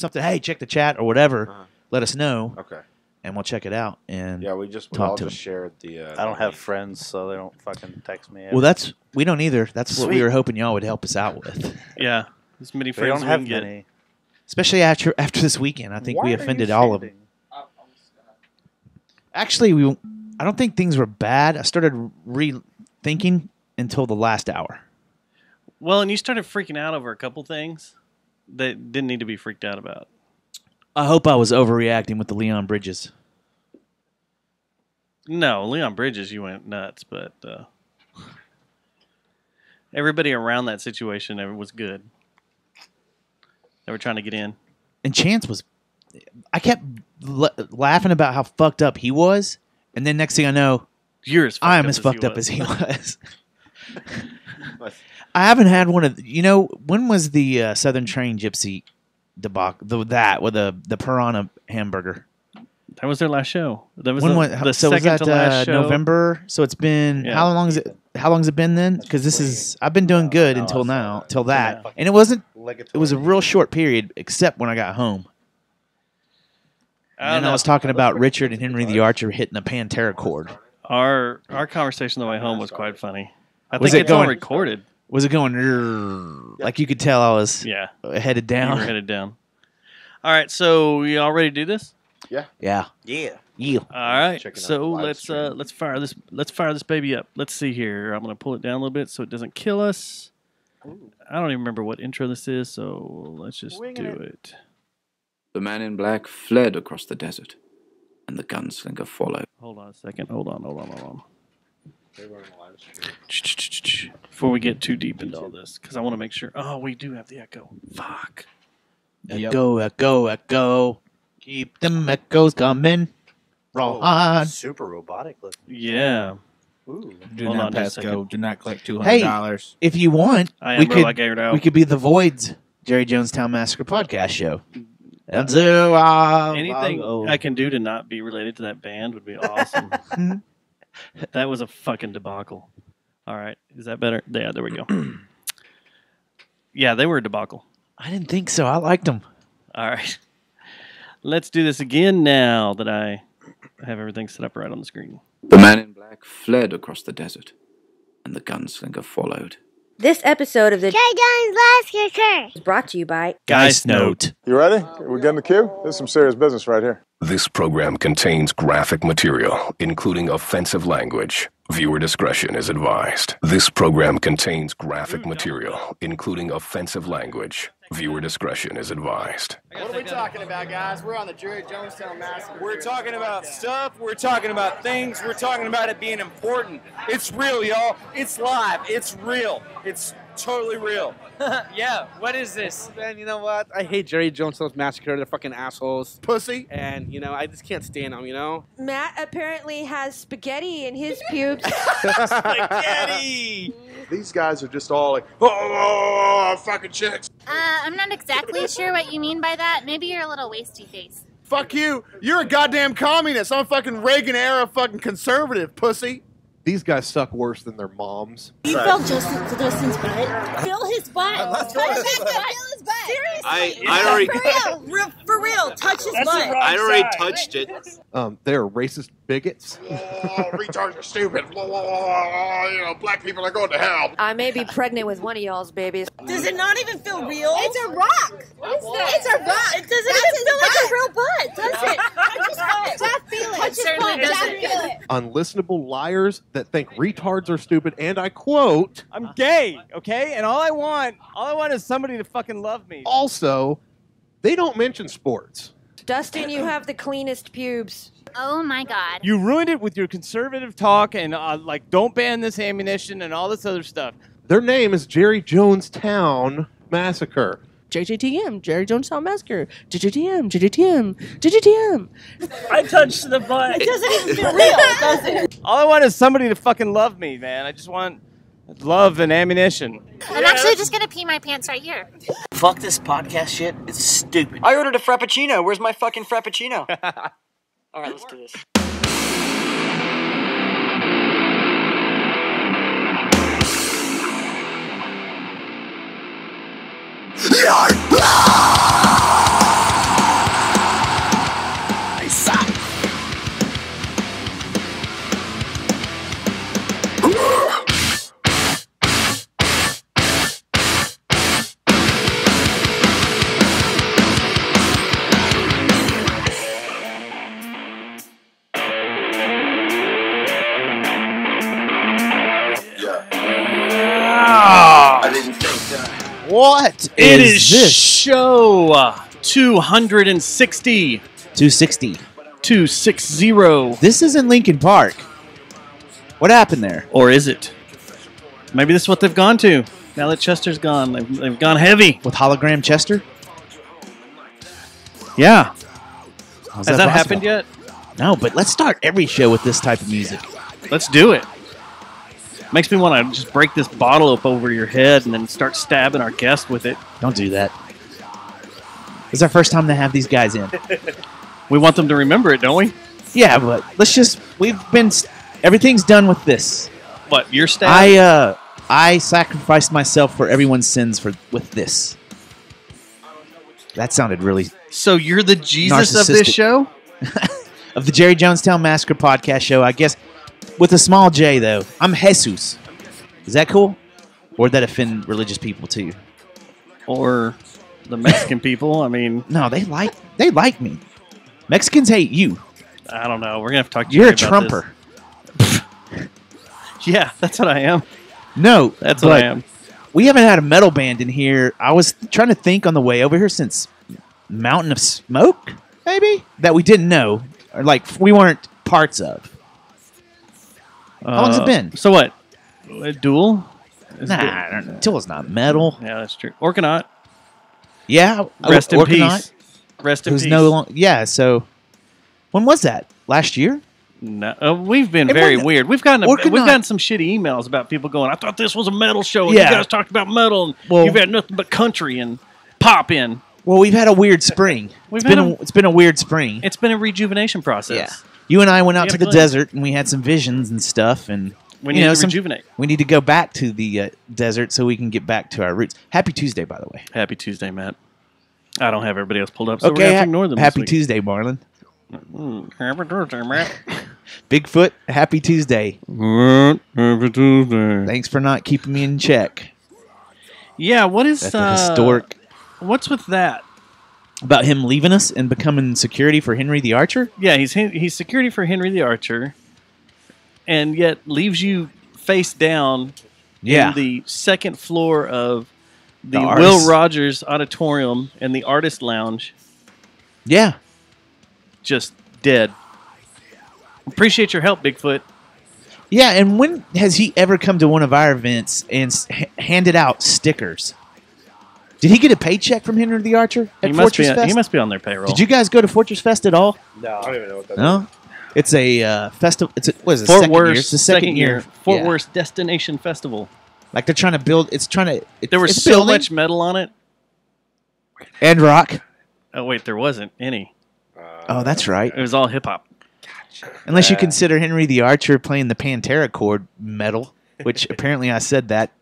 something, hey, check the chat or whatever, let us know. Okay. And we'll check it out. And we all just shared the. I don't have friends, so they don't fucking text me. Well, we don't either. That's what we were hoping y'all would help us out with. Yeah, as many They friends don't we have can get. many. Especially after this weekend. I think we offended all of them. Actually, I don't think things were bad. I started rethinking until the last hour. Well, and you started freaking out over a couple things that didn't need to be freaked out about. I hope I was overreacting with the Leon Bridges. No, Leon Bridges, you went nuts, but everybody around that situation was good. They were trying to get in. And Chance was... I kept laughing about how fucked up he was, and then next thing I know, I'm as fucked up as he was. I haven't had one of... when was the Southern Train Gypsy debacle? With the piranha hamburger. That was their last show. That was the second to last show. November. So it's been how long is it? How long has it been then? Because I've been doing good until now, till that, and it wasn't. It was a real short period, except when I got home. And I was talking about Richard and Henry the Archer hitting a Pantera chord. Our conversation on the way home was quite funny. I think it's all recorded. Was it going like you could tell I was headed down? You were headed down. All right, so we all ready to do this? Yeah. All right. So let's fire this baby up. Let's see here. I'm gonna pull it down a little bit so it doesn't kill us. I don't even remember what intro this is, so let's just do it. The man in black fled across the desert, and the gunslinger followed. Hold on a second. Hold on. Before we get too deep into all this, because I want to make sure. Oh, we do have the echo. Fuck. Echo, echo, echo. Keep them echoes coming. Roll on. Super robotic looking. Yeah. Ooh. Do not pass go. Do not collect $200. Hey, if you want, we could be the Voids Jerry Jonestown Massacre podcast show. Anything I can do to not be related to that band would be awesome. That was a fucking debacle. All right. Is that better? Yeah, there we go. Yeah, they were a debacle. I didn't think so. I liked them. All right. Let's do this again now that I have everything set up right on the screen. The man in black fled across the desert, and the gunslinger followed. This episode of the DGen Last Kicker is brought to you by Geist Note. You ready? We getting the cue? This is some serious business right here. This program contains graphic material, including offensive language. Viewer discretion is advised. This program contains graphic material, including offensive language. Viewer discretion is advised. What are we talking about, guys? We're on the Jerry Jonestown Massacre. We're talking about stuff. We're talking about things. We're talking about it being important. It's real, y'all. It's live. It's real. It's totally real. Yeah, what is this? Man, you know what? I hate Jerry Jonestown Massacre. They're fucking assholes. Pussy. And, I just can't stand them, Matt apparently has spaghetti in his pubes. Spaghetti! These guys are just all like, oh, fucking chicks. I'm not exactly sure what you mean by that. Maybe you're a little wasty face. Fuck you. You're a goddamn communist. I'm a fucking Reagan-era fucking conservative, pussy. These guys suck worse than their moms. You felt Justin's butt. Feel his butt. Touch his butt. Feel his butt. Seriously. I already... For real. Touch his butt. I already touched it. They're racist bigots. Retards are stupid. Black people are going to hell. I may be pregnant with one of y'all's babies. Does it not even feel real? It's a rock. What is that? It's a rock. It doesn't even feel like a real butt, does it? Touch his butt. Just feel it. Touch his butt. Just feel it. Unlistenable liars that think retards are stupid, and I quote, I'm gay, okay? And all I want is somebody to fucking love me. Also, they don't mention sports. Dustin, you have the cleanest pubes. Oh my God. You ruined it with your conservative talk and don't ban this ammunition and all this other stuff. Their name is Jerry Jonestown Massacre. JJTM, Jerry Jonestown Massacre. JJTM, JJTM, JJTM. I touched the butt. It doesn't even feel real, does it? All I want is somebody to fucking love me, man. I just want love and ammunition. I'm actually just gonna pee my pants right here. Fuck this podcast shit. It's stupid. I ordered a Frappuccino. Where's my fucking Frappuccino? All right, let's do this. It is show 260. 260. 260. This isn't Linkin Park. What happened there? Or is it? Maybe this is what they've gone to. Now that Chester's gone, they've gone heavy. With hologram Chester? Yeah. Has that happened yet? No, but let's start every show with this type of music. Let's do it. Makes me want to just break this bottle up over your head and then start stabbing our guest with it. Don't do that. It's our first time to have these guys in. We want them to remember it, don't we? Yeah, but everything's done with this. What, your stab? I sacrificed myself for everyone's sins with this. That sounded really So you're the Jesus of this show? Of the Jerry Jonestown Massacre podcast show, I guess. With a small J, though. I'm Jesus. Is that cool? Or would that offend religious people, too? Or the Mexican people? I mean... No, they like me. Mexicans hate you. I don't know. We're going to have to talk to You're you a Trumper. Yeah, that's what I am. No. That's what I am. We haven't had a metal band in here. I was trying to think on the way over here since Mountain of Smoke, maybe? That we didn't know. Or we weren't parts of. How long's it been? So what? A duel? Nah, Duel's not metal. Yeah, that's true. Orkanaut. Yeah. Rest in peace. Rest in peace. Yeah, so when was that? Last year? No, we've been very weird. We've gotten some shitty emails about people going, I thought this was a metal show, and you guys talked about metal, and you've had nothing but country and pop in. Well, we've had a weird spring. It's been a weird spring. It's been a rejuvenation process. Yeah. You and I went out to the desert, and we had some visions and stuff, and we need to rejuvenate. We need to go back to the desert so we can get back to our roots. Happy Tuesday, by the way. Happy Tuesday, Matt. I don't have everybody else pulled up, so we're going to have to ignore them. Happy Tuesday, Marlon. Happy Tuesday, Matt. Bigfoot, happy Tuesday. Happy Tuesday. Thanks for not keeping me in check. Yeah, what is historic? What's with that? About him leaving us and becoming security for Henry the Archer? Yeah, he's security for Henry the Archer, and yet leaves you face down in the second floor of the Will Rogers Auditorium and the Artist Lounge. Yeah. Just dead. Appreciate your help, Bigfoot. Yeah, and when has he ever come to one of our events and handed out stickers? Did he get a paycheck from Henry the Archer at Fortress Fest? He must be on their payroll. Did you guys go to Fortress Fest at all? No, I don't even know what that is. No? It's a festival. What is it? Fort Worth. It's the second year. Fort Worth Destination Festival. Like they're trying to build. There was so much metal on it. And rock. Oh, wait, there wasn't any. Oh, that's right. It was all hip hop. Gotcha. Unless you consider Henry the Archer playing the Pantera chord metal, which apparently I said that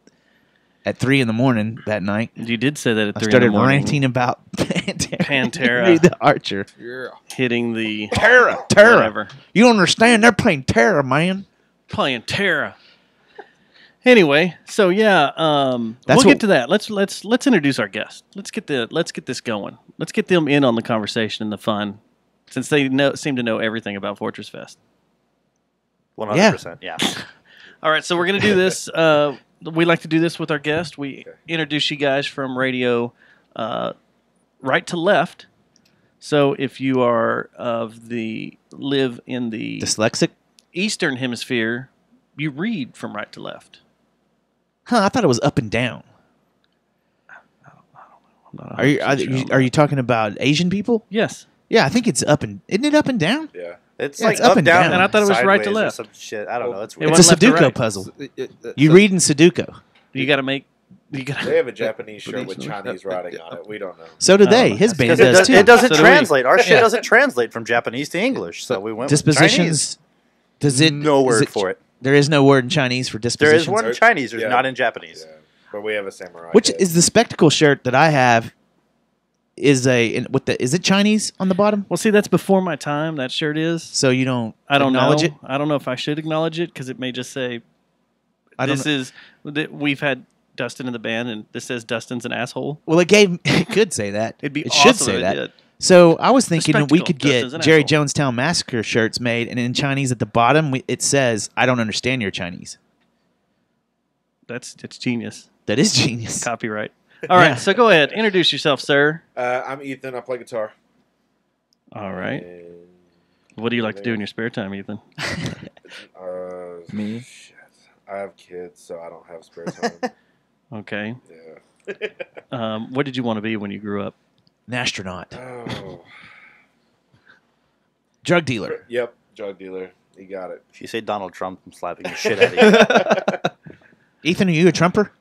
at 3 a.m. that night. You did say that at 3 a.m. I started in the morning. ranting about Pantera. Henry the Archer. Yeah. Hitting the... Terra. Whatever. You don't understand. They're playing Terra, man. Playing Terra. Anyway, so yeah, we'll get to that. Let's introduce our guest. Let's get this going. Let's get them in on the conversation and the fun, since they seem to know everything about Fortress Fest. 100%. Yeah. All right, so we're gonna do this. We like to do this with our guest. We introduce you guys from radio, right to left. So if you are live in the dyslexic Eastern Hemisphere, you read from right to left. Huh? I thought it was up and down. Are you talking about Asian people? Yes. Yeah, I think it's up and isn't it up and down? Yeah. It's like up and down. And I thought it was right to left. Some shit. I don't know. It's a Sudoku puzzle. You read in Sudoku. You got to make. They have a Japanese shirt with Chinese writing on it. We don't know. So do they. His band does too. It doesn't translate. Our shit doesn't translate from Japanese to English. So we went Dispositions. Does it? No word for it. There is no word in Chinese for dispositions. There is one in Chinese. There's not in Japanese. Yeah. But we have a samurai. Which is the spectacle shirt that I have. Is it Chinese on the bottom? Well, see, that's before my time. That shirt is. So you don't. I don't acknowledge it. I don't know if I should acknowledge it because it may just say. We've had Dustin in the band, and this says Dustin's an asshole. Well, it could say that. It should say that. So I was thinking we could get Jerry Jonestown Massacre shirts made, and in Chinese at the bottom it says, "I don't understand your Chinese." That's genius. That is genius. Copyright. All right, so go ahead. Introduce yourself, sir. I'm Ethan. I play guitar. All right. What do you like to do in your spare time, Ethan? Me? Shit. I have kids, so I don't have spare time. Okay. Yeah. What did you want to be when you grew up? An astronaut. Oh. Drug dealer. Yep, drug dealer. You got it. If you say Donald Trump, I'm slapping the shit out of you. Ethan, are you a Trumper?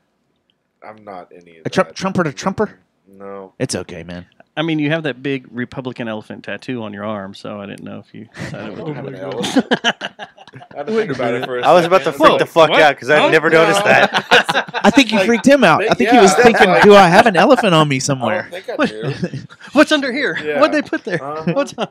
I'm not any of A that. Trumper to Trumper? No. It's okay, man. I mean, you have that big Republican elephant tattoo on your arm, so I didn't know if you decided what have to an do. elephant. I had to think about it for a I was about to freak the fuck out because I never noticed that. I think you freaked him out. I think he was thinking, do I have an elephant on me somewhere? I don't think I do. What's under here? Yeah. What'd they put there? What's on?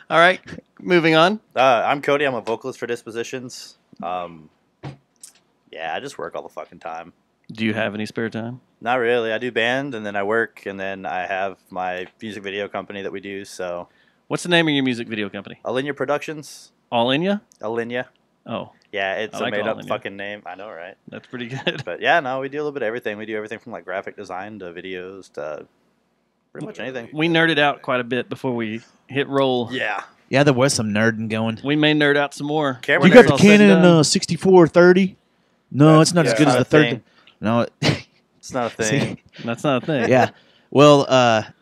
All right, moving on. I'm Kody. I'm a vocalist for Dispositions. Yeah, I just work all the fucking time. Do you have any spare time? Not really. I do band, and then I work, and then I have my music video company that we do. So, what's the name of your music video company? Alinea Productions. All in ya? Alinea. Oh. Yeah, it's I like a made-up Alinea. fucking name. I know, right? That's pretty good. But yeah, no, we do a little bit of everything. We do everything from like graphic design to videos to pretty much anything. We nerded out quite a bit before we hit roll. Yeah. Yeah, there was some nerding going. We may nerd out some more. Camera You got nerds. the All said and Canon done. 6430? No, it's not as good as not the a third. thing. No, It's not a thing. That's not a thing. yeah. Well,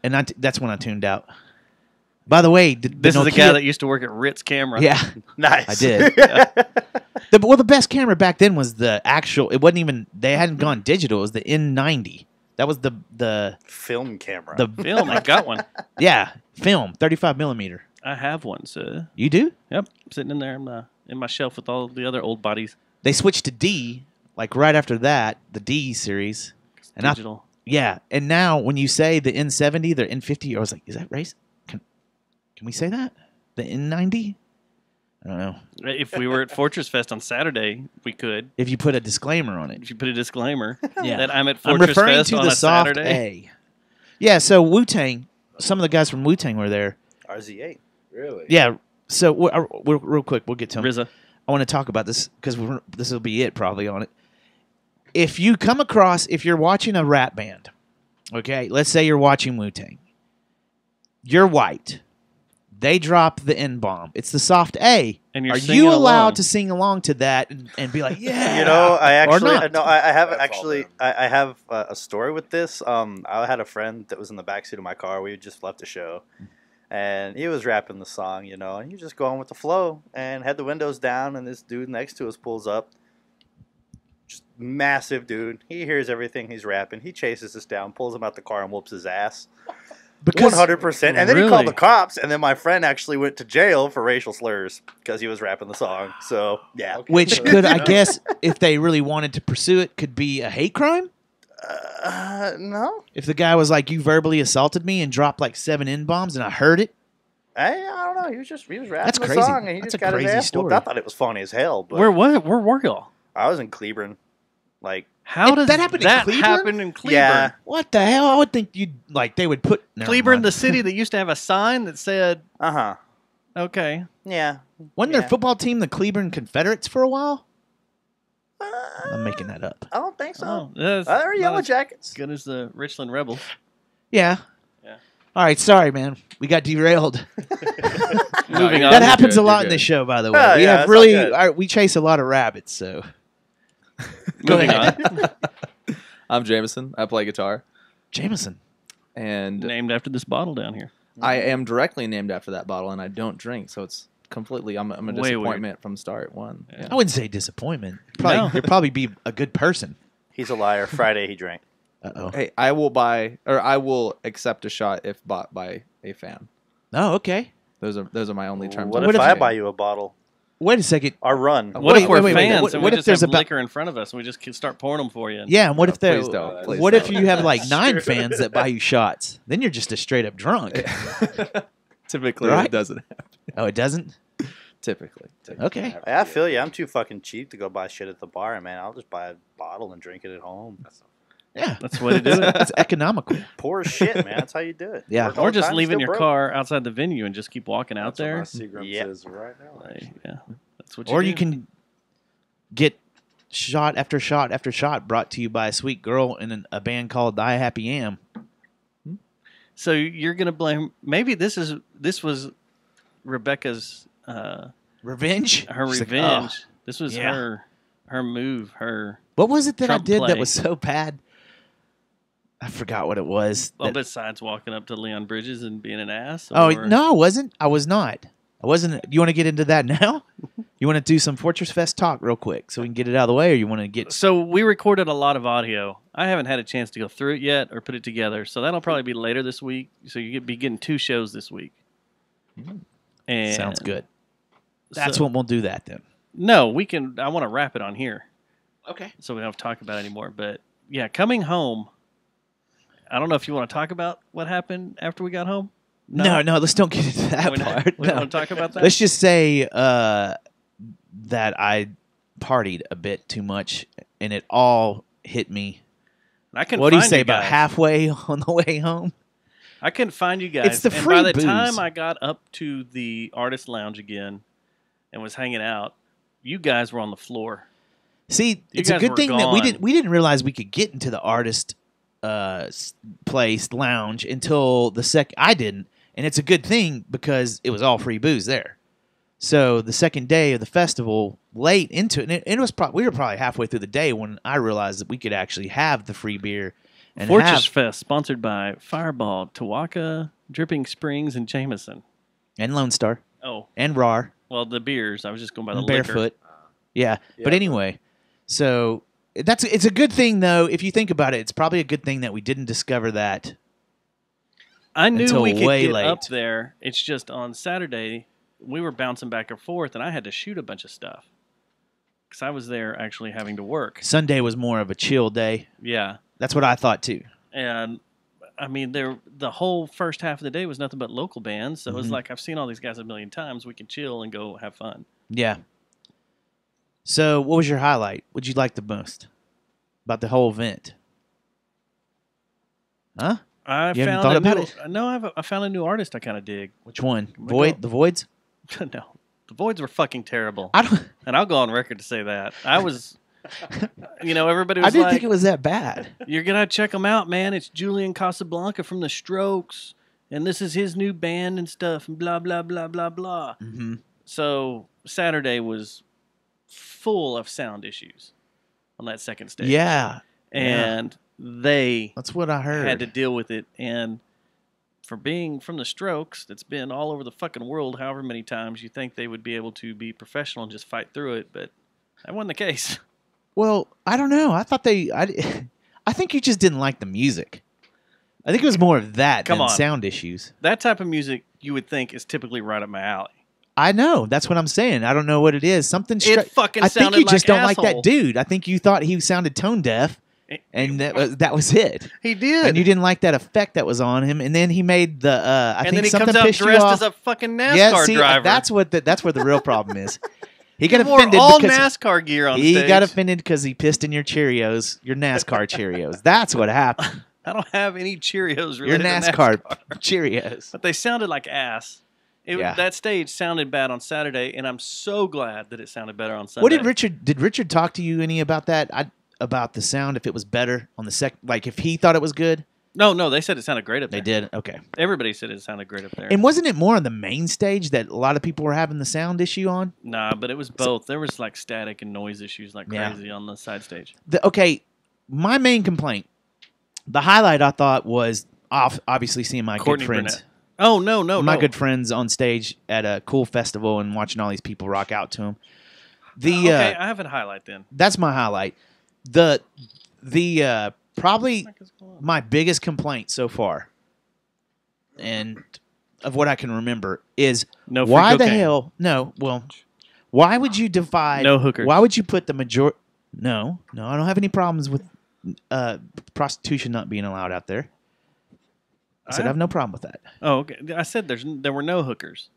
and that's when I tuned out. By the way, This is a guy that used to work at Ritz Camera. Yeah, Nice. I did. The best camera back then was the actual. It wasn't even. They hadn't gone digital. It was the N90. That was the Film camera. the Film, I got one. Yeah, film 35 millimeter. I have one, sir. You do? Yep, sitting in there in my shelf with all the other old bodies. They switched to D like right after that, the D series. And Digital. Yeah, and now when you say the N70, the N50, I was like, is that race? Can we say that? The N90? I don't know. If we were at Fortress Fest on Saturday, we could. If you put a disclaimer on it. If you put a disclaimer Yeah. that I'm at I'm Fortress referring Fest to on the a soft Saturday. A. Yeah, so Wu-Tang, some of the guys from Wu-Tang were there. RZ8. Really? Yeah, so we'll real quick, we'll get to them. RZA. I want to talk about this because this will be it probably on it. If you come across, if you're watching a rap band, okay, let's say you're watching Wu-Tang. You're white. They drop the N-bomb. It's the soft A. And you're Are singing you allowed along. to sing along to that and be like, yeah? You know, I or actually not? no, I have That's actually all I have a story with this. I had a friend that was in the backseat of my car. We had just left a show, and he was rapping the song, you know, and he was just going with the flow and had the windows down, and this dude next to us pulls up. Just massive dude. He hears everything he's rapping. He chases us down, pulls him out the car, and whoops his ass. Because 100%. And then he called Really? the cops, and then my friend actually went to jail for racial slurs because he was rapping the song. So, yeah. which could, I guess, if they really wanted to pursue it, could be a hate crime? No. If the guy was like, you verbally assaulted me and dropped like 7 N-bombs and I heard it? I don't know. He was rapping That's the crazy. song, and he That's just a got his crazy ass whooped. story. I thought it was funny as hell. But Where were y'all? I was in Cleburne. Like, How does that happen in Cleburne? happen in Cleburne? Yeah. What the hell? I would think they would put... Never Cleburne, mind. the city that used to have a sign that said, uh-huh. okay. Yeah. Wasn't Yeah. their football team the Cleburne Confederates for a while? I'm making that up. I don't think so. Oh, that's They're not Yellow as Jackets. good as the Richland Rebels. Yeah. Yeah. All right, sorry, man. We got derailed. Moving on. That happens good, a lot you're in this good. show, by the way. Oh, we yeah, have it's really... all good. we chase a lot of rabbits, so... Moving on. I'm Jameson. I play guitar. Jameson. And Named after this bottle down here. I am directly named after that bottle, and I don't drink, so it's completely... I'm a Way disappointment weird. from start one. Yeah. I wouldn't say disappointment. Probably, No. You'd probably be a good person. He's a liar. Friday he drank. Uh-oh. Hey, I will accept a shot if bought by a fan. Oh, okay. Those are my only terms. What of if I understanding. buy you a bottle? Wait a second. Our run. What if we're wait. fans What and we if just there's have about- liquor in front of us and we just can start pouring them for you? Yeah, and what if there? please don't. Please What if don't. you have like 9 fans that buy you shots? Then you're just a straight up drunk. Typically, Right? it doesn't happen. Oh, it doesn't? Typically. Okay. I feel you. I'm too fucking cheap to go buy shit at the bar, man. I'll just buy a bottle and drink it at home. Yeah. That's the way to do it. It's economical. Poor as shit, man. That's how you do it. Yeah. Work all Or the just time, leaving still your broke. car outside the venue and just keep walking out That's what my there. Seagram Yep. says right now. Yeah, that's what you Or do. you can get shot after shot after shot brought to you by a sweet girl in a band called I Happy Am. So you're gonna blame? Maybe this was Rebecca's revenge. Her She's like, revenge. "Oh, This was yeah." her move. What was it that Trump I did play. that was so bad? I forgot what it was. Well, that- besides walking up to Leon Bridges and being an ass. Oh or- no, I wasn't. I was not. I wasn't. You want to get into that now? You want to do some Fortress Fest talk real quick so we can get it out of the way, or you want to get? So we recorded a lot of audio. I haven't had a chance to go through it yet or put it together. So that'll probably be later this week. So you could be getting 2 shows this week. And Sounds good. That's so- when we'll do that then. No, we can. I want to wrap it on here. Okay. So we don't have to talk about it anymore. But yeah, coming home. I don't know if you want to talk about what happened after we got home. No, let's don't get into that We don't- part. we No. don't want to talk about that? Let's just say that I partied a bit too much, and it all hit me. I couldn't What do you find say you about guys. halfway on the way home? I couldn't find you guys. It's the and free by the booze. time I got up to the artist lounge again and was hanging out, you guys were on the floor. See, You it's a guys good were thing that we gone. didn't realize we could get into the artist place lounge until the second. I didn't, and it's a good thing because it was all free booze there. So the second day of the festival, late into it, and it was we were probably halfway through the day when I realized that we could actually have the free beer. And Fortress Fest, sponsored by Fireball, Tawaka, Dripping Springs, and Jameson. And Lone Star. Oh. And RAR. Well, the beers. I was just going by the And liquor. Barefoot. Yeah. But anyway, so it's a good thing, though. If you think about it, it's probably a good thing that we didn't discover that. I knew until we could way get late. up there. It's just on Saturday, we were bouncing back and forth, and I had to shoot a bunch of stuff. Because I was there actually having to work. Sunday was more of a chill day. Yeah. That's what I thought, too. And I mean, the whole first half of the day was nothing but local bands. So it was Mhm. like, I've seen all these guys a million times. We can chill and go have fun. Yeah. So, what was your highlight? What'd you like the most about the whole event? Huh? I You haven't found thought a about new, it? No, I found a new artist I kind of dig. Which one? I'm gonna Void? go- The Voids? No, the Voids were fucking terrible. I don't. And I'll go on record to say that I was. Everybody was I didn't like, think it was that bad. "You're gonna check them out, man. It's Julian Casablanca from the Strokes, and this is his new band and stuff, and blah blah blah blah blah." Mm-hmm. So Saturday was full of sound issues on that second stage. Yeah. And they That's what I heard. had to deal with it. And for being from the Strokes, that's been all over the fucking world however many times, you think they would be able to be professional and just fight through it, but that wasn't the case. Well, I don't know. I thought I think you just didn't like the music. I think it was more of that Come than on. sound issues. That type of music you would think is typically right up my alley. I know. That's what I'm saying. I don't know what it is. Something. It fucking I think sounded you just like don't like asshole. that dude. I think you thought he sounded tone deaf, and that was it. He did. And you didn't like that effect that was on him. And then he made the. I And think then he something comes out pissed you dressed off. as a fucking NASCAR driver. That's where the real problem is. He got He wore offended all because NASCAR gear on he stage. got offended because he pissed in your Cheerios, your NASCAR Cheerios. That's what happened. I don't have any Cheerios Your related to NASCAR NASCAR. Cheerios. But they sounded like ass. Yeah. That stage sounded bad on Saturday, and I'm so glad that it sounded better on Sunday. What did Richard talk to you any about that? About the sound, if it was better on the like if he thought it was good? No, they said it sounded great up there. They did? Okay. Everybody said it sounded great up there. And wasn't it more on the main stage that a lot of people were having the sound issue on? Nah, but it was both. There was like static and noise issues like Yeah. crazy on the side stage. My main complaint, the highlight I thought was obviously seeing my Courtney good friends. Burnett. Oh, no. My good friends on stage at a cool festival and watching all these people rock out to them. Okay, I have a highlight then. That's my highlight. The probably my biggest complaint so far, and of what I can remember, is No free why the cocaine. hell why would you divide No hookers. Why would you put the majority? No, I don't have any problems with prostitution not being allowed out there. I said I have no problem with that. Oh, okay. I said there were no hookers.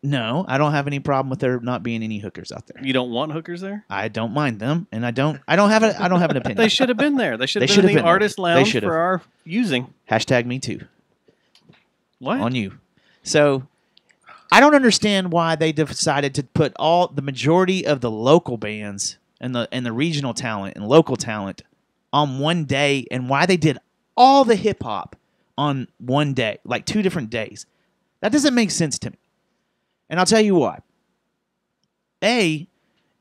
No, I don't have any problem with there not being any hookers out there. You don't want hookers there? I don't mind them, and I don't have an opinion. They should have been there. They should have They been in should have the been there. artist They lounge should have. for our using. Hashtag me too. What? On you. So I don't understand why they decided to put the majority of the local bands and the regional talent and local talent on one day, and why they did all the hip hop on one day, like 2 different days. That doesn't make sense to me. And I'll tell you why. A,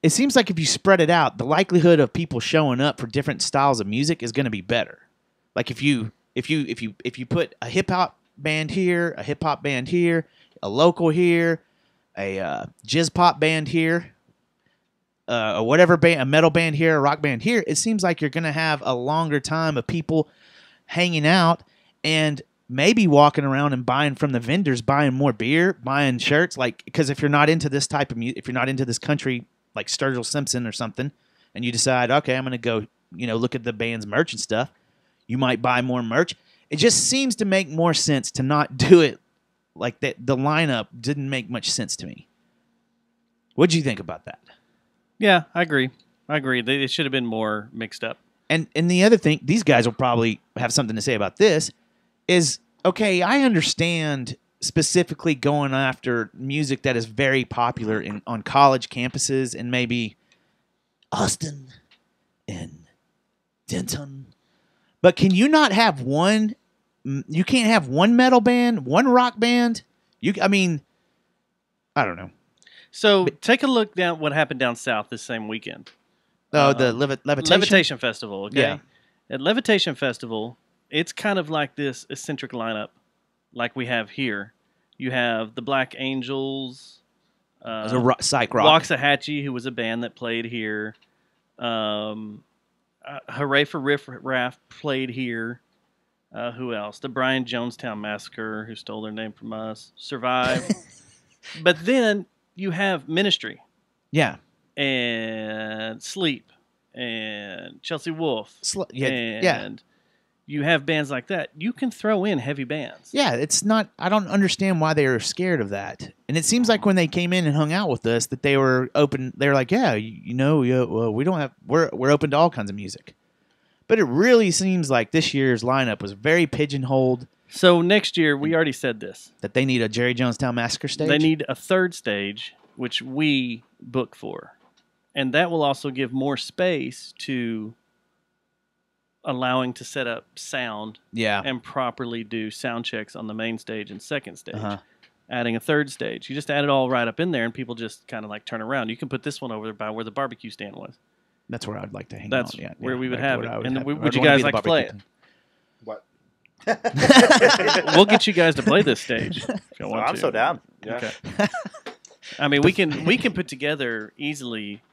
it seems like if you spread it out, the likelihood of people showing up for different styles of music is going to be better. Like if you put a hip hop band here, a hip hop band here, a local here, a jizz pop band here, or whatever band, a metal band here, a rock band here, it seems like you're going to have a longer time of people hanging out and maybe walking around and buying from the vendors, buying more beer, buying shirts. Like, because if you're not into this type of music, if you're not into this country, like Sturgill Simpson or something, and you decide, okay, I'm going to go, look at the band's merch and stuff, you might buy more merch. It just seems to make more sense to not do it like that. The lineup didn't make much sense to me. What'd you think about that? Yeah, I agree. It should have been more mixed up. And the other thing, these guys will probably have something to say about this, is, okay, I understand specifically going after music that is very popular on college campuses and maybe Austin and Denton. But can you not have one? You can't have one metal band, one rock band? I don't know. So take a look down what happened down south this same weekend. Oh, the Levitation Festival, okay? Yeah. At Levitation Festival, it's kind of like this eccentric lineup like we have here. You have the Black Angels. It was a psych rock. Waxahachie, who was a band that played here. Hooray for Riff Raff played here. Who else? The Brian Jonestown Massacre, who stole their name from us. Survive. But then you have Ministry. Yeah. And Sleep. And Chelsea Wolfe. Yeah. You have bands like that. You can throw in heavy bands. Yeah, it's not. I don't understand why they are scared of that. And it seems like when they came in and hung out with us, that they were open. They were like, well, we don't have. We're open to all kinds of music. But it really seems like this year's lineup was very pigeonholed. So next year, we already said this, that they need a Jerry Jonestown Massacre stage. They need a third stage, which we book for, and that will also give more space to allowing to set up sound and properly do sound checks on the main stage and second stage. Adding a third stage. You just add it all right up in there and people just kind of like turn around. You can put this one over there by where the barbecue stand was. That's where I'd like to hang out. That's where we would have it. And would you I'd guys like to play it? What? We'll get you guys to play this stage if you want to. I'm so down. Yeah. Okay. I mean, we can put together easily.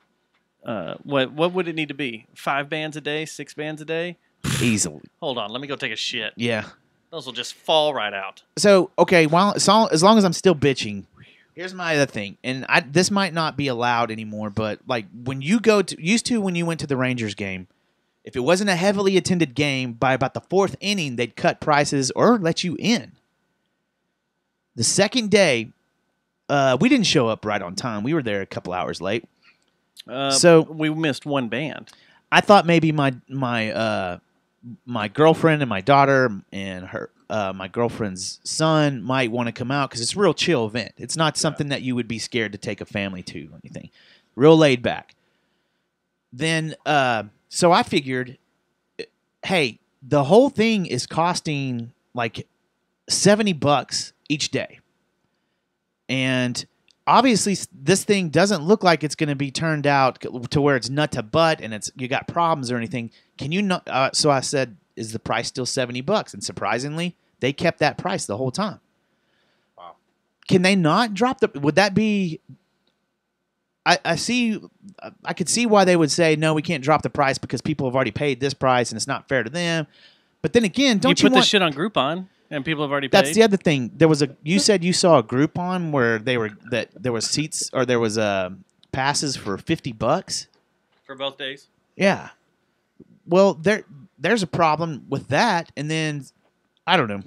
What would it need to be? 5 bands a day, 6 bands a day, easily. Hold on, let me go take a shit. Yeah, those will just fall right out. So okay, as long as I'm still bitching, here's my other thing, and this might not be allowed anymore. But like when you when you went to the Rangers game, if it wasn't a heavily attended game, by about the 4th inning, they'd cut prices or let you in. The second day, we didn't show up right on time. We were there a couple hours late. So we missed one band. I thought maybe my girlfriend and my daughter and her my girlfriend's son might want to come out because it's a real chill event. It's not something that you would be scared to take a family to or anything. Real laid back. Then so I figured, hey, the whole thing is costing like $70 each day, and obviously, this thing doesn't look like it's going to be turned out to where it's nut to butt and you got problems or anything. Can you not? So I said, is the price still $70? And surprisingly, they kept that price the whole time. Wow. Can they not drop the? Would that be? I could see why they would say no, we can't drop the price because people have already paid this price and it's not fair to them. But then again, don't you put this shit on Groupon? And people have already paid. That's the other thing. You said you saw a Groupon where there was seats or there was passes for $50 for both days. Yeah. Well, there's a problem with that, and then I don't know.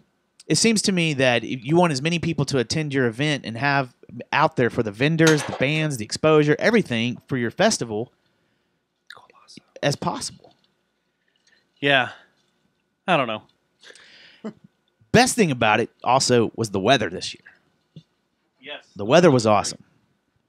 It seems to me that if you want as many people to attend your event and have out there for the vendors, the bands, the exposure, everything for your festival as possible. Yeah. I don't know. Best thing about it also was the weather this year. Yes. The weather was awesome.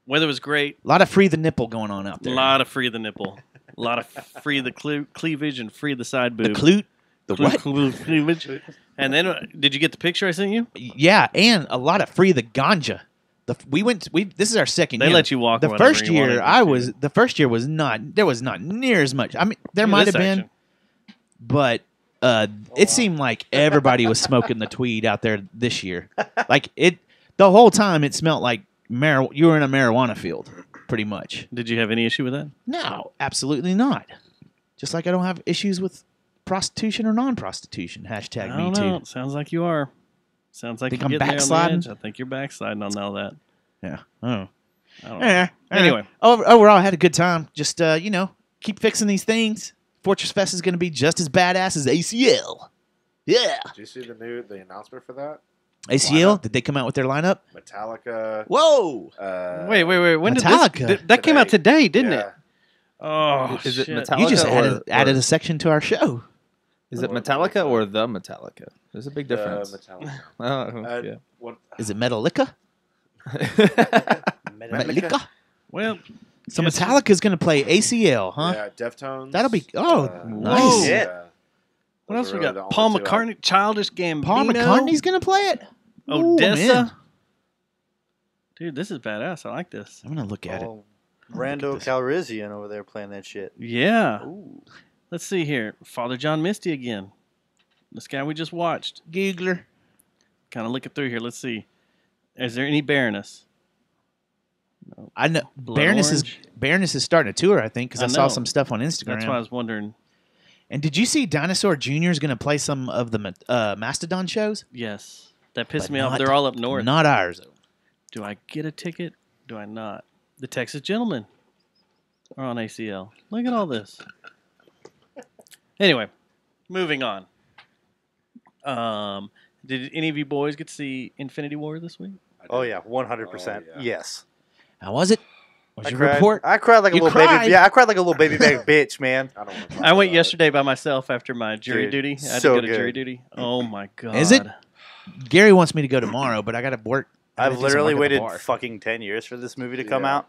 Weather was great. A lot of free the nipple going on out A there. lot of free the nipple. A lot of free the cleavage and free the side boob. The clute? The what? Cleavage. And then, did you get the picture I sent you? Yeah, and a lot of free the ganja. This is our second year. They let you walk The whenever first you year wanted to. the first year was not, there was not near as much. I mean, there might have been, but it seemed like everybody was smoking the tweed out there this year. Like the whole time it smelled like you were in a marijuana field, pretty much. Did you have any issue with that? No, absolutely not. Just like I don't have issues with prostitution or non-prostitution. Hashtag I me don't too. know. Sounds like you are. Sounds like Think you're I'm getting there on the backsliding? edge. I think you're backsliding on all that. Yeah. Oh. I don't know. Yeah. Anyway. Overall, I had a good time. Just, keep fixing these things. Fortress Fest is going to be just as badass as ACL. Yeah. Did you see the announcement for that? ACL? Did they come out with their lineup? Metallica. Whoa. Wait. When Metallica. did this? That came out today, didn't it? Yeah. Oh, Is it shit. Metallica? You just or added a section to our show. Is it Metallica or the Metallica? There's a big difference. Metallica. Oh, yeah. Is it Metallica? Metallica? Well, so Metallica is going to play ACL, huh? Yeah, Deftones. That'll be nice. Whoa. Shit. What else we got? Paul McCartney, Childish Gambino. Paul McCartney's going to play it. Ooh, Odessa. man. Dude, this is badass. I like this. I'm going to look at it. Rando Calrissian over there playing that shit. Yeah. Ooh. Let's see here. Father John Misty again. This guy we just watched. Googler. Kind of looking through here. Let's see. Is there any Baroness? No. I know Blood Baroness is starting a tour, I think, because I saw know. some stuff on Instagram. That's why I was wondering. And did you see Dinosaur Jr. is going to play some of the Mastodon shows? Yes. That pissed But me off. not- They're all up north. Not ours. Do I get a ticket? Do I not? The Texas Gentlemen are on ACL. Look at all this. Anyway, moving on. Did any of you boys get to see Infinity War this week? Oh yeah, 100%. Yes. How was it? What's your cried. report? I cried like a You little cried? baby. Yeah, I cried like a little baby back bitch, man. I went yesterday by myself after my jury Dude, duty. I had so to go to jury good. duty. Oh my god. Is it? Gary wants me to go tomorrow, but I got to work. I gotta I've do some literally work at the waited bar. fucking 10 years for this movie to come Yeah. out.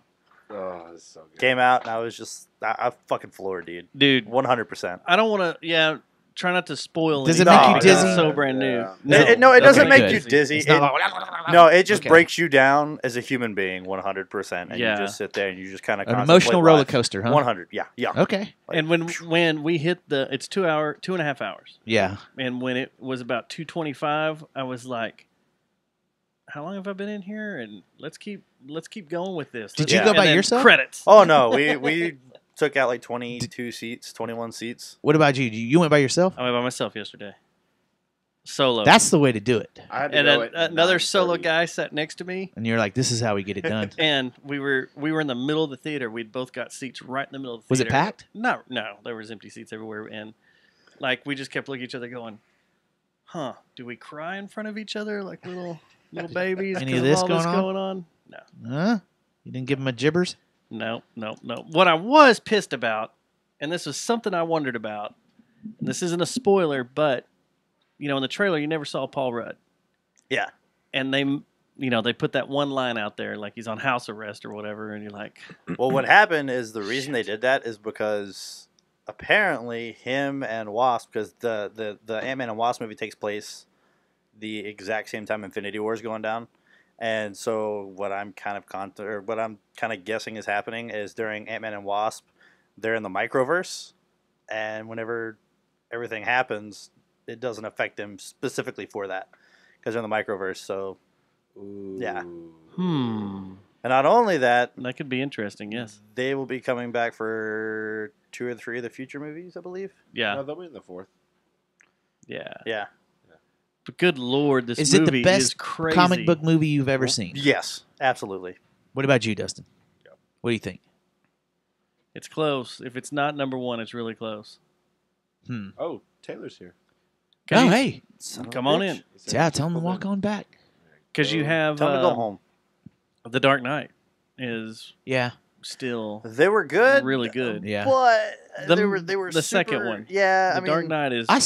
Oh, it's so good. Came out, and I was just, I fucking floored, dude. Dude, 100%. I don't want to. Try not to spoil. Does it anything make you because dizzy? It's so brand new. Yeah. No, it doesn't Okay, make good. you dizzy. It's not No, it just Okay. breaks you down as a human being 100%. And Yeah. you just sit there and you just kind of An emotional roller coaster, huh? 100, yeah. Okay. And when we hit it's 2.5 hours. Yeah. And when it was about 2:25, I was like, "How long have I been in here?" And let's keep going with this. Did you go by yourself? Credits. Oh, no. We took out like 22 seats, 21 seats. What about you? You went by yourself? I went by myself yesterday. Solo. That's the way to do it. I had to and go then at another solo 9:30. guy sat next to me. And you're like, this is how we get it done. And we were in the middle of the theater. We'd both got seats right in the middle of the Was theater. it packed? No, there was empty seats everywhere. And like we just kept looking at each other going, huh, do we cry in front of each other like little babies? Any 'cause of this all going on? No. Huh? You didn't give him a gibbers? No. What I was pissed about, and this was something I wondered about, and this isn't a spoiler, but in the trailer you never saw Paul Rudd. Yeah. And they put that one line out there like he's on house arrest or whatever, and you're like, Well, what happened is the reason they did that is because apparently him and Wasp, because the Ant-Man and Wasp movie takes place the exact same time Infinity War is going down. And so what I'm kind of guessing is happening is during Ant-Man and Wasp, they're in the microverse, and whenever everything happens, it doesn't affect them specifically for that because they're in the microverse. So, yeah. And not only that, that could be interesting. Yes, they will be coming back for 2 or 3 of the future movies, I believe. Yeah. No, they'll be in the 4th. Yeah. Yeah. But good lord, this Is it movie the best is crazy. comic book movie you've ever seen? Yes, absolutely. What about you, Dustin? What do you think? It's close. If it's not number one, it's really close. Oh, Taylor's here. Oh, hey. Come on in. Yeah, tell him to walk on back. Because you have Tell him to go home. The Dark Knight is Yeah. still They were good. really good. Yeah. But they were the super, second one. Yeah, The I mean, Dark Knight is I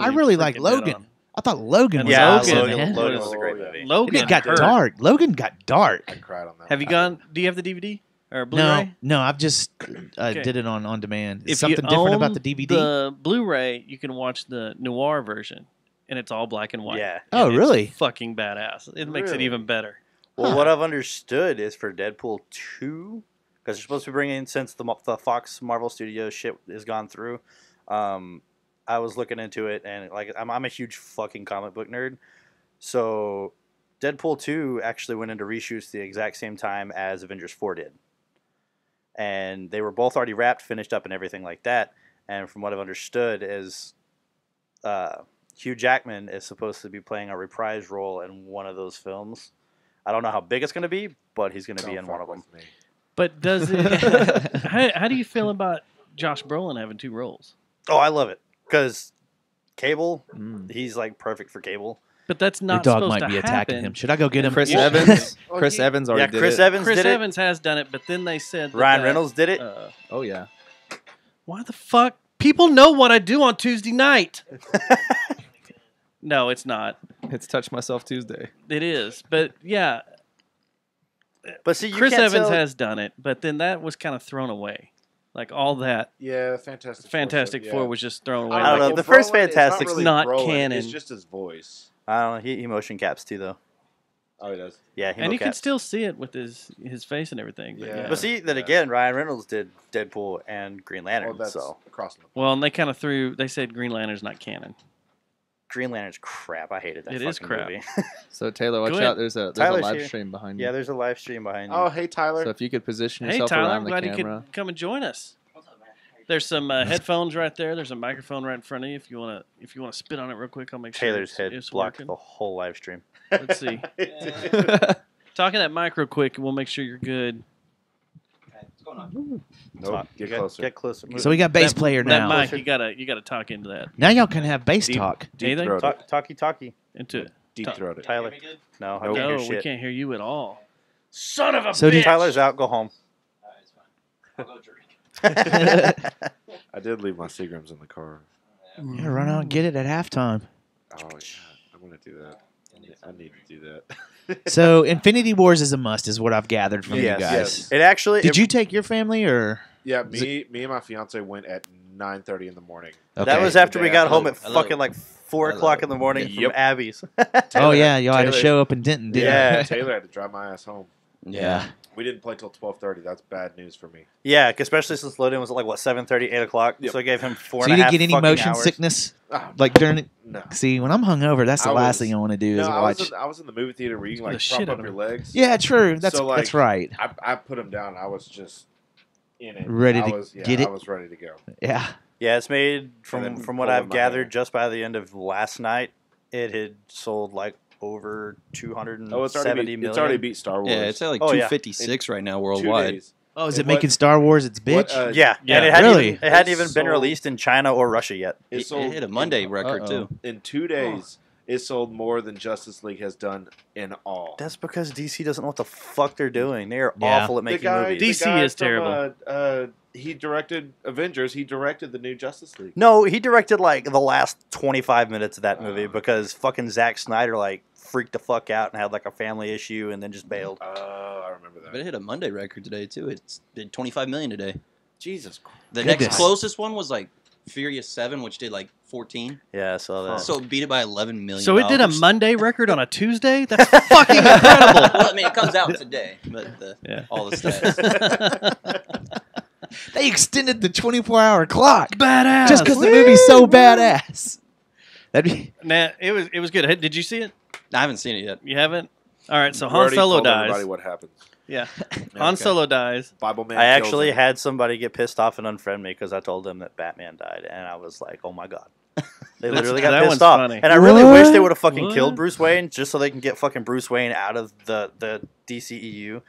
really like freaking dead Logan. on. I thought Logan was awesome, man. Logan was a great movie. Logan It got dark. Logan got dark. I cried on that. Have you gone? Do you have the DVD or Blu-ray? No, I've just Okay. did it on demand. Is If something you different about own the DVD? The Blu-ray, you can watch the noir version, and it's all black and white. Yeah. Oh, And really? It's fucking badass. It makes it Really? even better. Well, what I've understood is for Deadpool 2, because they're supposed to be bringing, since the Fox Marvel Studios shit has gone through, I was looking into it, and like I'm a huge fucking comic book nerd. So Deadpool 2 actually went into reshoots the exact same time as Avengers 4 did. And they were both already wrapped, finished up, and everything like that. And from what I've understood is Hugh Jackman is supposed to be playing a reprise role in one of those films. I don't know how big it's going to be, but he's going to be in one of them. But does it? how do you feel about Josh Brolin having 2 roles? Oh, I love it. Because Cable, he's like perfect for Cable. But that's Your not dog supposed might to be happen. attacking him. Should I go get him? Chris Yeah. Evans. Chris Evans already did Chris it. Evans Chris did Evans has done it, but then they said that Ryan Reynolds did it. Oh yeah. Why the fuck? People know what I do on Tuesday night. No, it's not. It's Touch Myself Tuesday. It is, but yeah. But see, you Chris can't Evans tell- has done it, but then that was kind of thrown away. Like all that. Yeah, Fantastic Fantastic Four, Four yeah. was just thrown away. I don't know. Well, The first Brolin, it's Fantastic's really not Brolin, canon. It's just his voice. I don't know. He motion caps too, though. Oh, he does. Yeah, he And you can mocaps. still see it with his face and everything. But yeah. But see, then again, Ryan Reynolds did Deadpool and Green Lantern. Well, that's so crossing the Well, and they kind of threw. They said Green Lantern's not canon. Green Lantern's crap. I hated that. It is fucking crap. movie. So Taylor, watch Go ahead. out. There's a Tyler's live here. stream behind you. Yeah, there's a live stream behind you. Oh, hey, Tyler. So if you could position Hey yourself Tyler, around I'm the glad you camera. could come and join us. There's some headphones right there. There's a microphone right in front of you. If you wanna spit on it real quick, I'll make sure Taylor's head it's blocked working. the whole live stream. Let's see. Talking that mic real quick, and we'll make sure you're good. Nope, get closer. Get closer. So we got bass player now. That mic, you gotta talk into that. Now y'all can have bass talk. Deep Anything? throat. Talkie. Into it. Deep throated. Tyler. No, I No, can't hear we shit. can't hear you at all. Son of a So bitch! Tyler's out. Go home. I did leave my Seagrams in the car. Yeah, run out and get it at halftime. Oh, yeah. I'm going to do that. I need to do that. So Infinity Wars is a must, is what I've gathered from Yes, you guys. yes. It actually. Did you take your family or? Yeah, me and my fiance went at 9:30 in the morning. That was after we got home at fucking like 4 o'clock in the morning from Yep. Abby's. Oh yeah, y'all had to Taylor- show up in Denton, didn't Yeah. you? Taylor had to drive my ass home. Yeah. We didn't play till 12:30. That's bad news for me. Yeah, especially since load-in was at like, what, 7:30, 8 o'clock? Yep. So I gave him four So and you a half didn't get any fucking motion hours. sickness, Ah, like during it? No. See, when I'm hungover, that's the I last was- thing I want to do is No, watch. I was in the movie theater where you can the like shit prop out up of your him. legs. Yeah, true. That's So, like, that's right. I put him down. I was just in it. Ready I to was, get I it? was ready to go. Yeah. Yeah, it's made, And then from what pull I've in my gathered, hair. just by the end of last night, it had sold like over 270 Oh, it's already million. it's already beat Star Wars. Yeah, it's at like Oh, yeah. 256 right now 2 worldwide. days. Oh, is it What- making Star Wars its bitch? what, Yeah, Yeah. and it hadn't Really? even, it hadn't It's even been sold- released in China or Russia yet. It hit a Monday record too. In 2 days, it sold more than Justice League has done in all. That's because DC doesn't know what the fuck they're doing. They are Yeah. awful at making movies. DC the guy is terrible. He directed Avengers. He directed the new Justice League. No, he directed like the last 25 minutes of that movie because fucking Zack Snyder like freaked the fuck out and had like a family issue and then just bailed. Oh, I remember that. But it hit a Monday record today too. It did 25 million today. Jesus Christ. The Goodness. next closest one was like Furious 7, which did like 14. Yeah, I saw that. So it beat it by 11 million. So it did a Monday record on a Tuesday? That's fucking incredible. Well, I mean, it comes out today, but all the stats. They extended the 24-hour clock. Badass. Just because the movie's so badass. That'd be. Nah, it was good. Hey, did you see it? I haven't seen it yet. You haven't? All right, so We Han already Solo told dies. everybody what happens. Yeah. Han Okay. Solo dies. Bible Man. I kills actually him. had somebody get pissed off and unfriend me because I told them that Batman died, and I was like, "Oh my god!" They literally got that pissed one's off, funny. and I really wish they would have fucking What? killed Bruce Wayne just so they can get fucking Bruce Wayne out of the DCEU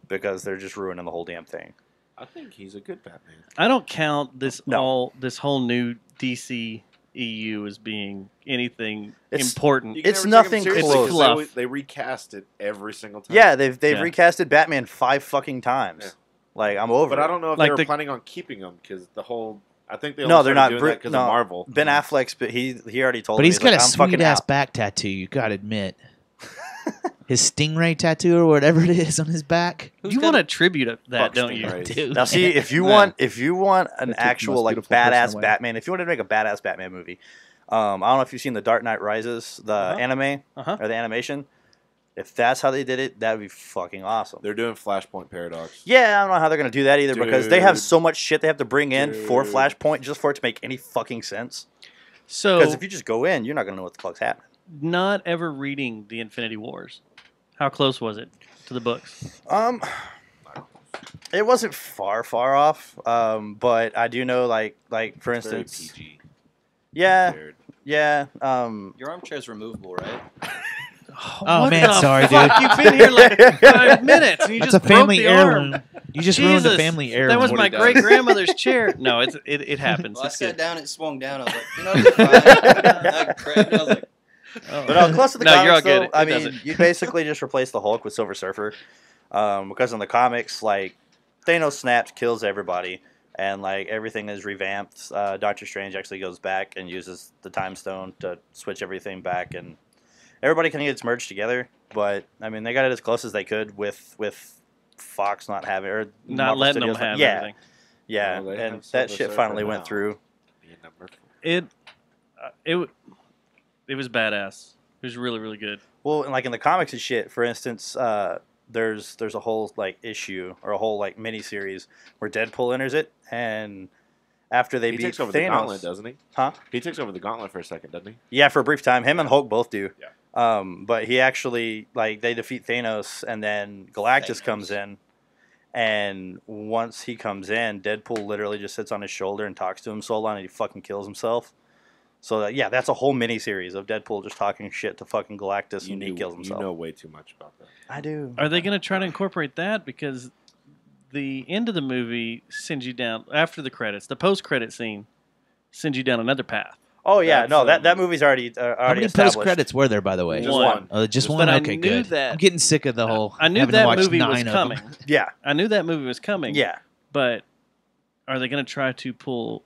because they're just ruining the whole damn thing. I think he's a good Batman. I don't count this No. this whole new DC EU as being anything It's- important. You can It's never take him nothing seriously close. 'cause Fluff. They recast it every single time. Yeah, they've Yeah. recasted Batman 5 fucking times. Yeah. Like I'm over. But it. I don't know if Like they were the- planning on keeping him because the whole I think they No, they're not. doing that because of Marvel. Ben Affleck's, but he already told But me. he's got like, a I'm fucking sweet ass out. back tattoo. You gotta admit, his stingray tattoo or whatever it is on his back. You want to tribute that, don't you? Dude. Now, see, if you want an actual like beautiful person badass away. Batman, if you want to make a badass Batman movie, I don't know if you've seen The Dark Knight Rises, the anime or the animation. If that's how they did it, that would be fucking awesome. They're doing Flashpoint Paradox. Yeah, I don't know how they're going to do that either because they have Dude. so much shit they have to bring in for Flashpoint just for it to make any fucking sense. So, Because if you just go in, you're not going to know what the fuck's happening. not ever reading the Infinity Wars, how close was it to the books? It wasn't far off, but I do know, like for It's very instance, PG. yeah, Weird. yeah. Your armchair's removable, right? Oh What man, the sorry, fuck? dude. You've been here like 5 minutes. And you That's just a family broke the heirloom. arm. You just ruined the Jesus, family heirloom. That was What my he does. great grandmother's chair. No, it happens. Well, I It's sat good. down, it swung down. I was like, you know, it's fine. I grabbed it. I was like, Oh. But close to the No, comics, you're all though, good. I It does mean, it. you basically just replace the Hulk with Silver Surfer, because in the comics, like Thanos snaps, kills everybody, and like everything is revamped. Doctor Strange actually goes back and uses the Time Stone to switch everything back, and everybody kind of gets merged together. But I mean, they got it as close as they could with Fox not having or Not Marvel letting them Studios have yeah, everything. yeah, Well, they and have that Silver shit Surfer finally now. went through. It was badass. It was really, really good. Well, and like in the comics and shit, for instance, there's a whole like issue or a whole like mini series where Deadpool enters it, and after they He beat takes over Thanos, the gauntlet, doesn't he? Huh? He takes over the gauntlet for a second, doesn't he? Yeah, for a brief time, him and Hulk both do. Yeah. But he actually like they defeat Thanos, and then Galactus comes in, and once he comes in, Deadpool literally just sits on his shoulder and talks to him so long, and he fucking kills himself. So yeah, that's a whole mini series of Deadpool just talking shit to fucking Galactus, and he kills himself. You know way too much about that. I do. Are they going to try to incorporate that? Because the end of the movie sends you down, after the credits, the post-credit scene sends you down another path. Oh yeah, no, that movie's already How many established. post credits were there, by the way? Just one. Just But one. I Okay, knew good. that- I'm getting sick of the whole. I knew having to that watch movie 9 was of them. coming. Yeah, I knew that movie was coming. Yeah, but are they going to try to pull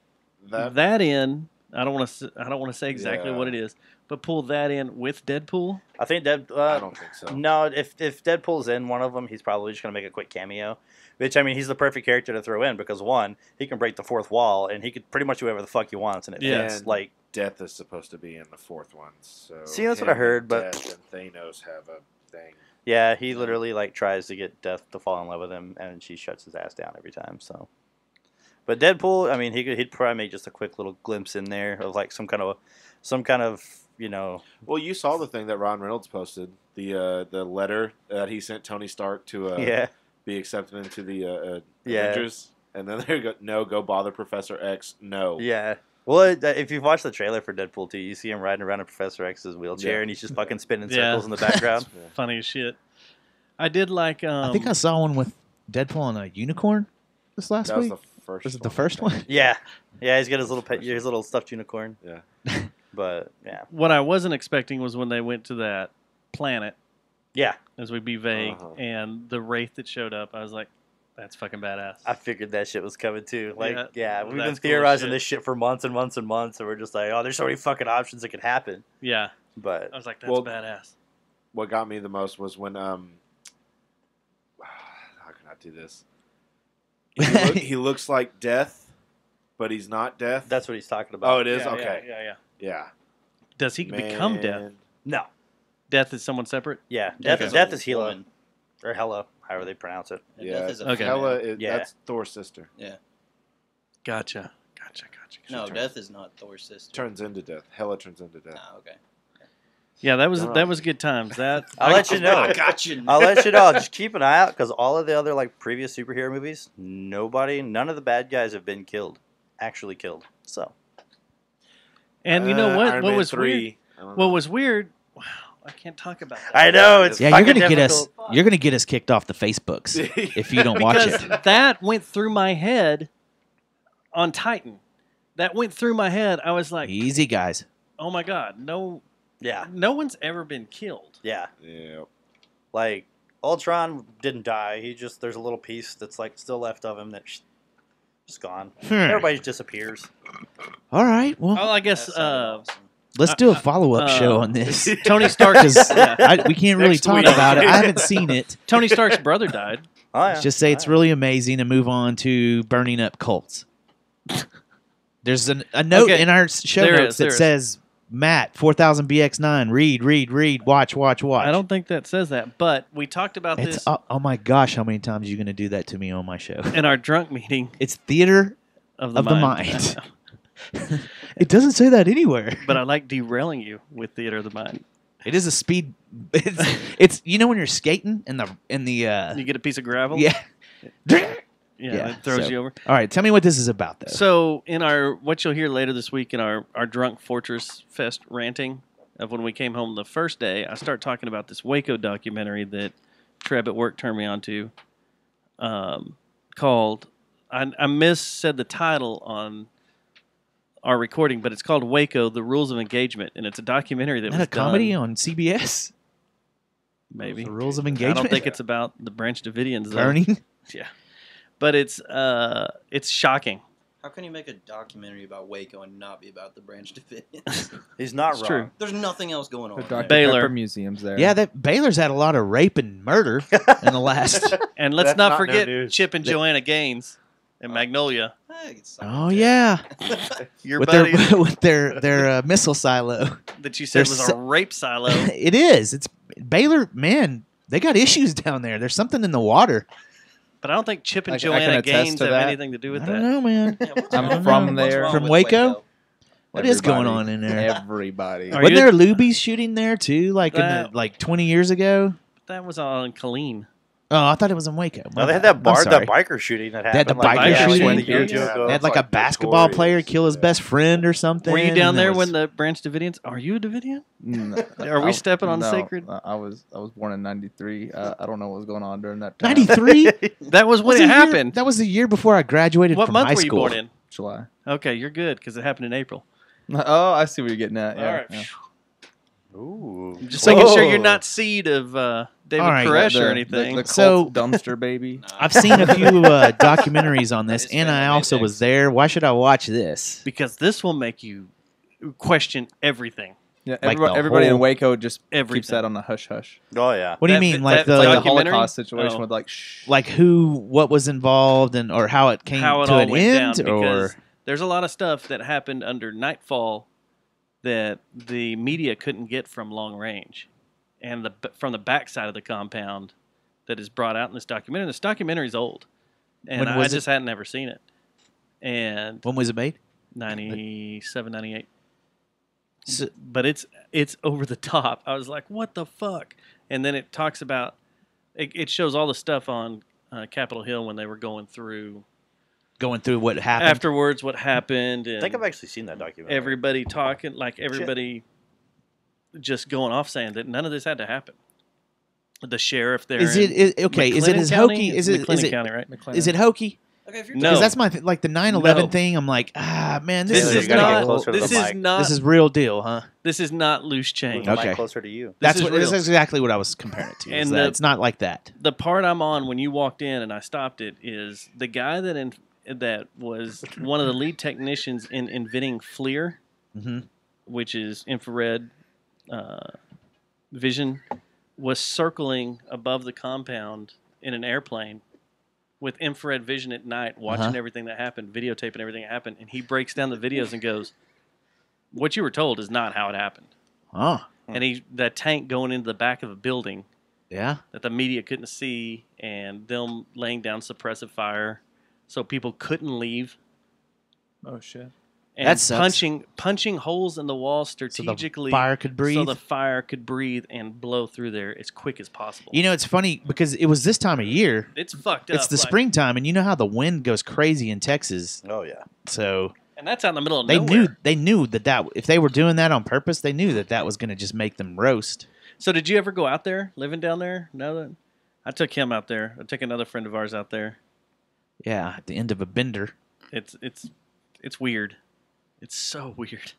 That- that in? I don't want to say exactly Yeah. what it is, but pull that in with Deadpool. I think I don't think so. No, if Deadpool's in one of them, he's probably just gonna make a quick cameo. Which I mean, he's the perfect character to throw in because one, he can break the fourth wall and he could pretty much do whatever the fuck he wants, and it fits. And Like Death is supposed to be in the fourth one. So See, that's what him I heard, and but- Death and Thanos have a thing. yeah, he literally like tries to get Death to fall in love with him, and she shuts his ass down every time. So, but Deadpool, I mean, he'd probably make just a quick little glimpse in there of like some kind of you know. Well, you saw the thing that Ron Reynolds posted, the letter that he sent Tony Stark to Yeah. be accepted into the Yeah. Avengers, and then they go bother Professor X. No. Yeah. Well, if you've watched the trailer for Deadpool 2, you see him riding around in Professor X's wheelchair, Yeah. and he's just fucking spinning Yeah. circles in the background. Funny as shit. I did like. I think I saw one with Deadpool and a unicorn this last That was week. the first Was it the one, first I think. one? Yeah, yeah, he's got his little stuffed unicorn. Yeah. But yeah, What I wasn't expecting was when they went to that planet, yeah, as we be vague, Uh-huh. and the wraith that showed up. I was like, "That's fucking badass." I figured that shit was coming too. Like, Yeah, yeah, we've been that's cool theorizing shit. this shit for months and months and months, and we're just like, oh, there's so many fucking options that could happen. Yeah, But I was like, "That's Well, badass." What got me the most was when how can I do this? He looks like Death, but he's not Death. that's what he's talking about. Oh, it is? Yeah, Okay. Yeah. Yeah. Does he become Death? Man. No, Death is someone separate. yeah, Death Okay. is Hela, or Hela, however they pronounce it. Yeah. Death is a Okay. Hela, female. Yeah. that's Thor's sister. Yeah. Gotcha. No, Death is not Thor's sister. Turns into Death. Hela turns into Death. Oh, okay. Yeah, that was No. good times. That I'll let you know. I got you. I'll let you know. Just keep an eye out because all of the other like previous superhero movies, none of the bad guys have been actually killed. So And you know what? Iron What Man was 3. weird? I don't What know. was weird? Wow, I can't talk about that. I know it's Yeah, you're fucking gonna get us. difficult. You're gonna get us kicked off the Facebooks if you don't watch Because it. that went through my head on Titan. That went through my head. I was like, Easy, guys. "Oh my god, no one's ever been killed." Yeah. Yeah. Like Ultron didn't die. There's a little piece that's like still left of him that Just gone. Hmm. Everybody just disappears. All right. Well, I guess let's do a follow-up show on this. Tony Stark is. We can't really talk about it. I haven't seen it. Tony Stark's brother died. Oh, yeah. Let's just say it's really amazing and move on to burning up cults. There's a note in our show notes that says, Matt, 4000 BX9, read, watch. I don't think that says that, but we talked about this. Oh my gosh, how many times are you going to do that to me on my show? In our drunk meeting. It's theater of the mind. It doesn't say that anywhere. But I like derailing you with theater of the mind. It is a speed. It's you know when you're skating in the you get a piece of gravel. Yeah. Yeah, it throws you over. All right, tell me what this is about, though. So, in what you'll hear later this week in our Drunk Fortress Fest ranting of when we came home the first day, I start talking about this Waco documentary that Treb at work turned me on to, called, I said the title on our recording, but it's called Waco, The Rules of Engagement, and it's a documentary that was a comedy done, on CBS? Maybe. The Rules of Engagement? I don't think it's about the Branch Davidians. Burning? Yeah. But it's shocking. How can you make a documentary about Waco and not be about the Branch Davidians? He's not It's wrong. true. There's nothing else going on. The Dr. Baylor. Pepper Museum's there. Yeah, Baylor's had a lot of rape and murder in the last. And let's That's not not forget no news. Chip and Joanna Gaines and Magnolia. Oh yeah, Your with buddies with their missile silo. that you said Their was a rape silo. It is. It's Baylor. Man, they got issues down there. There's something in the water. But I don't think Chip and I can Joanna attest Gaines to have that. anything to do with I that. don't know, man. I'm from there. From Waco. What is going on in there? Everybody. Are Wasn't you- there Luby's shooting there too? Like That- 20 years ago. That was on Colleen. Oh, I thought it was in Waco. No, they had that biker shooting that They had happened. the biker shooting? a year or two ago. They had like a basketball player kill his best friend or something. Were you down and there was- when the Branch Davidians? Are you a Davidian? No, Are we stepping on sacred? I was born in '93. I don't know what was going on during that time. 93? That was when That was it the year- happened. That was the year before I graduated What from month high were you school. born in? July. Okay, you're good because it happened in April. Oh, I see what you're getting at. Yeah, All right. yeah. Ooh. I'm just making sure you're not seed of David All right. Koresh or The- anything. The cult So- dumpster baby. I've seen a few documentaries on this, and I also was there. Why should I watch this? Because this will make you question everything. Yeah, Like everybody the in whole- Waco just keeps Everything. that on the hush hush. Oh, yeah. What do you That- mean, like that- the Like the documentary? Holocaust situation Oh. with like shh. like what was involved, and or how it came How it to all an went end, down because or there's a lot of stuff that happened under nightfall that the media couldn't get from long range, and from the backside of the compound that is brought out in this documentary. This documentary's old, and When I was just hadn't never seen it. And when was it made? 97, 98. So- But it's over the top. I was like, what the fuck? And then it talks about it shows all the stuff on Capitol Hill when they were going through what happened afterwards, what happened. And I think I've actually seen that documentary. everybody talking, like everybody just going off saying that none of this had to happen. The sheriff there. Is it okay? Is it McLennan as County? hokey? It's Is McLennan it County, right? Is it hokey? Okay, if you're No. Because that's my like the 9/11 No. thing. I'm like, man, This Taylor, is you gotta get not. closer to This the is mic. not. this is real deal, huh? This is not loose chain. Move the Okay. mic closer to you. This is is real. exactly what I was comparing it to. And It's not like that. The part I'm on when you walked in and I stopped it is the guy that was one of the lead technicians in inventing FLIR, Mm-hmm. which is infrared vision, was circling above the compound in an airplane with infrared vision at night, watching everything that happened, videotaping everything that happened, and he breaks down the videos and goes, "What you were told is not how it happened." Oh, And that tank going into the back of a building yeah. that the media couldn't see, and them laying down suppressive fire so people couldn't leave. Oh shit. And That sucks. punching holes in the wall strategically fire could breathe. so the fire could breathe and blow through there as quick as possible. You know, it's funny because it was this time of year. It's fucked up. It's the like- springtime, and you know how the wind goes crazy in Texas. Oh, yeah. So And that's out in the middle of they nowhere. knew that if they were doing that on purpose, they knew that was going to just make them roast. So did you ever go out there, living down there? No, I took him out there. I took another friend of ours out there. Yeah, at the end of a bender. It's weird. It's so weird.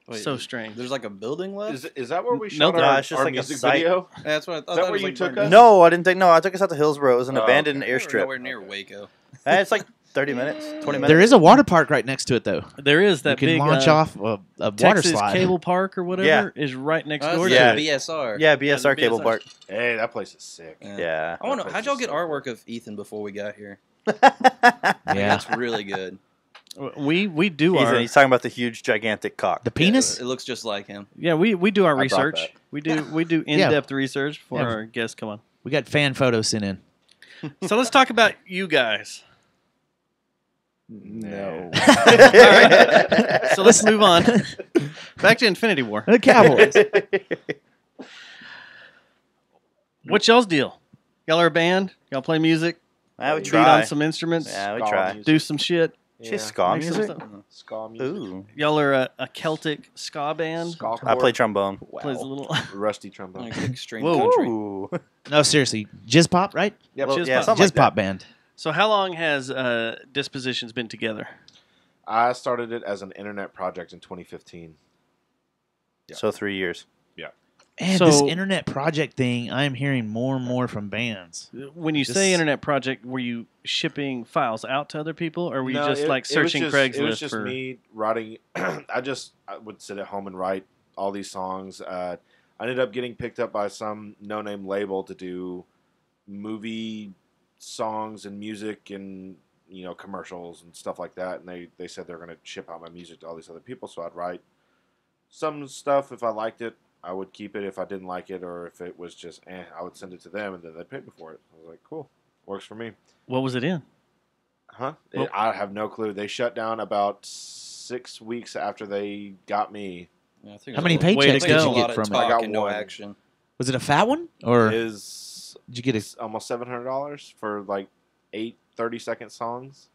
Wait, so strange. There's like a building left. Is that where we Nope. shot No, our, it's just our like a music site. video? That's what I thought. Is that was where you like took burned us? down. No, I didn't take. No, I took us out to Hillsborough. It was an Oh, abandoned We're airstrip. nowhere near Waco. And it's like 30 minutes, 20 minutes. There is a water park right next to it, though. There is that you can big launch off a water Texas slide. Cable Park or whatever is right next door. Yeah, to it. BSR. Yeah, BSR Cable Park. Hey, that place is sick. Yeah. I want to. How'd y'all get artwork of Ethan before we got here? Yeah, That's really good. We do our. He's talking about the huge, gigantic cock. The penis. It looks just like him. Yeah, we do our I brought research. that. We do in-depth research before our guests come on. We got fan photos sent in. So let's talk about you guys. No. All right. So let's move on. Back to Infinity War. The Cowboys. What's y'all's deal? Y'all are a band? Y'all play music? Yeah, we Beat try. on some instruments? Yeah, we Ska try. music. Do some shit? She's ska Make some music? stuff. Ska music. Ooh. Y'all are a Celtic ska band? Ska I play trombone. Plays a little... Rusty trombone. Like extreme Whoa. country. Ooh. No, seriously. Jizz Pop, right? Yep. Well, Jizz yeah, pop. something like Jizz that. Pop band. So how long has Dispositions been together? I started it as an internet project in 2015. So 3 years. And So- this internet project thing, I'm hearing more and more from bands. When you This- say internet project, were you shipping files out to other people, or were you just like searching Craigslist It was just for? me writing. I would sit at home and write all these songs. I ended up getting picked up by some no-name label to do movie songs and music and commercials and stuff like that. And they said they're going to ship out my music to all these other people. So I'd write some stuff if I liked it. I would keep it if I didn't like it, or if it was just I would send it to them and then they'd pay me for it. I was like, cool, works for me. What was it in? Huh? Well- I have no clue. They shut down about 6 weeks after they got me. Yeah, I think How it many was a- Way to paychecks go. did a you lot get of from talk it? I got and no one. action. Was it a fat one? Or Is did you get it's almost $700 for like 8 30-second songs.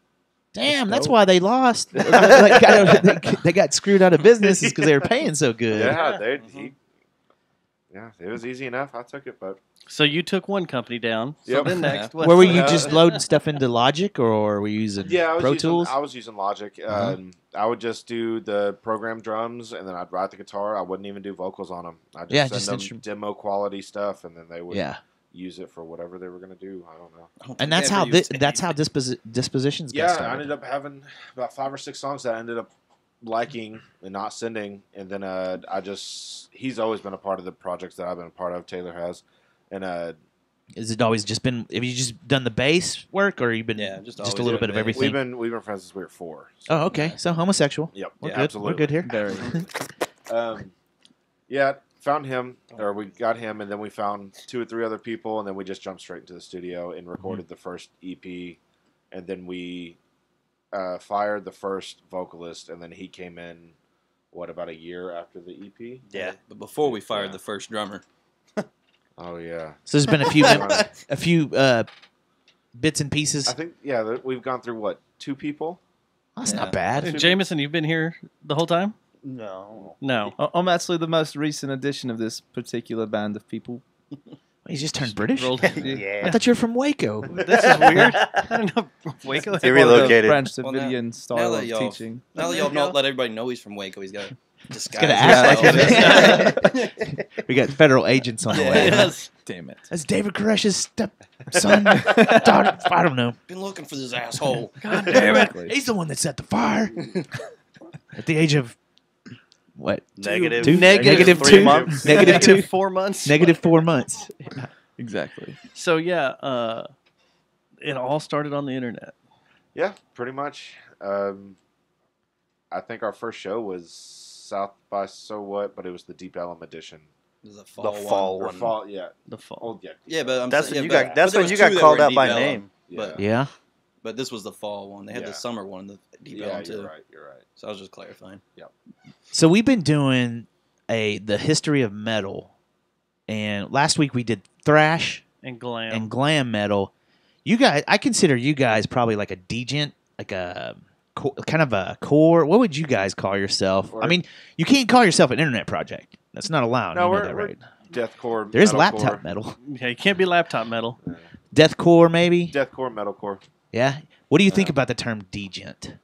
Damn, that's why they lost. They got screwed out of business is because they were paying so good. Yeah, it was easy enough. I took it, but So you took one company down. So Yep. then next, what? Where were you just loading stuff into Logic, or were you using Pro Tools? I was using Logic. I would just do the program drums, and then I'd write the guitar. I wouldn't even do vocals on them. I just just send them demo quality stuff, and then they would use it for whatever they were going to do. I don't know. And that's how Dispositions got started. I ended up having about 5 or 6 songs that I ended up liking and not sending, and then he's always been a part of the projects that I've been a part of. Taylor has, and Has it always just been? Have you just done the bass work, or you been just a little bit of everything? We've been friends since we were 4. Oh, okay. So homosexual. Yep. We're Yeah, good. absolutely. We're good here. Very. Yeah, found him, or we got him, and then we found 2 or 3 other people, and then we just jumped straight into the studio and recorded the first EP, and then we fired the first vocalist, and then he came in, about a year after the EP? Yeah, but before we fired the first drummer. Oh yeah. So there's been a few bits and pieces. I think we've gone through 2 people. That's not bad. Jameson, you've been here the whole time? No. I'm actually the most recent addition of this particular band of people. He's just turned British. Yeah. I thought you were from Waco. This is weird. I don't know. Waco. He relocated. Branch Well, Davidian style of teaching. Now that y'all not let everybody know he's from Waco, he's got to disguise Gotta act like himself. it. We got federal agents on the way. Yes. Damn it. That's David Koresh's stepson. Daughter, I don't know. Been looking for this asshole. God damn it. He's the one that set the fire. At the age of what? Negative 2? negative 2 months. Negative 2. 4 months. Negative 4 months. Exactly. So yeah, it all started on the internet. Yeah, pretty much. I think our first show was South by So What, but it was the Deep Ellum edition. It was The fall Or one. fall, yeah. The fall. Oh, yeah. Yeah, but I'm That's saying, when you but- got. That's but there when was you 2 got that called were out in by Deep Ellum. name. But, Yeah. but this was the fall one. They had Yeah. the summer one, the Deep Yeah, Ellum too. you're right. So I was just clarifying. Yep. So we've been doing the history of metal, and last week we did thrash And glam. and glam metal. You guys, I consider you guys probably like a DGen, like a kind of a core. What would you guys call yourself? I mean, you can't call yourself an internet project. That's not allowed. No, you know we're that, right? deathcore. There's metalcore. laptop metal, Yeah, you can't be laptop metal. deathcore maybe. Deathcore, metalcore. Yeah. What do you think about the term degent?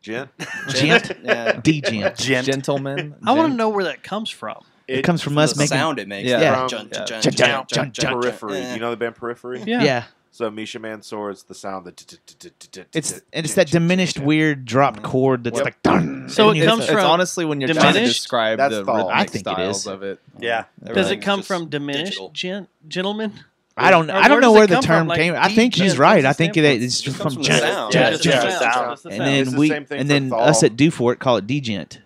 Gent. Gent? Yeah. Degent. Gentleman. I want to know where that comes from. It comes from us The making sound it makes. Yeah. From Jun, jun, jun, Jun, jun, jun, jun, jun, Periphery. jun. You know the band Periphery? Yeah. Yeah. So Misha Mansour is the sound that It's that diminished weird dropped chord that's like dun. So and it you comes have from to- it's honestly when you're trying to describe That's the the all. rhythmic I think it styles is. of it. Yeah. Does it come from diminished gentlemen? I don't Or know does where it the come term from? Like, came. I think he's DGen, right. I what's think the it's sound from from the gent. sound. Yeah, Just just the the sound. sound. Just the And sound. then It's the we same thing and for then Thal. us at Do For It call it DGent.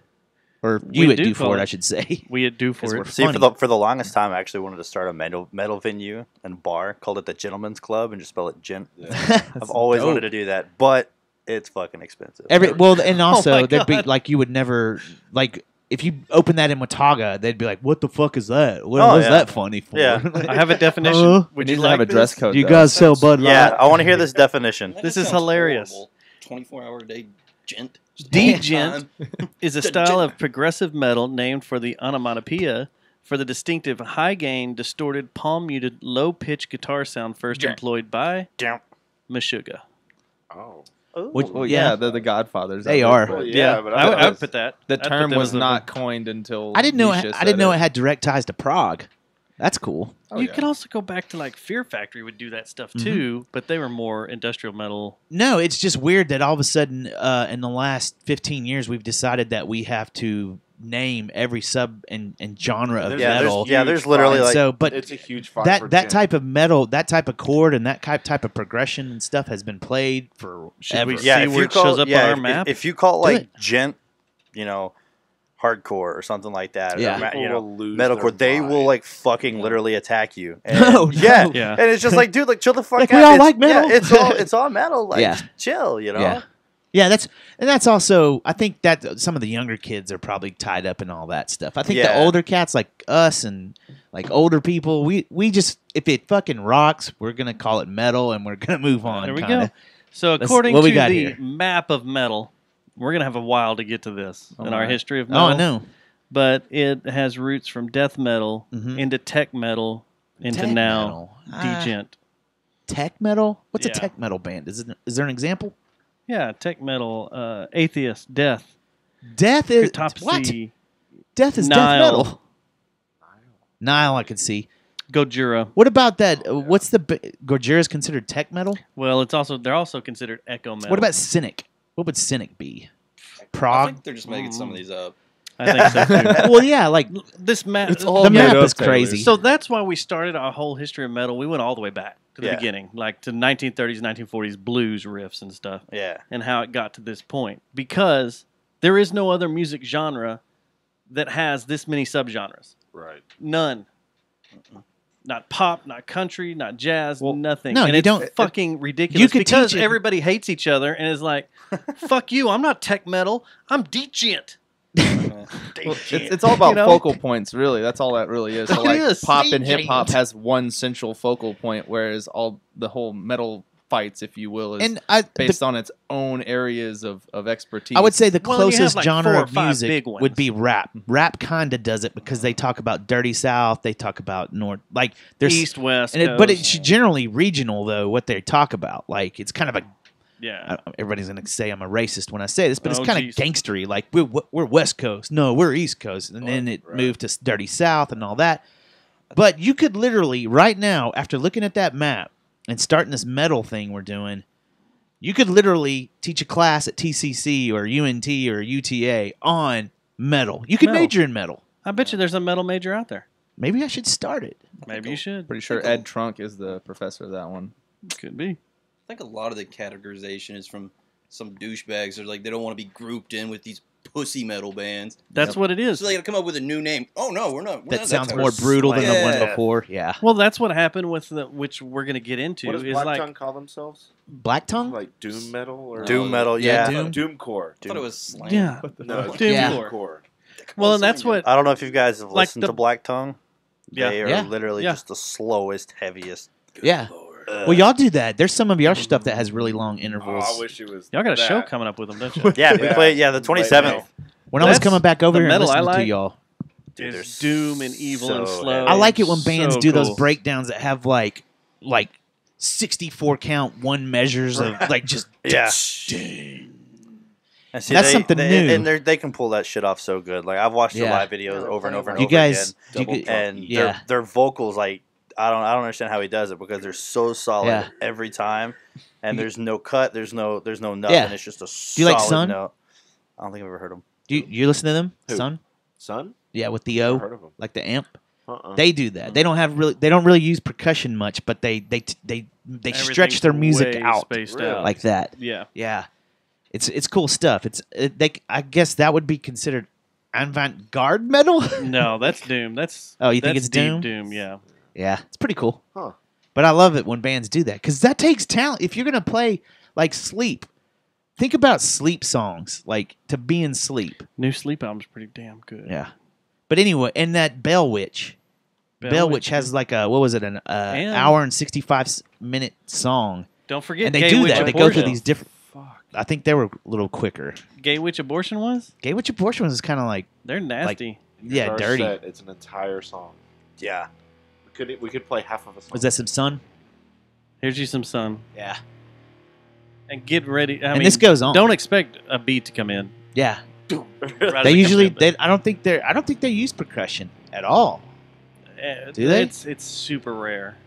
Or you at Do For It, I should say. We at Do For We're It. See, funny. for the longest time, I actually wanted to start a metal venue and bar, called it the Gentleman's Club, and just spell it gent. I've always dope. wanted to do that, but it's fucking expensive. And also my there'd be God. like you would never like if you open that in Watauga, they'd be like, "What the fuck is that? What Oh, was yeah. that funny for?" Yeah. I have a definition. Uh, Would It you needs to like have a dress this? code. Do you though. guys sell Bud Light? Yeah, I want to hear this definition. This is hilarious. 24-hour-a-day gent. DGen is a style Gent. of progressive metal named for the onomatopoeia for the distinctive high-gain, distorted, palm-muted, low-pitched guitar sound first employed by Meshuggah. Oh. Well, yeah, they're the godfathers. They of it, are. but Yeah, but I would put that. The I'd put term them was as a- not coined until I didn't know. Misha I didn't know said it had direct ties to Prague. That's cool. You can also go back to like Fear Factory would do that stuff too, but they were more industrial metal. No, it's just weird that all of a sudden, in the last 15 years, we've decided that we have to name every sub and genre of metal. There's literally like so, but it's a huge fight for that gent. type of metal, that type of chord, and that type of progression and stuff has been played for ever. we see where it shows up on our map? If you call Do like gent, hardcore or something like that, Yeah. or, People will lose metalcore, their they will mind. like fucking literally attack you. And, No, yeah, no. Yeah. and it's just like, dude, like chill the fuck Like, out. we all It's- like metal. Yeah, it's all metal. Like, Yeah. chill, you know. Yeah, that's also. I think that some of the younger kids are probably tied up in all that stuff. I think the Yeah. older cats like us and like older people, we just if it fucking rocks, we're gonna call it metal and we're gonna move on. There we kinda. go. So Let's- according what to we the got here? map of metal, we're gonna have a while to get to this in our right. history of Oh, metal. I know. But it has roots from death metal Mhm. into tech metal into Tech now metal. DGent. Tech metal? What's Yeah. a tech metal band? Is there an example? Yeah, tech metal, atheist, death, Death is what? cryptopsy, Death is Nile. death metal. Nile, I can see. Gojira. What about that? What's the Gojira is considered tech metal? Well, they're also considered echo metal. What about Cynic? What would Cynic be? I Prague. think they're just making some of these up. I think so too. Well, yeah, like This map. It's all the made map up, is Taylor. crazy. So that's why we started our whole history of metal. We went all the way back to the Yeah. beginning, like to 1930s, 1940s blues riffs and stuff, Yeah. and how it got to this point. Because there is no other music genre that has this many subgenres. Right. None. Not pop, not country, not jazz, nothing. no, and you it's don't- fucking ridiculous you could because teach it- everybody hates each other and is like, "Fuck you! I'm not tech metal. I'm DGent." Well, it's all about You know? focal points, really. That's all that really is. So, It like, is. pop and DJ. hip hop has one central focal point, whereas all the whole metal fights, if you will, is And based on its own areas of expertise. I would say the Well, you have, closest like, genre 4 or of 5 music big ones. would be rap. Rap kind of does it because they talk about Dirty South, they talk about North, like there's East, West, but Coast. it's generally regional though. What they talk about, like it's kind of a. Yeah. Everybody's gonna say I'm a racist when I say this, but it's Oh, kind geez. of gangstery. Like we're West Coast, no, we're East Coast, and then it moved to Dirty South and all that. But you could literally right now, after looking at that map and starting this metal thing we're doing, you could literally teach a class at TCC or UNT or UTA on metal. You could Metal. major in metal. I bet you there's a metal major out there. Maybe I should start it. Maybe you should. Pretty sure Ed Trunk is the professor of that one. Could be. I think a lot of the categorization is from some douchebags. They're like, they don't want to be grouped in with these pussy metal bands. That's what it is. So they got to come up with a new name. Oh, no, we're not. That sounds more brutal than the one before. Yeah. Well, that's what happened with which we're going to get into. What does is Black like Tongue call themselves? Black Tongue? Like doom metal or Doom metal, yeah. Doomcore. I thought it was slang. Yeah. No, it's Doomcore. Doomcore. Well, and that's what. I don't know if you guys have Like listened the- to Black Tongue. Yeah. They are Yeah. literally Yeah. just the slowest, heaviest. Yeah. Well, y'all do that. There's some of your stuff that has really long intervals. Oh, I wish it was. Y'all got a show that. coming up with them, don't you? Yeah, we play. Yeah, the 27th. When I was That's coming back over the here and metal I listening to like. y'all, Dude, they're It's doom and evil and so slow. heavy. I like it when bands So do those cool. breakdowns that have like 64 count one measures of like just Yeah. And see, That's something new. And they can pull that shit off so good. Like I've watched their Yeah. live videos over and over and You over guys, again. you could- And yeah. their vocals, like I don't understand how he does it because they're so solid every time, and there's no cut, there's no nothing. Yeah. It's just a Do you like solid Sun? note. I don't think I've ever heard him. Do you listen to them? Who? Sun? Sun? Yeah, with the Never O, heard of 'em. like the amp. Uh-uh. They do that. They don't really use percussion much, but they stretch their music way out spaced out. like that. Yeah. Yeah. It's cool stuff. I guess that would be considered avant-garde metal. No, that's Doom. That's Oh, you think that's it's Doom? Deep Doom, yeah. Yeah, it's pretty cool. Huh. But I love it when bands do that because that takes talent. If you're gonna play like Sleep, think about Sleep songs, like To Be in Sleep. New Sleep album's pretty damn good. Yeah. But anyway, and that Bell Witch. Bell Witch has like an hour and 65-minute song. Don't forget, and they Gay do Witch that. They go Abortion. through these different. I think they were a little quicker. Gay Witch Abortion was? Gay Witch Abortion was kind of like They're nasty. yeah, Our dirty. set, it's an entire song. Yeah. We could play half of a song. Was that some Sun? Here's you some Sun. Yeah. And get ready. I And mean, this goes on. Don't expect a beat to come in. Yeah. Right They as it usually. comes in, I don't think they use percussion at all. Do they? It's super rare.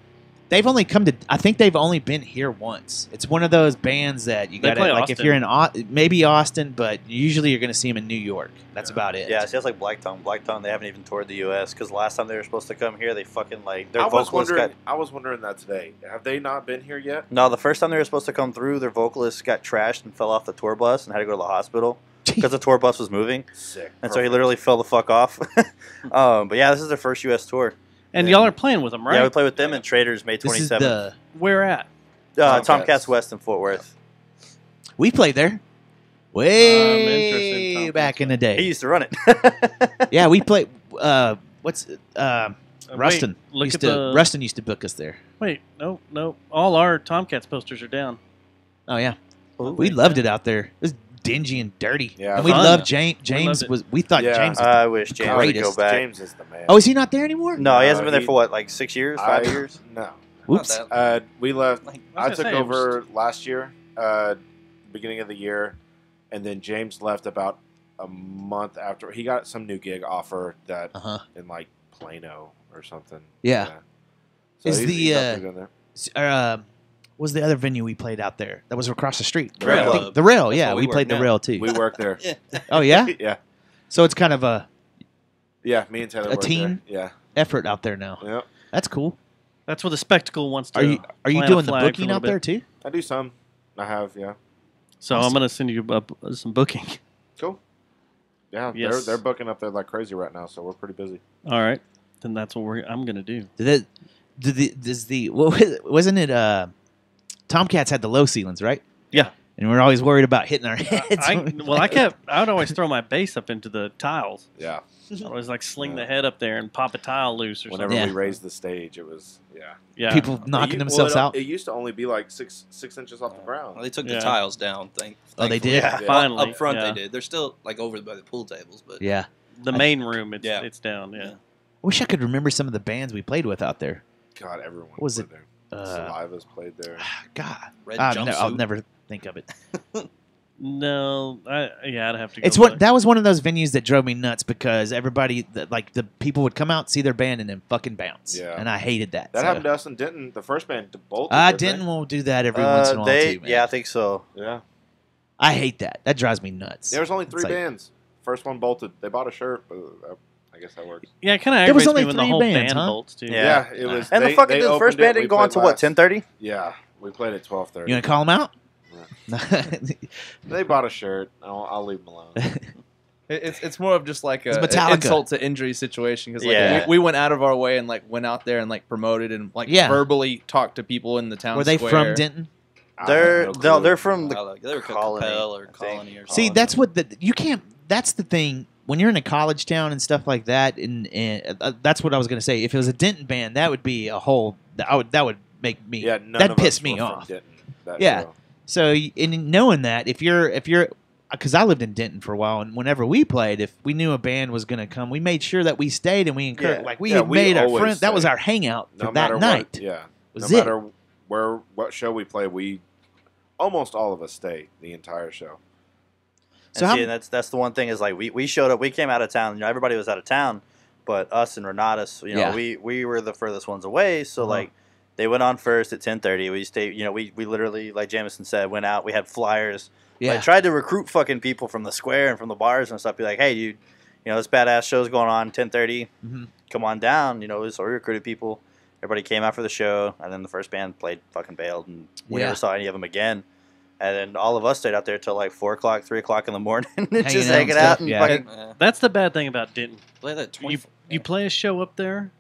They've only come to. I think they've only been here once. It's one of those bands that you They got to play like. If Austin. you're in maybe Austin, but usually you're going to see them in New York. That's about it. Yeah, it sounds like Black Tongue. Black Tongue, they haven't even toured the U.S. because last time they were supposed to come here, they fucking like their I was vocalist wondering. got. I was wondering that today. Have they not been here yet? No, the first time they were supposed to come through, their vocalist got trashed and fell off the tour bus and had to go to the hospital because the tour bus was moving. Sick. And so he literally fell the fuck off. But yeah, this is their first U.S. tour. And y'all are playing with them, right? Yeah, we play with them in Traders May 27th. Where at? Tomcats West in Fort Worth. We played there. Way back in the day. He used to run it. Yeah, we played. Rustin look used at to. the- Rustin used to book us there. Wait, no. All our Tomcats posters are down. Oh yeah, we loved it out there. It was dingy and dirty. Yeah, and we fun. loved James. We James loved it. was. We thought Yeah. James was I the wish James would greatest. go back. James is the man. Oh, is he not there anymore? No, he hasn't been there he- for what, like 6 years, 5 years? No. Whoops. We left. I gonna took say, over last year, beginning of the year, and then James left about a month after. He got some new gig offer that in like Plano or something. Yeah. So Is he's up there doing what was the other venue we played out there? That was across the street. The Rail. I think- The Rail. That's Yeah, where we we played work the now. Rail too. We work there. Oh yeah. Yeah. So it's kind of a Yeah, me and Taylor a work team there. Yeah. effort out there now. Yep. That's cool. That's where the spectacle wants to. Are you plant a doing the flag for a booking little out bit. there too? I do some. I have, yeah. So I'm gonna send you some booking. Cool. Yeah, Yes. they're booking up there like crazy right now, so we're pretty busy. All right, then that's what I'm gonna do. Wasn't it Tomcats had the low ceilings, right? Yeah. And we're always worried about hitting our heads. I would always throw my bass up into the tiles. Yeah. I always like sling the head up there and pop a tile loose or Whenever something. we raised the stage, it was Yeah. People knocking themselves out. It used to only be like six inches off the ground. Well, they took the Yeah. tiles down. Oh, they thankfully. did? Yeah, finally. Up front, Yeah. they did. They're still like over by the pool tables, but Yeah. The main room, Yeah. it's down. Yeah. I wish I could remember some of the bands we played with out there. God, everyone What was played it? there. Saliva's played there. God. red I'll jumpsuit. never think of it. No, I'd have to go. It's what that was one of those venues that drove me nuts because everybody, like the people would come out, see their band, and then fucking bounce. Yeah. And I hated that. That so. happened to us in Denton. The first band bolted. Denton will do that every once in a while too, man. Yeah, I think so. Yeah. I hate that. That drives me nuts. There was only three It's like- bands. First one bolted. They bought a shirt, but I guess that works. Yeah, it kind of There was aggravates only me when the 3 whole bands, band huh? bolts too. Yeah, it was. And they, the fucking they the first opened it, band we didn't go on played to what, last. 10:30? Yeah, we played at 12:30. You want to call them out? They bought a shirt. I'll leave them alone. It's more of just like It's a Metallica. insult to injury situation because like Yeah. we went out of our way and like went out there and like promoted and like Yeah. verbally talked to people in the town. Were they square. from Denton? I have no clue. They're from the They were Colony, Capel or I think. Colony or something. See, that's what you can't. That's the thing when you're in a college town and stuff like that. And that's what I was going to say. If it was a Denton band, that would be a whole. That would make me. Yeah, none that'd of piss us me were from off. Denton that Yeah. show. So, in knowing that, if you're, because I lived in Denton for a while, and whenever we played, if we knew a band was going to come, we made sure that we stayed and we encouraged. Yeah. Like we Yeah, had we made our always friends. That was stayed. our hangout for No that matter night. what, yeah. Was no it. matter what show we play, we almost all of us stay the entire show. So And how- see, and that's the one thing is like we showed up, we came out of town, everybody was out of town, but us and Renatus, you know, we were the furthest ones away. So like, they went on first at 10:30. We stayed, you know, we literally, like Jamison said, went out. We had flyers. Yeah. Like, tried to recruit fucking people from the square and from the bars and stuff. Be like, hey, dude, you know, this badass show's going on 10:30. Come on down. You know, so we recruited people. Everybody came out for the show, and then the first band played, fucking bailed, and we never saw any of them again. And then all of us stayed out there till like 4 o'clock, 3 o'clock in the morning, just hanging out. And fucking, that's the bad thing about Denton. Play that you play a show up there,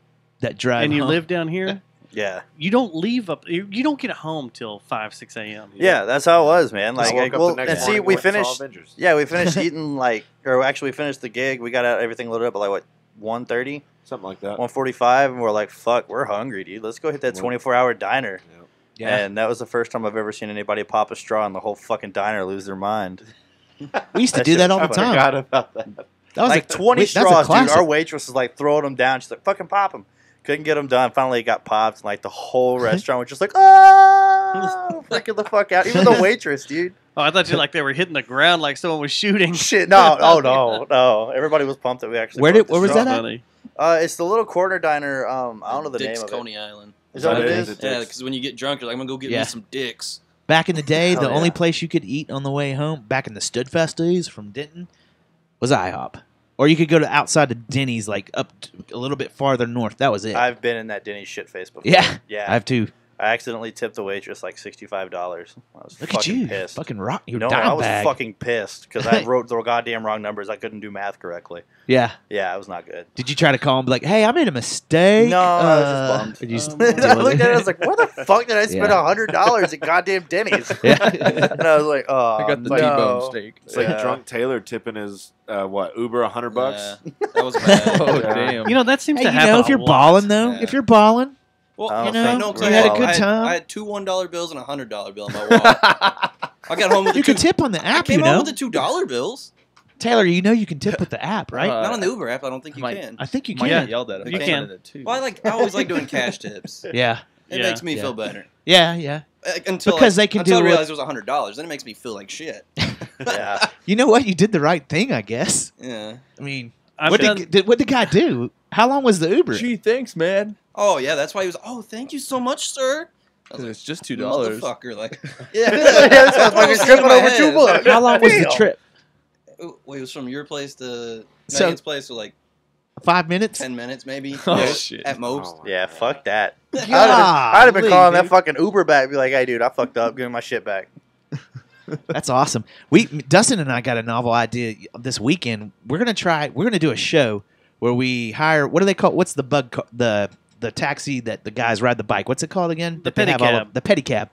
that drive, and you home. live down here. Yeah, you don't leave up. You don't get home till 5, 6 a.m. Yeah, that's how it was, man. Like, woke up well, the next and see, morning, we went and saw finished. Avengers. Yeah, we finished eating like, or actually, we finished the gig. We got out everything loaded up at like what 1:30, something like that. 1:45, and we're like, "Fuck, we're hungry, dude. Let's go hit that 24-hour diner." Yeah. And that was the first time I've ever seen anybody pop a straw and the whole fucking diner lose their mind. We used to do that all the time. I forgot about that. That was like 20 that's a straws, dude. classic. Our waitress was like throwing them down. She's like, "Fucking pop them." Couldn't get them done. Finally, it got popped. And like the whole restaurant was just like, "Oh, freaking the fuck out!" Even the waitress, dude. Oh, I thought you like they were hitting the ground like someone was shooting. Shit, no, oh no. Everybody was pumped that we actually. Where was that at? It's the little corner diner. I don't know the Dicks name of Coney it. Island. Is that what it is? Yeah, because when you get drunk, you're like, I'm gonna go get me some dicks. Back in the day, Hell the yeah. only place you could eat on the way home, back in the Studfest days from Denton, was IHOP. Or you could go to outside of Denny's, like up a little bit farther north. That was it. I've been in that Denny's shit face before. Yeah, yeah. I have too. I accidentally tipped the waitress like $65. I was Look at fucking you, pissed. fucking rock. You're No, dime I was bag. fucking pissed because I wrote the goddamn wrong numbers. I couldn't do math correctly. Yeah. Yeah, it was not good. Did you try to call him, be like, "Hey, I made a mistake"? No, I was just bummed. or you just I looked at it, I was like, "Where the fuck did I spend Yeah. $100 at goddamn Denny's?" Yeah. And I was like, "Oh, I got the no." T-bone steak. It's like drunk Taylor tipping his Uber $100. That was bad. Oh damn! You know that seems Hey, to you happen. know, if you're balling though, if you're balling, Well, you know, no, 'cause you had a I good time. I had two $1 bills and a $100 bill in my wallet. I got home with you the can tip on the I app. came You home know, with the $2 bills. Taylor, you know you can tip with the app, right? Not on the Uber app. I don't think you might- can. I think you Might can. get yelled at. If You I can. wanted it too. Well, I always like doing cash tips. Yeah. It Yeah. makes me Yeah. feel better. Yeah, yeah. Until Because they can until do I it- realize it was $100. Then it makes me feel like shit. Yeah. You know what? You did the right thing, I guess. Yeah. I mean, I've what done- did the guy do? How long was the Uber? Gee, thanks, man. Oh yeah, that's why he was. Oh, thank you so much, sir. I was like, It's just $2. motherfucker, like. Yeah, this motherfucker's tripping over $2. How long was the Damn. trip? Wait, it was from your place to So- Megan's place, so like 5 minutes? 10 minutes maybe. Oh, Yeah, shit. At most. Yeah, fuck that. I'd have been Golly, calling that dude. fucking Uber back. Be like, "Hey, dude, I fucked up. Give me my shit back." That's awesome. Dustin and I got a novel idea this weekend. We're gonna do a show where we hire. What do they call? What's the the taxi that the guys ride the bike? What's it called again? The That they have all pedicab. of- The pedicab.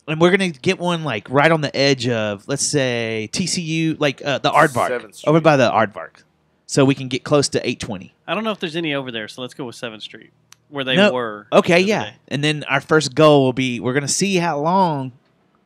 And we're gonna get one like right on the edge of, let's say, TCU, like the Aardvark, 7th Street. over by the Aardvark, so we can get close to 820. I don't know if there's any over there, so let's go with 7th Street, where they No. were. Okay, the other yeah. day. And then our first goal will be we're gonna see how long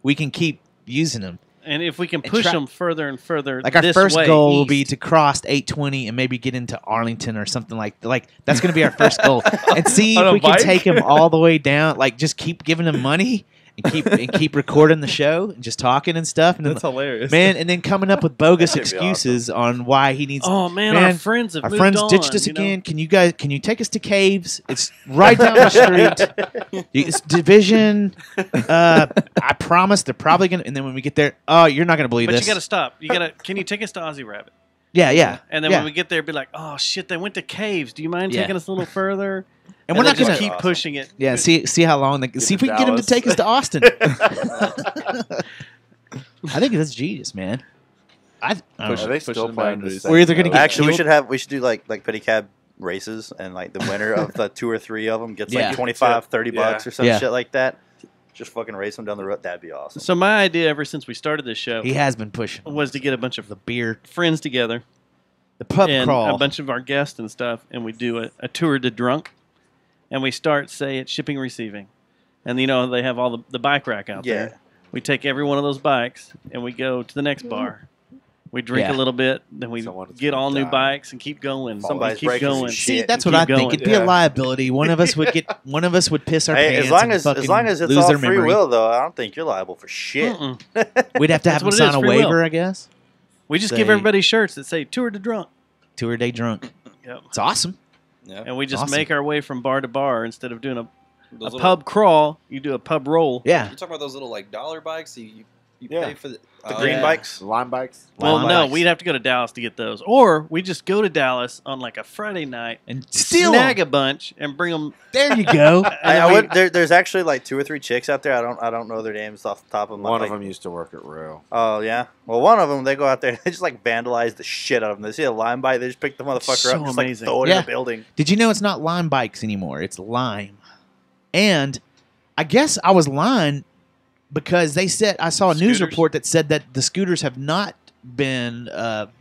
we can keep using them. And if we can And push try- them further and further, Like our this first way, goal will east. be to cross 820 and maybe get into Arlington or something like that's going to be our first goal. And see On if a we can bike? take them all the way down. Like just keep giving them money and keep recording the show and just talking and stuff. And That's then, hilarious. man, and then coming up with bogus That should be excuses on why he needs. Oh man, our friends have our moved friends on, ditched us you know? again. Can you take us to Caves? It's right down the street. It's Division. I promise they're probably gonna. And then when we get there, oh, you're not gonna believe But this. you got to stop. You got to. Can you take us to Aussie Rabbit? Yeah, yeah. And then yeah. when we get there, be like, oh shit, they went to Caves. Do you mind Yeah. taking us a little further? And we're then not just gonna keep pushing it. Yeah, see how long. See if we can get him to Dallas. take us to Austin. I think that's genius, man. I don't Are know. they Pushing still the playing boundaries. this? We're either gonna get Actually, killed- we should do like pedicab races, and like the winner of the 2 or 3 of them gets Yeah. like 25, 30 Yeah. bucks or some Yeah. shit like that. Just fucking race them down the road. That'd be awesome. So my idea, ever since we started this show, He has been pushing was to get a bunch of the beer, friends together, the pub and crawl. a bunch of our guests and stuff, and we do a tour de drunk, and we start, say, at shipping and receiving, and you know they have all the bike rack out Yeah. there. We take every one of those bikes and we go to the next bar. We drink Yeah. a little bit, then we Someone's get all gonna new die. bikes and keep going. Somebody's keep breaking some going. shit. See, that's and what I keep think. going. It'd be a Yeah. liability. One of us would piss our Hey, pants. as long and as fucking it's lose all their free memory. will, though, I don't think you're liable for shit. Mm-mm. We'd have to have That's them what it sign is, a free will. waiver, I guess. We just Say- give everybody shirts that say "Tour de Drunk." Tour day drunk. Yep. It's awesome. Yeah. And we just Awesome. make our way from bar to bar instead of doing a Those pub crawl. You do a pub roll. Yeah. You talking about those little like dollar bikes? You Yeah. pay for the green yeah. bikes? The lime bikes. Well, Lime no, bikes. we'd have to go to Dallas to get those, or we just go to Dallas on like a Friday night And steal snag 'em. a bunch and bring them. There you go. I would. There's actually like 2 or 3 chicks out there. I don't know their names off the top of my. One of them used to work at Rail. Oh yeah. Well, one of them they go out there and they just like vandalize the shit out of them. They see a lime bike, they just pick the motherfucker So up, and just like amazing. throw it in a building. Did you know it's not Lime bikes anymore? It's Lime. And I guess I was lying because they said I saw a news Scooters? report that said that the scooters have not been.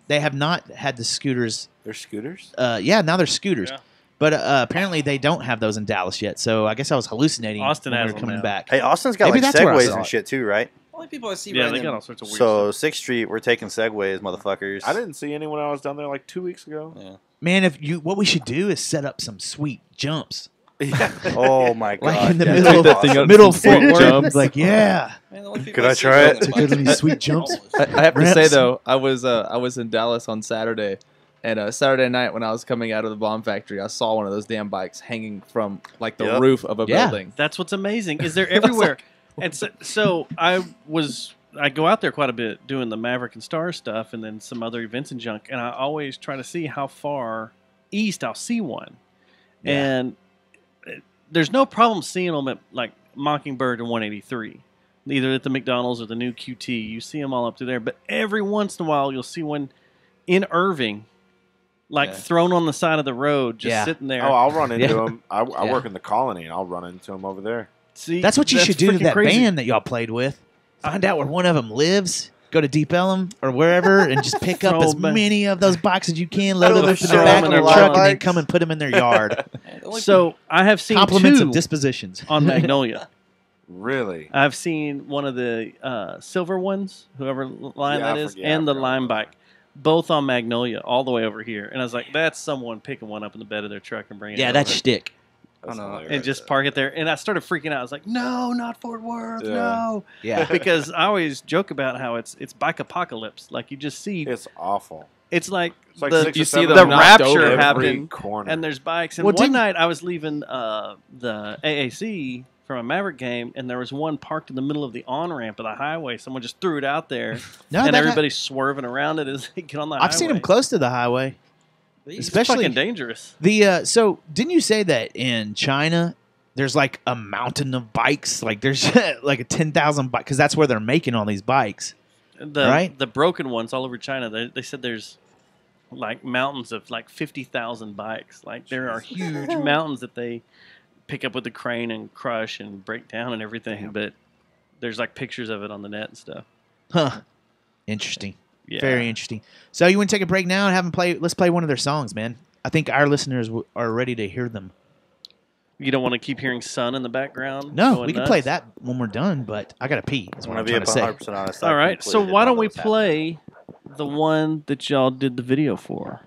They have not had the scooters. They're scooters? Yeah, now they're scooters. Yeah. But apparently they don't have those in Dallas yet. So I guess I was hallucinating. Austin when has we were them coming now. back. Hey, Austin's got Maybe like that's where I segways saw and it. shit too, right? Only people I see. Yeah, riding they got them- all sorts of weird So stuff. 6th Street, we're taking segways, motherfuckers. I didn't see any when I was down there like 2 weeks ago. Yeah. Man, what we should do is set up some sweet jumps. Yeah. Oh my god! Like in the Yeah, middle, that's awesome. middle some Fort Fort Worth. Worth. Like, yeah. Man, the only people Could I see try riding it? them To go to bikes these are sweet jumps? homeless. I have to say Reps. though, I was in Dallas on Saturday, and Saturday night when I was coming out of the bomb factory, I saw one of those damn bikes hanging from like the Yep. roof of a Yeah. building. That's what's amazing. Is they're everywhere. And so I go out there quite a bit doing the Maverick and Star stuff, and then some other events and junk. And I always try to see how far east I'll see one. Yeah. And there's no problem seeing them at like Mockingbird and 183, either at the McDonald's or the new QT. You see them all up to there, but every once in a while you'll see one in Irving, like Yeah. thrown on the side of the road, just Yeah. sitting there. Oh, I'll run into Yeah. them. I Yeah. work in the colony, and I'll run into them over there. See, That's what you should do to freaking that crazy. band that y'all played with. Find out where one of them lives. Go to Deep Ellum or wherever and just pick up Throw as 'em back. many of those boxes as you can, load them Throw up in the 'em back in of their your truck, and then bikes. come and put them in their yard. So I have seen Compliments two of Dispositions. on Magnolia. Really? I've seen one of the silver ones, whoever line Yeah, that I is, forget- I and the forgot lime about bike, both on Magnolia, all the way over here. And I was like, that's someone picking one up in the bed of their truck and bringing it Yeah, over. that's shtick. That's hilarious. And just park it there. And I started freaking out. I was like, no, not Fort Worth, Yeah. no. Yeah. Because I always joke about how it's bike apocalypse. Like you just see, It's awful. it's like, It's like the, 6 or you see 7 them the knocked over rapture every happened. corner. And there's bikes. And Well, one didn't- night I was leaving the AAC from a Maverick game, and there was one parked in the middle of the on-ramp of the highway. Someone just threw it out there, No, and that everybody's swerving around it as they get on the highway. I've seen them close to the highway. It's Especially fucking dangerous. So didn't you say that in China there's like a mountain of bikes? Like there's like a 10,000 bikes because that's where they're making all these bikes. Right? The broken ones all over China, they said there's like mountains of like 50,000 bikes. Like there are huge mountains that they pick up with the crane and crush and break down and everything. But there's like pictures of it on the net and stuff. Huh. Interesting. Yeah. Very interesting. So you want to take a break now and have them play? Let's play one of their songs, man. I think our listeners are ready to hear them. You don't want to keep hearing Sun in the background? No, going we can nuts? play that when we're done, but I got to pee. That's what I'm trying to say. 100% honest. All right, so why don't we play the one that y'all did the video for?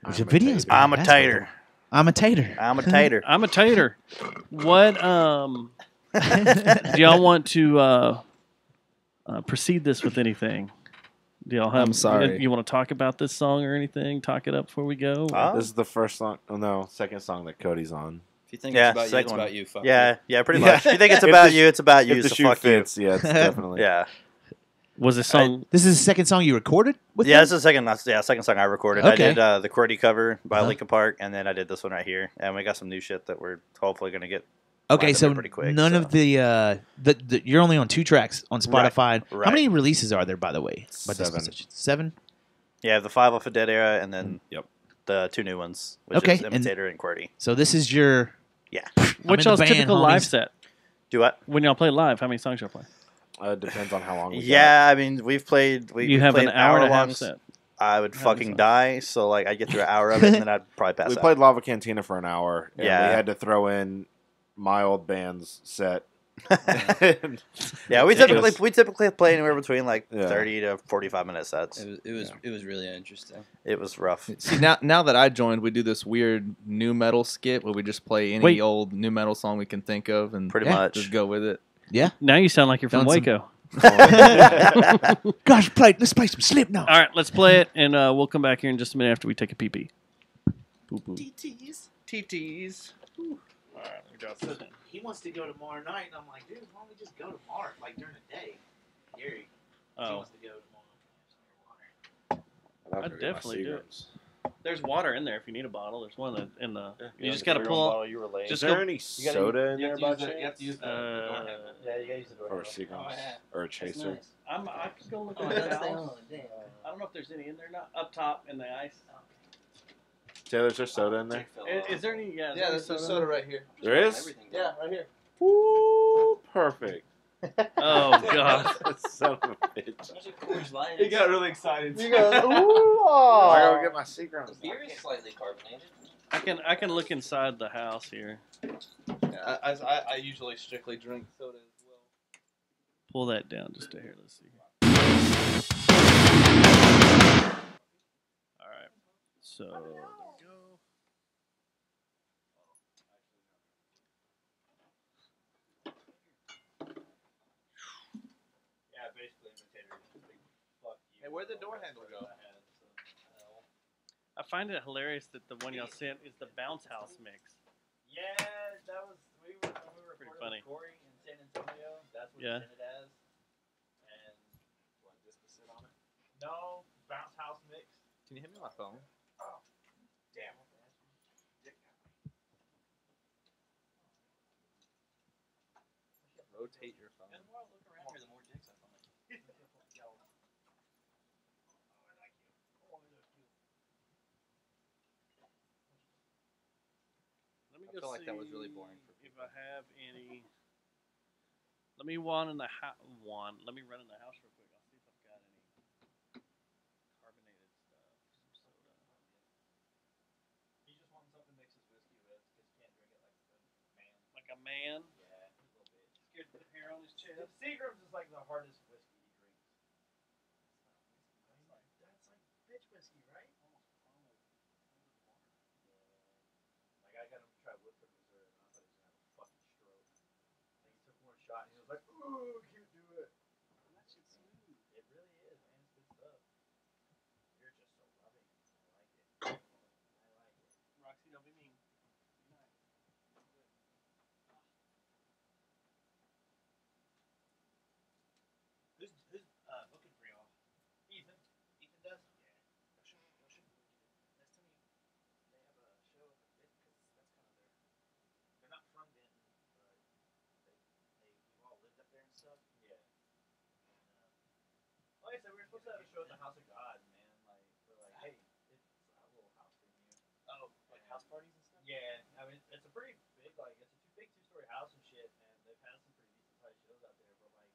There's a video. I'm a tater. I'm a tater. I'm a tater. I'm a tater. What do y'all want to precede this with anything? Do y'all have? I'm sorry. You want to talk about this song or anything? Talk it up before we go. This is the first song. Oh no, second song that Cody's on. If you think Yeah, it's about you, second it's one. about you. Fuck Yeah, pretty much. If you think it's about you, it's about you. If the So shoe fuck fits, you. yeah, it's definitely. Yeah. Was this song? This is the second song you recorded with Yeah, them? this is the second song I recorded. Okay. I did the Kody cover by Uh-huh. Linkin Park, and then I did this one right here. And we got some new shit that we're hopefully going to get. Okay, lined up so pretty quick, none so. of the you're only on 2 tracks on Spotify. Right. How many releases are there, by the way? By 7. Dispositions? 7? Yeah, the 5 off a Dead Era, and then Yep. the 2 new ones, which Okay, is Imitator and Kody. So this is your Yeah. What's in the y'all's band, typical live homies. set? Do what? When y'all play live, how many songs y'all play? It depends on how long. We Yeah, I mean, we've played. You have played an hour and a half hour-long set. I would How many fucking songs? die. So like, I get through an hour of it, and then I'd probably pass we out. played Lava Cantina for an hour. And Yeah. we had to throw in my old band's set. Yeah, we It typically was- play anywhere between like Yeah. 30 to 45-minute sets. It was really interesting. It was rough. See, now that I joined, we do this weird new metal skit where we just play any Wait. old new metal song we can think of and Pretty much. just go with it. Yeah. Now you sound like you're from Done some- Waco. Gosh, let's play some Slipknot. All right, let's play it, and we'll come back here in just a minute after we take a pee-pee. Poo-poo. TTs. TTs. All right, let me drop this in. He wants to go tomorrow night, and I'm like, dude, why don't we just go tomorrow, like during the day? Gary, he Oh. wants to go tomorrow. I'd definitely do it. There's water in there if you need a bottle. There's one in the. You just get got to your pull. own bottle, you were late. Is there any soda in there by chance? You have to use the door handle. Yeah, you gotta use the door Or handle. Seagram's. Or a chaser. I can go look Oh, at it the does say house. on the damn. I don't know if there's any in there. Not up top in the ice. Taylor, is there soda in there? Is there any? Yeah, Yeah, there's soda right here. There is? Yeah, right here. Ooh, perfect. Oh God! Son of a bitch. He got really excited. You go, ooh, I gotta go get my Seagram's. Beer is slightly carbonated. I can look inside the house here. Yeah, I usually strictly drink soda as well. Pull that down just a hair. Let's see. All right. So there we go. Yeah, basically imitator. Fuck you. Hey, where'd the door handle go? I find it hilarious that the one y'all sent is the bounce house mix. Yeah, that was we were Pretty recording funny. with Corey in San Antonio. That's what Yeah. he sent it as. And what, Dispositions on it? No, bounce house mix. Can you hit me on my phone? Oh, damn. Rotate your phone. The more I look around here, the more dicks I find. Let me I go feel like that was see really boring for if I have any. Let me one in the Let me run in the house real quick. I'll see if I've got any carbonated stuff. Some soda. He just wants something to mix his whiskey with because he can't drink it like a man. Like a man. Yeah, he's a little bitch. Scared to put hair on his chest. Seagram's is like the hardest whiskey he drinks. That's like bitch whiskey, right? Like I got him to try Woodford Reserve, and I thought he was gonna have a fucking stroke. And he took one shot, and he was like, "Ooh, can't do it." That shit's smooth. It really is, man. It's good stuff. You're just so loving. I like it. I like it. Roxy, don't be mean. Be nice. Who's booking for y'all? Ethan. Ethan does? Yeah. Y'all should book it. Nice to meet you. They have a show up in Benton because that's kind of they're not from Benton, but we've all lived up there and stuff. Yeah. And, like I said, we were supposed to have a show at the House of God, man. Like we're like, hey, it's a little house venue. Oh, like house parties and stuff. Yeah, I mean it's a pretty big, like it's a big two-story house and shit, and they've had some pretty decent sized shows out there. But like,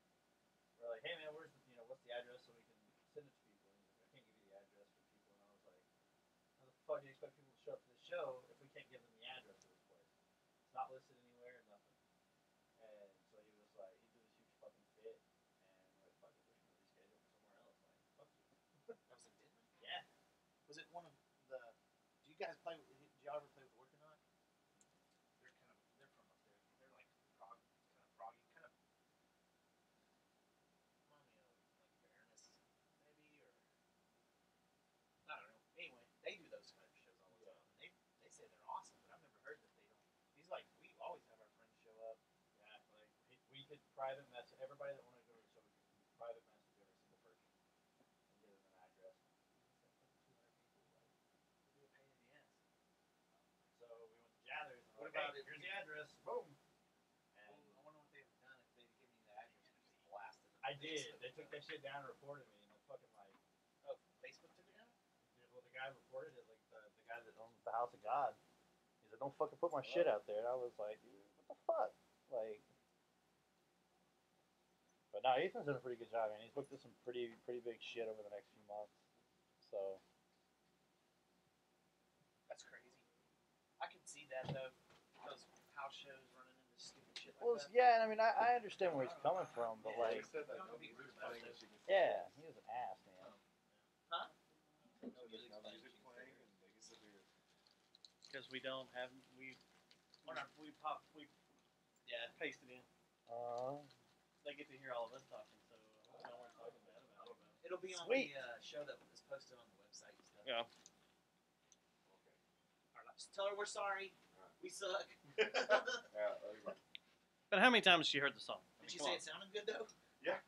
we're like, hey man, where's the, what's the address so we can send it to people? And he's like, I can't give you the address for people. And I was like, how the fuck do you expect people to show up to this show if we can't give them the address to this place? It's not listed anywhere, nothing. And so he was like, he threw this huge fucking fit, and we're like, fuck it, we're just gonna reschedule it somewhere else. Like, fuck you. That was in Denver? Yeah. Was it one of the... Do you guys play... Did y'all ever play with Orkanaut? They're from up there. They're like proggy, kind of... Remind me of like Baroness, maybe, or... I don't know. Anyway, they do those kind of shows all the time. And they say they're awesome, but I've never heard that they don't... He's like, we always have our friends show up. Yeah, like we could private message everybody that wanted to go to the show. We could private message every single person and give them an address. It'd be a pain in the ass. So we went to Jathers and What like, about hey, if here's you- the address. Boom. And I wonder what they've done if they'd given you the address and just blasted it. I did. They took that shit down and reported me, and the fucking like. Oh, Facebook took it down? Well, the guy reported it, like the guy that owns The House of God. He said, "Don't fucking put my shit out there." And I was like, "Dude, what the fuck?" Like, but no, Ethan's done a pretty good job, man. He's booked us some pretty big shit over the next few months. So That's crazy. I can see that, though. Those house shows running into stupid shit like well, that. yeah, and I mean, I understand where he's coming from, but like, Don't be rude about it. yeah, he was an ass, man. Huh? Because we don't have we paste it in. They get to hear all of us talking, so I don't want to talk bad about it. It'll be on Sweet. the show that is posted on the website and stuff. Yeah. Our Just tell her we're sorry. We suck. But how many times has she heard the song? Did she say it sounded good though? Yeah.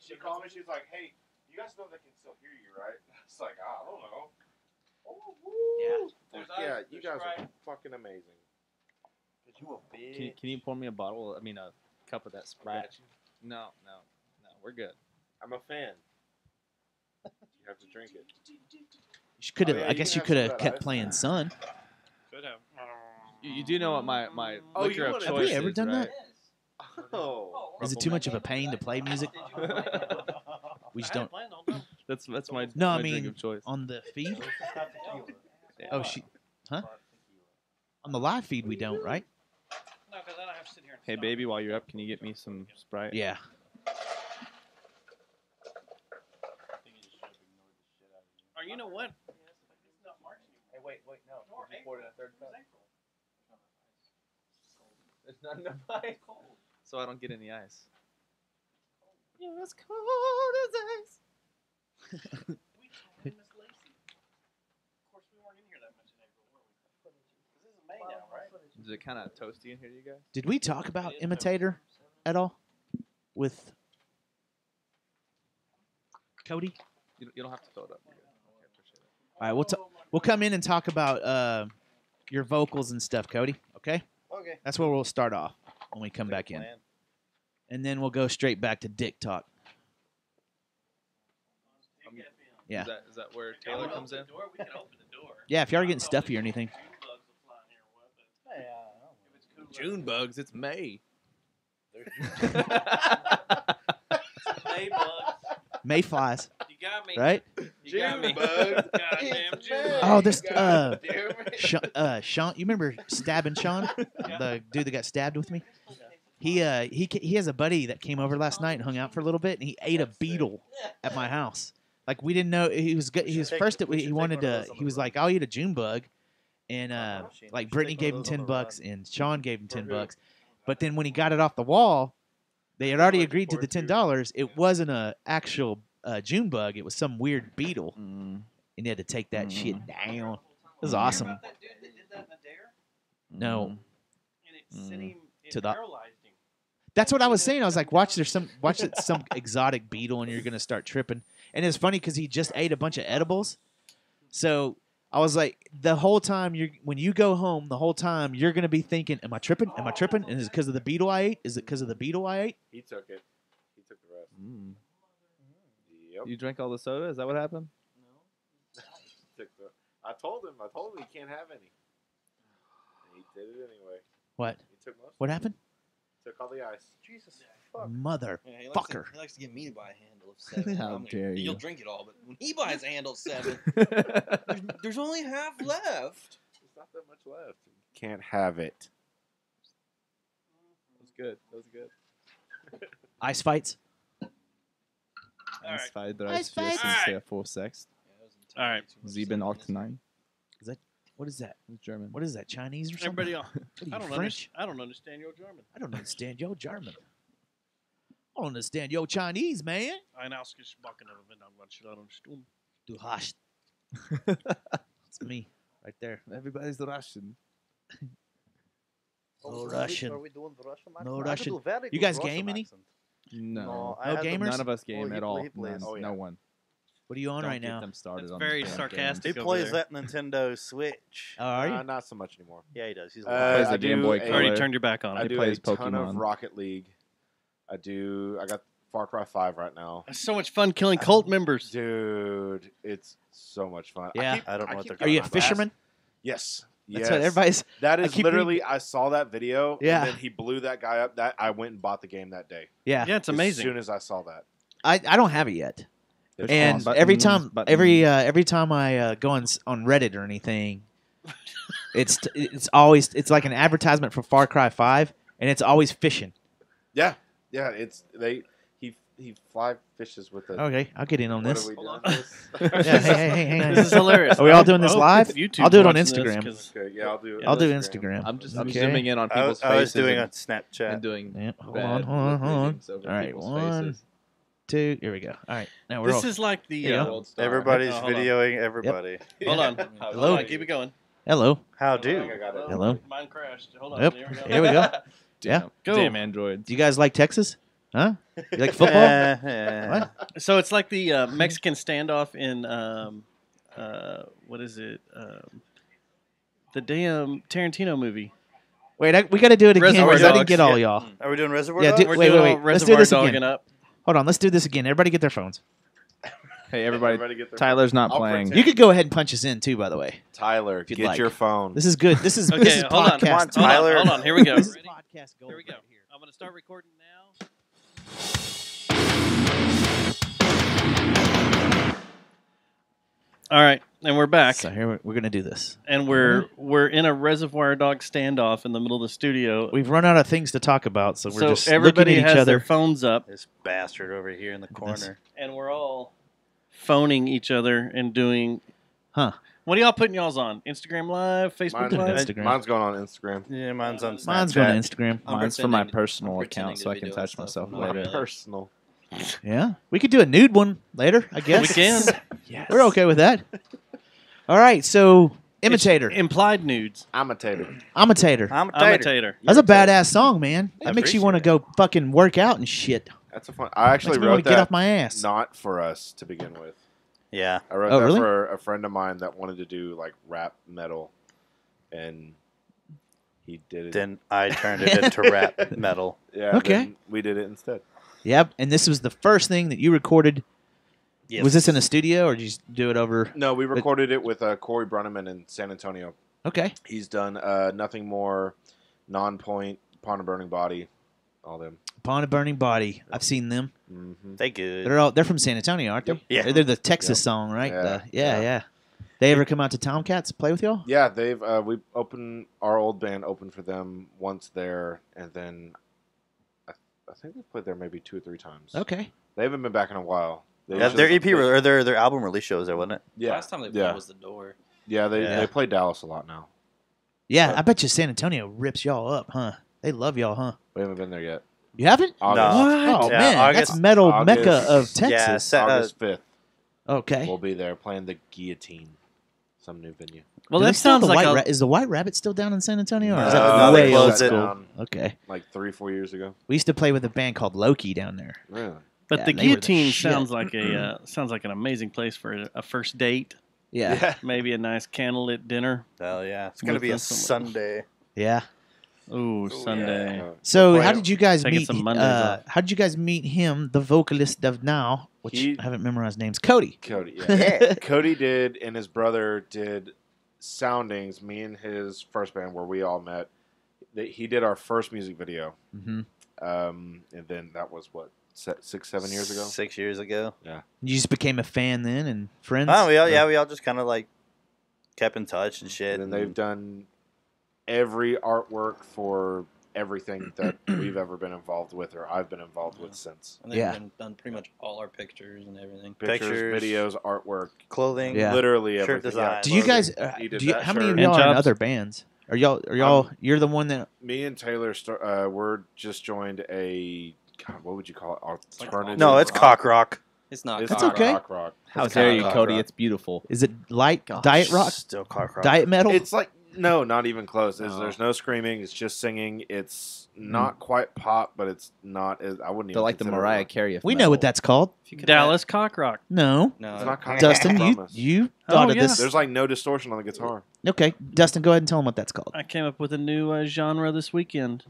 She called me. She's like, "Hey, you guys know they can still hear you, right?" It's like, I don't know. Oh, woo. Yeah, you guys are fucking amazing. You a bitch. Can you pour me a bottle? I mean, a cup of that Sprite? No, we're good. I'm a fan. You have to drink it. You could have. I guess you could have kept playing Sun. Could have. You do know what my liquor of choice is, Have we ever done right? that? Oh. Is it too much of a pain to play music? We just don't. That's my No, my I drink mean of choice. on the feed. Oh, huh? On the live feed, we don't, right? No, because I don't have to sit here. Hey, baby, while you're up, can you get me some Sprite? Yeah. Or you know what? Hey, wait, no. Did you pour it in a third cup? There's not enough ice. So I don't get any ice. You're as cold as ice. We told Miss Lacey. Of course, we weren't in here that much in April, were we? Because this is May now, right? Is it kind of toasty in here, you guys? Did we talk about Imitator at all with Kody? You don't have to fill it up. You're good. Okay, appreciate it. All right, we'll come in and talk about your vocals and stuff, Kody. Okay. Okay. That's where we'll start off when we come back in, and then we'll go straight back to dick talk. Yeah. Is that where Taylor comes in? We can open the door. Yeah, if you are getting stuffy or anything. June bugs. It's May. May bugs. May flies. You got me. Right? You got me. Goddamn June. Oh, this Sean. You remember stabbing Sean, the dude that got stabbed with me? He has a buddy that came over last night and hung out for a little bit, and he ate a beetle at my house. Like we didn't know he was good. He was first. He wanted to. He was like, "I'll eat a June bug," and like Brittany gave him $10 and Sean gave him $10. But then when he got it off the wall, they had already agreed to the $10. It wasn't a actual June bug. It was some weird beetle, and he had to take that shit down. It was awesome. No. To the. That's what I was saying. I was like, watch some exotic beetle, and you're gonna start tripping. And it's funny because he just ate a bunch of edibles. So I was like, the whole time when you go home, the whole time you're gonna be thinking, "Am I tripping? Am I tripping? And is it because of the beetle I ate? Is it because of the beetle I ate?" He took it. He took the rest. Yep. You drank all the soda? Is that what happened? I told him he can't have any. And he did it anyway. What? He took most. What happened? Took all the ice. Jesus fuck. Motherfucker. He likes to get me to buy a handle of 7. How dare you. You'll drink it all, but when he buys a handle of 7, there's only half left. There's not that much left. Can't have it. That was good. That was good. Ice fights. Ice fight. Ice fights. Sehr vorsext. All right. 789. Is that what is that? It's German. What is that? Chinese or something? Everybody on. What are you, French? I don't understand your German. I don't understand your German. I don't understand your Chinese, man. Ein ausgesprochen, wenn man stumm. Du hast. It's me right there. Everybody's Russian. No Russian. Are we doing the Russian accent? No I could Russian. do very You good guys Russian game any? accent. No. I had the- gamers? None of us game he at all. plays. None. Oh, yeah. No one. What are you on Don't right get now? them started That's on very the damn sarcastic. He over plays there. that Nintendo Switch. Oh, are you? Not so much anymore. Yeah, he does. He's Plays the I Game do Boy a- Color. Already turned your back on I him. do plays a ton of Pokemon. Rocket League. I got Far Cry 5 right now. It's so much fun killing cult members. Dude, it's so much fun. Yeah. I don't know what they're Are you a talking about. fisherman? Yes. That's what everybody's. That I is keep literally. I saw that video. Yeah. And then he blew that guy up. That I went and bought the game that day. Yeah. Yeah, it's amazing. As soon as I saw that. I don't have it yet. It's And awesome. every time, Buttons. every time I go on Reddit or anything, it's like an advertisement for Far Cry 5, and it's always fishing. Yeah. He fly fishes with it. Okay, I'll get in on What this. are we doing? Yeah, hey, hang on. This is hilarious. Are we all doing this I hope live? YouTube's I'll do it on watching this, Instagram. 'cause- Okay, yeah, I'll do. I'll do Instagram. I'm just Okay. zooming in on people's I was faces doing and, on Snapchat. and doing Yeah, hold bad on. lip readings All over right, people's 1, faces. 2. Here we go. All right, now we're This all. is like the. Yeah. World star. Everybody's hold on. videoing everybody. Hold on. Hello. Hold on. Keep it going. Hello. How do? Hello. Mine crashed. Hold on. Yep. Here we go. Yeah. Go. Damn androids. Do you guys like Texas? Huh? You like football? What? So it's like the Mexican standoff in what is it? The damn Tarantino movie. Wait, we got to do it again Reservoir because I didn't Dogs. get all Yeah. y'all. Are we doing Reservoir Yeah, Dogs? wait. Let's do Reservoir this Dogging again. up. Hold on. Let's do this again. Everybody get their phones. Hey, everybody. get their Tyler's not I'll playing. pretend. You could go ahead and punch us in too, by the way. Tyler, you'd get like. your phone. This is good. This is Okay, this is hold on. podcast. Come on, Tyler. Hold on. Here we go. This is Ready? podcast gold Here we go. right here. I'm going to start recording now. All right, and we're back. So here we're gonna do this, and we're in a Reservoir Dog standoff in the middle of the studio. We've run out of things to talk about, so we're just everybody looking at has each other. their phones up. This bastard over here in the corner. And we're all phoning each other and doing. Huh? What are y'all putting y'all's on? Instagram Live, Facebook Live. Mine's going on Instagram. Yeah, mine's on Snapchat. Mine's going to Instagram. Mine's for my personal account, so I can touch myself later. Personal. Yeah, we could do a nude one later, I guess. We can. Yes. We're okay with that. All right, so Imitator. It's implied nudes. Imitator. Imitator. That's a badass song, man. That makes you want to go fucking work out and shit. That's a fun. I actually Makes me wrote wanna that get off my ass. not for us to begin with. Yeah. I wrote Oh, that really? for a friend of mine that wanted to do like rap metal, and he did it. Then I turned it into rap metal. Yeah. Okay. then we did it instead. Yep, and this was the first thing that you recorded. Yes. Was this in a studio, or did you just do it over? No, we recorded it with Corey Brunneman in San Antonio. Okay. He's done Nothing More, Non-Point, Upon a Burning Body, all them. Upon a Burning Body. I've seen them. Mm-hmm. They good. They're from San Antonio, aren't they? Yeah. They're the Texas song, right? Yeah. Yeah. They ever come out to Tomcats play with y'all? Yeah, they've we opened our old band opened for them once there, and then I think they played there maybe 2 or 3 times. Okay. They haven't been back in a while. They Yeah, their usually- EP or their album release shows there, wasn't it? Yeah. Last time they played was The Door. Yeah, they play Dallas a lot now. Yeah, I bet you San Antonio rips y'all up, huh? They love y'all, huh? We haven't been there yet. You haven't? August. Oh, Yeah, man. August- That's metal August- mecca of Texas. Yeah, August 5th. Okay. We'll be there playing the Guillotine, some new venue. Well, Do they that still have sounds the like White Is the White Rabbit still down in San Antonio? Or is No, that they way closed old it school? down. Okay. Like 3 or 4 years ago. We used to play with a band called Loki down there. Really? But Yeah, the they were the Guillotine shit. sounds like an amazing place for a first date. Yeah. Maybe a nice candlelit dinner. Hell yeah. It's going to be a Sunday. Yeah. Ooh, Sunday. So how did you guys Taking meet? some Mondays off. How did you guys meet him, the vocalist of Now, which He- I haven't memorized names? Cody. Cody, yeah. Cody did, and his brother did Soundings, me and his first band where we all met. He did our first music video. Mm-hmm. And then that was, 6, 7 years ago? 6 years ago. Yeah. You just became a fan then and friends. Oh, we all just kind of like kept in touch and shit. And they've done every artwork for everything that we've ever been involved with or I've been involved with since. And they've done pretty much all our pictures and everything. Pictures, videos, artwork, clothing, literally shirt everything. design. Yeah, Do you guys? He did Do you, that how many of shirt. y'all are in jobs? other bands? Are y'all? You're the one that. Me and Taylor, we're just joined a. God, what would you call it? Alternative. No, it's cock rock. It's not. It's That's not okay. rock rock. How It's dare not you, rock Cody? rock. It's beautiful. Is it light diet rock? Still cock rock. Diet metal? It's like no, not even close. There's no screaming. It's just singing. It's not quite pop, but it's not. I wouldn't even. They're like the consider it Mariah rock. Carey. Of we metal. know what that's called. Dallas Cock Rock. No. No, It's not cock rock, Dustin, I you promise. thought of yeah. this. There's like no distortion on the guitar. Okay, Dustin, go ahead and tell him what that's called. I came up with a new genre this weekend.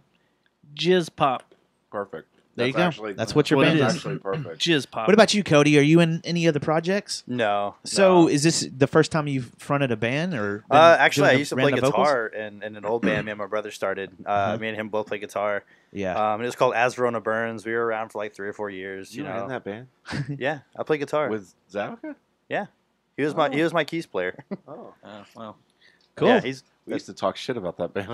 Jizz pop. Perfect. There you That's go. Actually, That's what your what band it is. Actually perfect. Jizz pop. What about you, Cody? Are you in any other projects? No. So is this the first time you've fronted a band, or been Actually, I doing used to play random vocals? guitar in an old band me and my brother started. Me and him both play guitar. Yeah. And it was called As Verona Burns. We were around for like 3 or 4 years. You You were know. in that band Yeah, I play guitar. with Zavika? Yeah, he was my keys player. Oh, wow. Cool. Yeah, he's we used to talk shit about that band.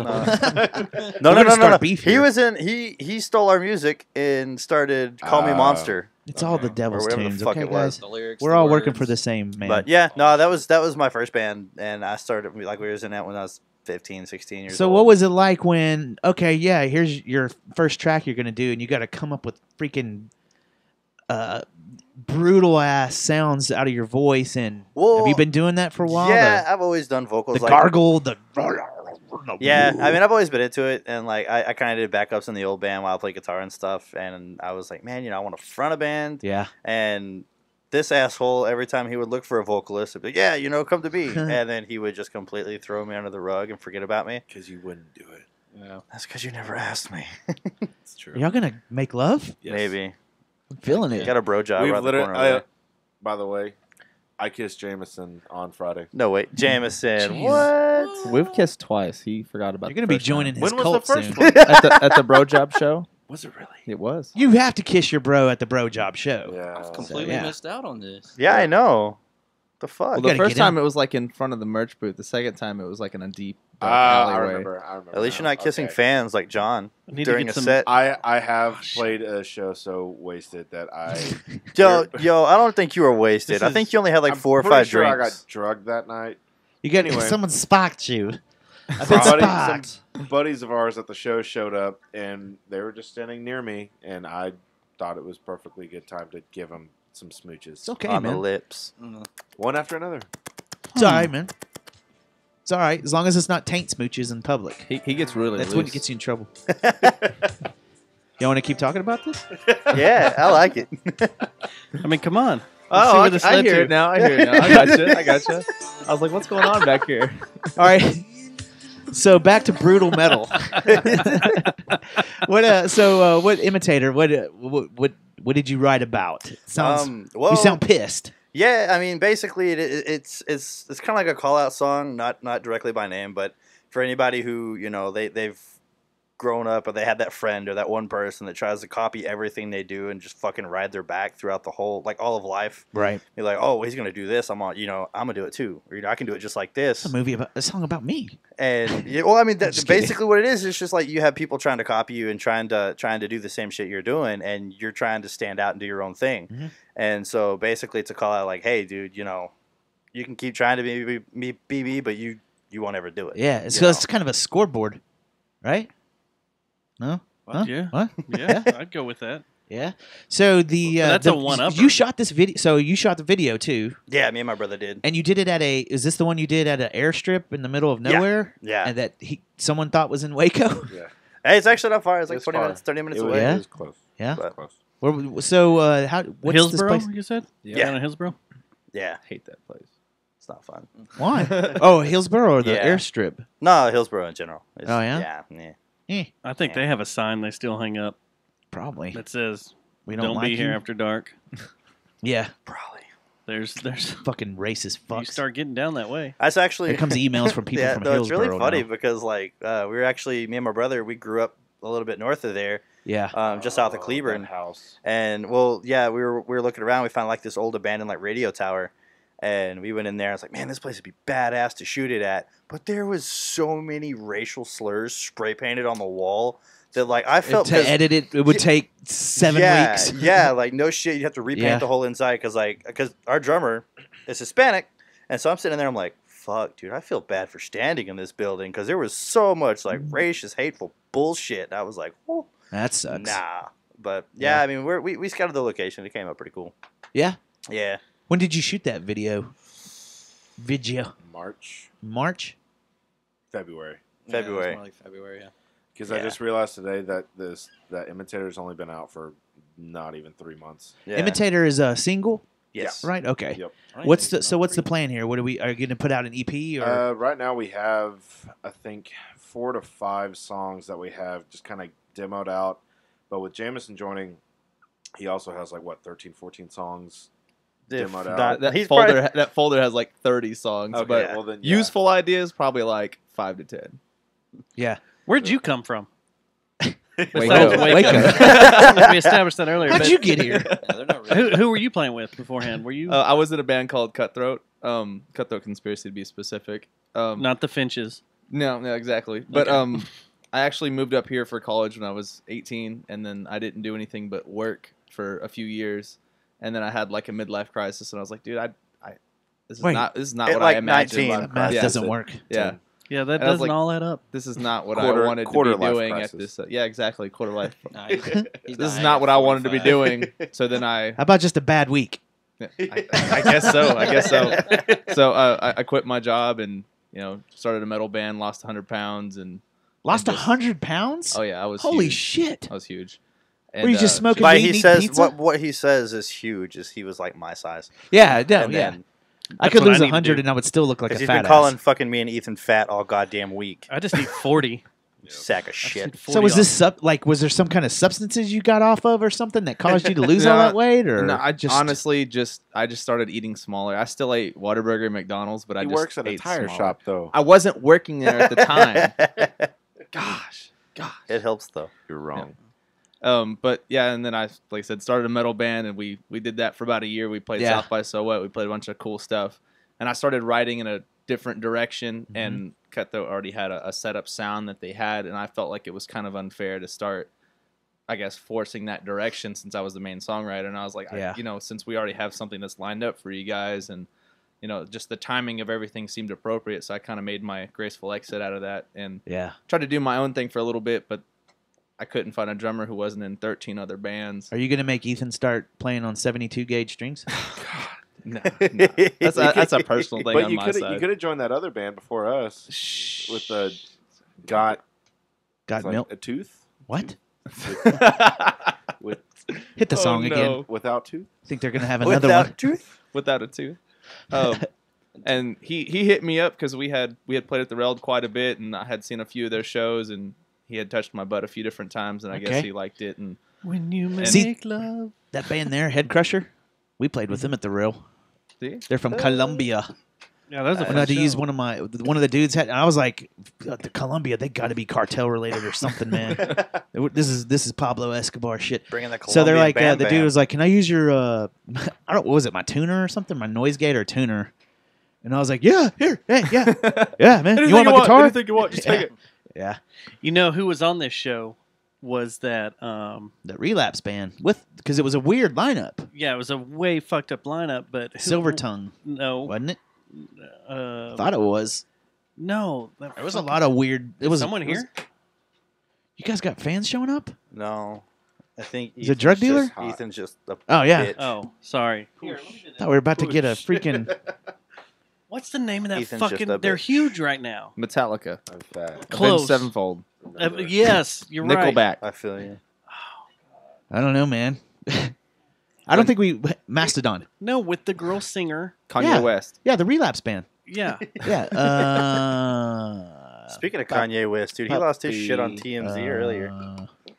no. beef He here. was in. He stole our music and started Call Me Monster. It's all the devil's whatever the tunes, fuck okay, it was. guys? The lyrics, We're the all working words. for the same man. But yeah, no, that was my first band, and I started we was in that when I was 15, 16 years So old. what was it like when, okay, yeah, here's your first track you're going to do, and you got to come up with freaking brutal ass sounds out of your voice. And have you been doing that for a while? Yeah, I've always done vocals. The gargle, the yeah, I mean, I've always been into it, and like I kind of did backups in the old band while I played guitar and stuff. And I was like, man, I want to front a band. Yeah. And this asshole, every time he would look for a vocalist, he'd be like, yeah, come to me. And then he would just completely throw me under the rug and forget about me. Because you wouldn't do it. Yeah. That's because you never asked me. It's true. Are y'all going to make love? Yes. Maybe. I'm feeling it. Got a bro job right the corner over there. By the way, I kissed Jameson on Friday. No, wait. Jameson. What? We've kissed twice. He forgot about You're going to be joining his When was cult the first soon. one? at the bro job show. Was it really? It was. You have to kiss your bro at the bro job show. Yeah. I've completely missed out on this. Yeah, I know. The fuck? Well, the first time it was like in front of the merch booth. The second time it was like in a deep dark alleyway. I remember. At least you're not kissing fans like John during a some, set. I have played a show so wasted that I... Yo, I don't think you were wasted. I think you only had like 4 or 5 sure drinks. I got drugged that night. You got Anyway. someone spiked you. Some buddies of ours at the show showed up, and they were just standing near me, and I thought it was perfectly good time to give them some smooches. It's okay, on man. the lips. One after another. It's all right, man. It's all right, as long as it's not taint smooches in public. He gets really That's loose. when it gets you in trouble. You want to keep talking about this? Yeah, I like it. I mean, come on. Oh, Let's see where I this led hear to. it now. I hear it now. I gotcha. I was like, what's going on back here? All right. So back to brutal metal. What imitator? What did you write about? It sounds. You sound pissed. Yeah, I mean, basically, it's kind of like a call out song, not directly by name, but for anybody who they've grown up or they had that friend or that one person that tries to copy everything they do and just fucking ride their back throughout the whole all of life. Right. You're like, oh, he's gonna do this. I'm gonna do it too. Or I can do it just like this. It's a song about me. And well, I mean, that's basically what it is. It's just like you have people trying to copy you and trying to do the same shit you're doing, and you're trying to stand out and do your own thing. Mm-hmm. And so basically, it's a call out like, hey, dude, you can keep trying to be me, but you won't ever do it. Yeah, so it's kind of a scoreboard, right? No? Huh? Yeah. What? Yeah, I'd go with that. Yeah. So that's a one-upper. You shot this video. So you shot the video too. Yeah, me and my brother did. And you did it at is this the one you did at an airstrip in the middle of nowhere? Yeah. And that someone thought was in Waco? Yeah. Hey, it's actually not far. It's like It's 20 far. minutes, 30 minutes It was- away. Yeah? It was close. Yeah. It was close. What's Hillsborough, this place? you said? Yeah. Down in Hillsborough? Yeah. Hate that place. It's not fun. Why? Oh, Hillsborough or the Yeah. airstrip? No, Hillsborough in general. Oh, yeah? Yeah. I think they have a sign they still hang up Probably. that says, We don't don't be like here you." after dark. Yeah. Probably. There's Fucking racist fucks. you start getting down that way. That's actually Here comes emails from people from no, it's Hillsborough really funny now. because we were actually me and my brother. We grew up a little bit north of there. Yeah. Just south of Cleburne. That house. And well, yeah, we were looking around. We found like this old abandoned radio tower, and we went in there. I was like, man, this place would be badass to shoot it at. But there was so many racial slurs spray painted on the wall that like I felt to edit it would take 7 weeks. Yeah, like no shit. You have to repaint Yeah. the whole inside because our drummer is Hispanic, and so I'm sitting there. I'm like, fuck, dude, I feel bad for standing in this building because there was so much like racist, hateful bullshit. And I was like, oh, That sucks. nah. But yeah, I mean, we scouted the location. It came out pretty cool. Yeah. Yeah. When did you shoot that video? March? February. Yeah, it was February. more like February, yeah. Because I just realized today that that Imitator's only been out for not even 3 months. Yeah. Imitator is a single? Yes. Right? Okay. Yep. What's the plan here? What are you going to put out an EP or Right now we have, I think, 4 to 5 songs that we have just kind of demoed out. But with Jameson joining, he also has 13, 14 songs demoed out. That folder has like 30 songs, Okay, but well then, yeah. useful ideas probably like 5 to 10. Yeah. Where'd you come from? Waco. We established that earlier. How'd but you get here? Who were you playing with beforehand? Were you I was in a band called Cutthroat. Cutthroat Conspiracy to be specific. not the Finches? No, exactly. But I actually moved up here for college when I was 18, and then I didn't do anything but work for a few years, and then I had like a midlife crisis, and I was like, dude, this is not At what like I imagined. 19. Math Yeah. doesn't work. Yeah. Yeah, that And I was doesn't all add up. This is not what Quarter- I wanted to quarter be life doing crisis. at this. Yeah, exactly. Quarter life. He's This is dying not at what I wanted to be 45. doing. So then I How about just a bad week? I guess so. I guess so. So I quit my job and started a metal band. Lost 100 pounds and Lost 100 pounds? Oh yeah, I was. Holy huge. shit! I was huge. Were you just smoking But weed he and eating says pizza? what he says is huge. Is he was like my size? Yeah, no, And yeah. then- I could lose 100 and I would still look like a 'Cause he's fat been calling ass. fucking me and Ethan fat all goddamn week. I just need 40. Sack of shit. So was this was there some kind of substances you got off of or something that caused you to lose all that weight? Or no, I just honestly I just started eating smaller. I still ate Whataburger and McDonald's, but I He just works at a ate tire smaller. shop, though. I wasn't working there at the time. Gosh. It helps though. You're wrong. But yeah, and then I, like I said, started a metal band, and we did that for about a year. We played Yeah. South by So What. We played a bunch of cool stuff, and I started writing in a different direction. And Cutthroat already had a setup sound that they had, and I felt like it was kind of unfair to start, I guess, forcing that direction since I was the main songwriter. And I was like, Yeah. since we already have something that's lined up for you guys, and just the timing of everything seemed appropriate, so I kind of made my graceful exit out of that and tried to do my own thing for a little bit, but I couldn't find a drummer who wasn't in 13 other bands. Are you going to make Ethan start playing on 72 gauge strings? No. That's a personal thing But on you my could side. you could have joined that other band before us with the got Got like milk? a tooth. What? With Hit the song again. Without tooth. Think they're going to have another one? Without a tooth. And he hit me up because we had played at the Reld quite a bit, and I had seen a few of their shows, and he had touched my butt a few different times, and I guess Okay. he liked it. And When you make See, love. that band there, Head Crusher, we played with them at the Rail. See? They're from Colombia. Yeah, that was a I fun had to show. use one of the dudes had. And I was like, the Colombia, they got to be cartel related or something, man. This is Pablo Escobar shit. Bringing the So they're Colombian like, bam the dude bam. was like, can I use your what was it, my tuner or something, my noise gate or tuner? And I was like, yeah, here, hey, yeah, yeah, man. You want my guitar? Anything you want, just take it. Yeah. You know who was on this show was that The Relapse band because it was a weird lineup. yeah, it was a way fucked up lineup, but Silver Tongue, no, wasn't it? uh, Thought it was. no, There was a lot of weird. It was someone it was- here. You guys got fans showing up? No, I think Is it a drug dealer? Ethan's just a Oh, yeah. bitch. Oh, sorry. Thought we were about to get a freaking. What's the name of that Ethan's just fucking? a They're bitch. huge right now. Metallica. Close. Avenged Sevenfold. Yes, you're right. Nickelback. I feel you. I don't know, man. I don't think we Mastodon. No, with the girl singer. Kanye Yeah. West. Yeah, the Relapse band. Yeah. Yeah. Speaking of Kanye West, dude, he lost his shit on TMZ earlier.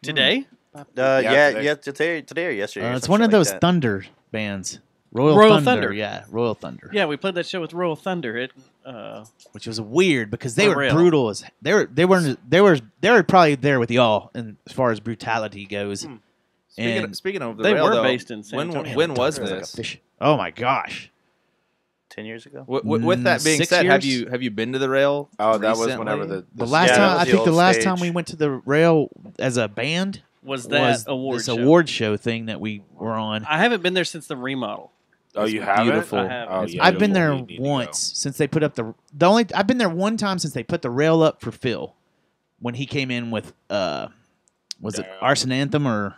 Today? Today or yesterday. or It's some one shit of like those that. Thunder bands. Royal Thunder. Thunder. Yeah, Royal Thunder. Yeah, we played that show with Royal Thunder. It Which was weird because they For were real. brutal as they were probably there with y'all and as far as brutality goes. Speaking of the They rail, were though, based in San Antonio. when was Like a this? fish. Oh my gosh. 10 years ago. With that being 6 said, have years? you been to the rail? Oh, that was recently? whenever The last Yeah, that time was I the think the old last stage. time we went to the rail as a band was that award this show. award show thing that we were on. I haven't been there since the remodel. Oh, you haven't? Beautiful. I haven't. Oh, It's yeah, I've been there you need to once since they put up the only I've been there one time since they put the rail up for Phil when he came in with was it Arson Anthem or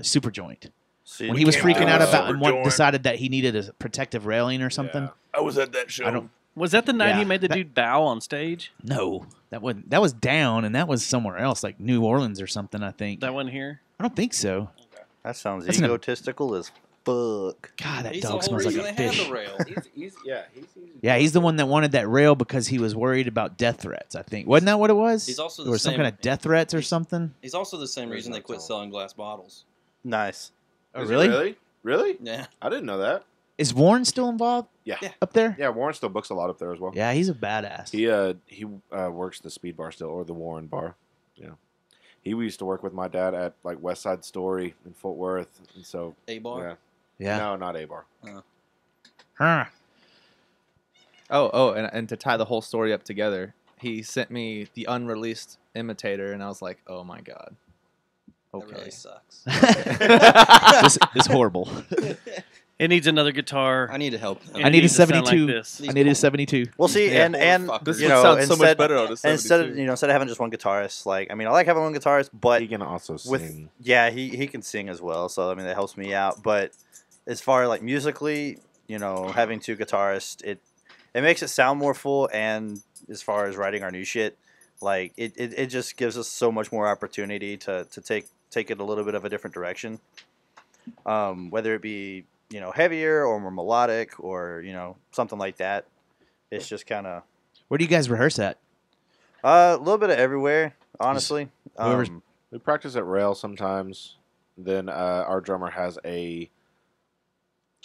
Super Joint. See, When he was freaking out about and Superjoint. decided that he needed a protective railing or something. I was at that show. I don't Was that the night Yeah, he made the that- dude bow on stage? No, that was down, and that was somewhere else, like New Orleans or something. I think. That one here? I don't think so. That sounds That's an- egotistical as fuck. God, that He's dog the whole smells like reason a they had fish. the rail. Yeah, he's the one that wanted that rail because he was worried about death threats. I think wasn't that what it was? He's also There the was some same- kind of death threats or something. He's also the same reason they quit selling glass bottles. Nice. Oh, Is it really? Really? Really? Yeah. I didn't know that. Is Warren still involved Yeah. up there? Yeah, Warren still books a lot up there as well. Yeah, he's a badass. He works the Speed Bar still, or the Warren Bar. Yeah. He used to work with my dad at like West Side Story in Fort Worth, and so A bar? Yeah. Yeah. No, not A Bar. Huh. And to tie the whole story up together, he sent me the unreleased Imitator, and I was like, oh my god. That Okay. really sucks. This is horrible. It needs another guitar. I need to help. I need a 72. I need a 72. Well, see, and This you would know, sound so much better on a instead of 72. instead of having just one guitarist, like I mean, I like having one guitarist, but he can also with sing. yeah, he can sing as well. So I mean, that helps me out. But as far like musically, you know, having two guitarists, it makes it sound more full. And as far as writing our new shit, like it just gives us so much more opportunity to take it a little bit of a different direction. Whether it be, you know, heavier or more melodic or, you know, something like that. It's just kind of... Where do you guys rehearse at? A little bit of everywhere, honestly. We practice at Rail sometimes. Then our drummer has a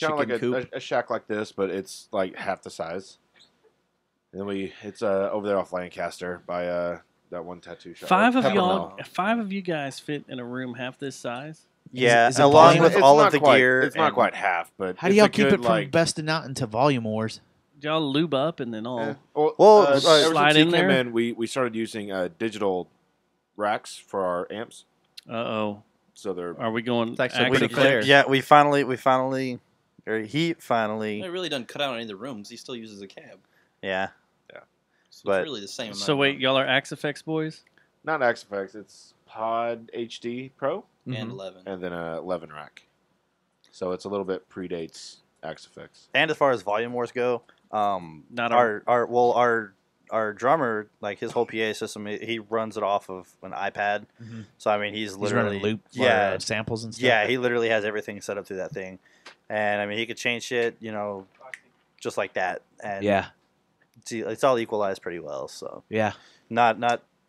kind of like a shack like this, but it's like half the size. And then it's over there off Lancaster by that one tattoo shop. Five of you guys fit in a room half this size. Yeah, along with all of the gear. It's not quite half, but how do y'all keep it from busting out into volume wars? Y'all lube up and then all ever slide since in he came there. in, we started using digital racks for our amps. So they're Are we going? Yeah, we finally, or he finally. It really doesn't cut out any of the rooms. He still uses a cab. Yeah. So But- it's really the same amount. So wait, y'all are Axifex boys? not XFX. It's Pod HD Pro And 11. and then a 11 rack. So it's a little bit predates XFX. And as far as volume wars go, Not our drummer, like his whole PA system, he runs it off of an iPad. Mhm. So I mean, he's literally running loop samples and stuff. Yeah, he literally has everything set up through that thing, and I mean, he could change shit, you know, just like that. And Yeah. it's all equalized pretty well. So Yeah. not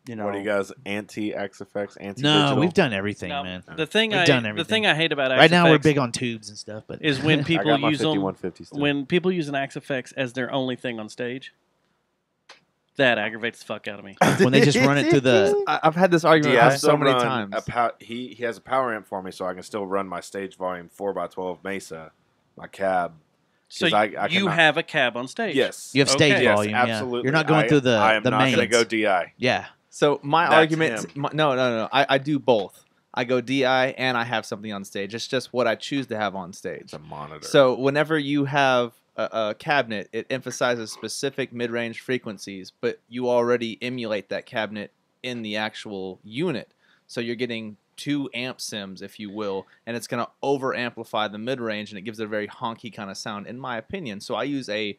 you know. What are you guys anti XFX, anti No, digital? we've done everything, No, man. the thing We've I done the everything. thing I hate about right now we're Axifex big on tubes and stuff, but is when I people got my use them 5150 still. when people use an Axifex as their only thing on stage. That aggravates the fuck out of me. when they just run it through the. I've had this argument I so many run times. He has a power amp for me, so I can still run my stage volume 4x12 Mesa, my cab. So 'Cause I you cannot- have a cab on stage. Yes. You have stage Okay. Yes, volume. Yeah. absolutely. You're not going through the I am the not mains. going to go DI. Yeah. So my That's argument, him. no. I do both. I go DI and I have something on stage. It's just what I choose to have on stage. It's a monitor. So whenever you have a cabinet, it emphasizes specific mid-range frequencies, but you already emulate that cabinet in the actual unit. So you're getting 2 amp sims, if you will, and it's going to over-amplify the mid-range, and it gives it a very honky kind of sound, in my opinion. So I use a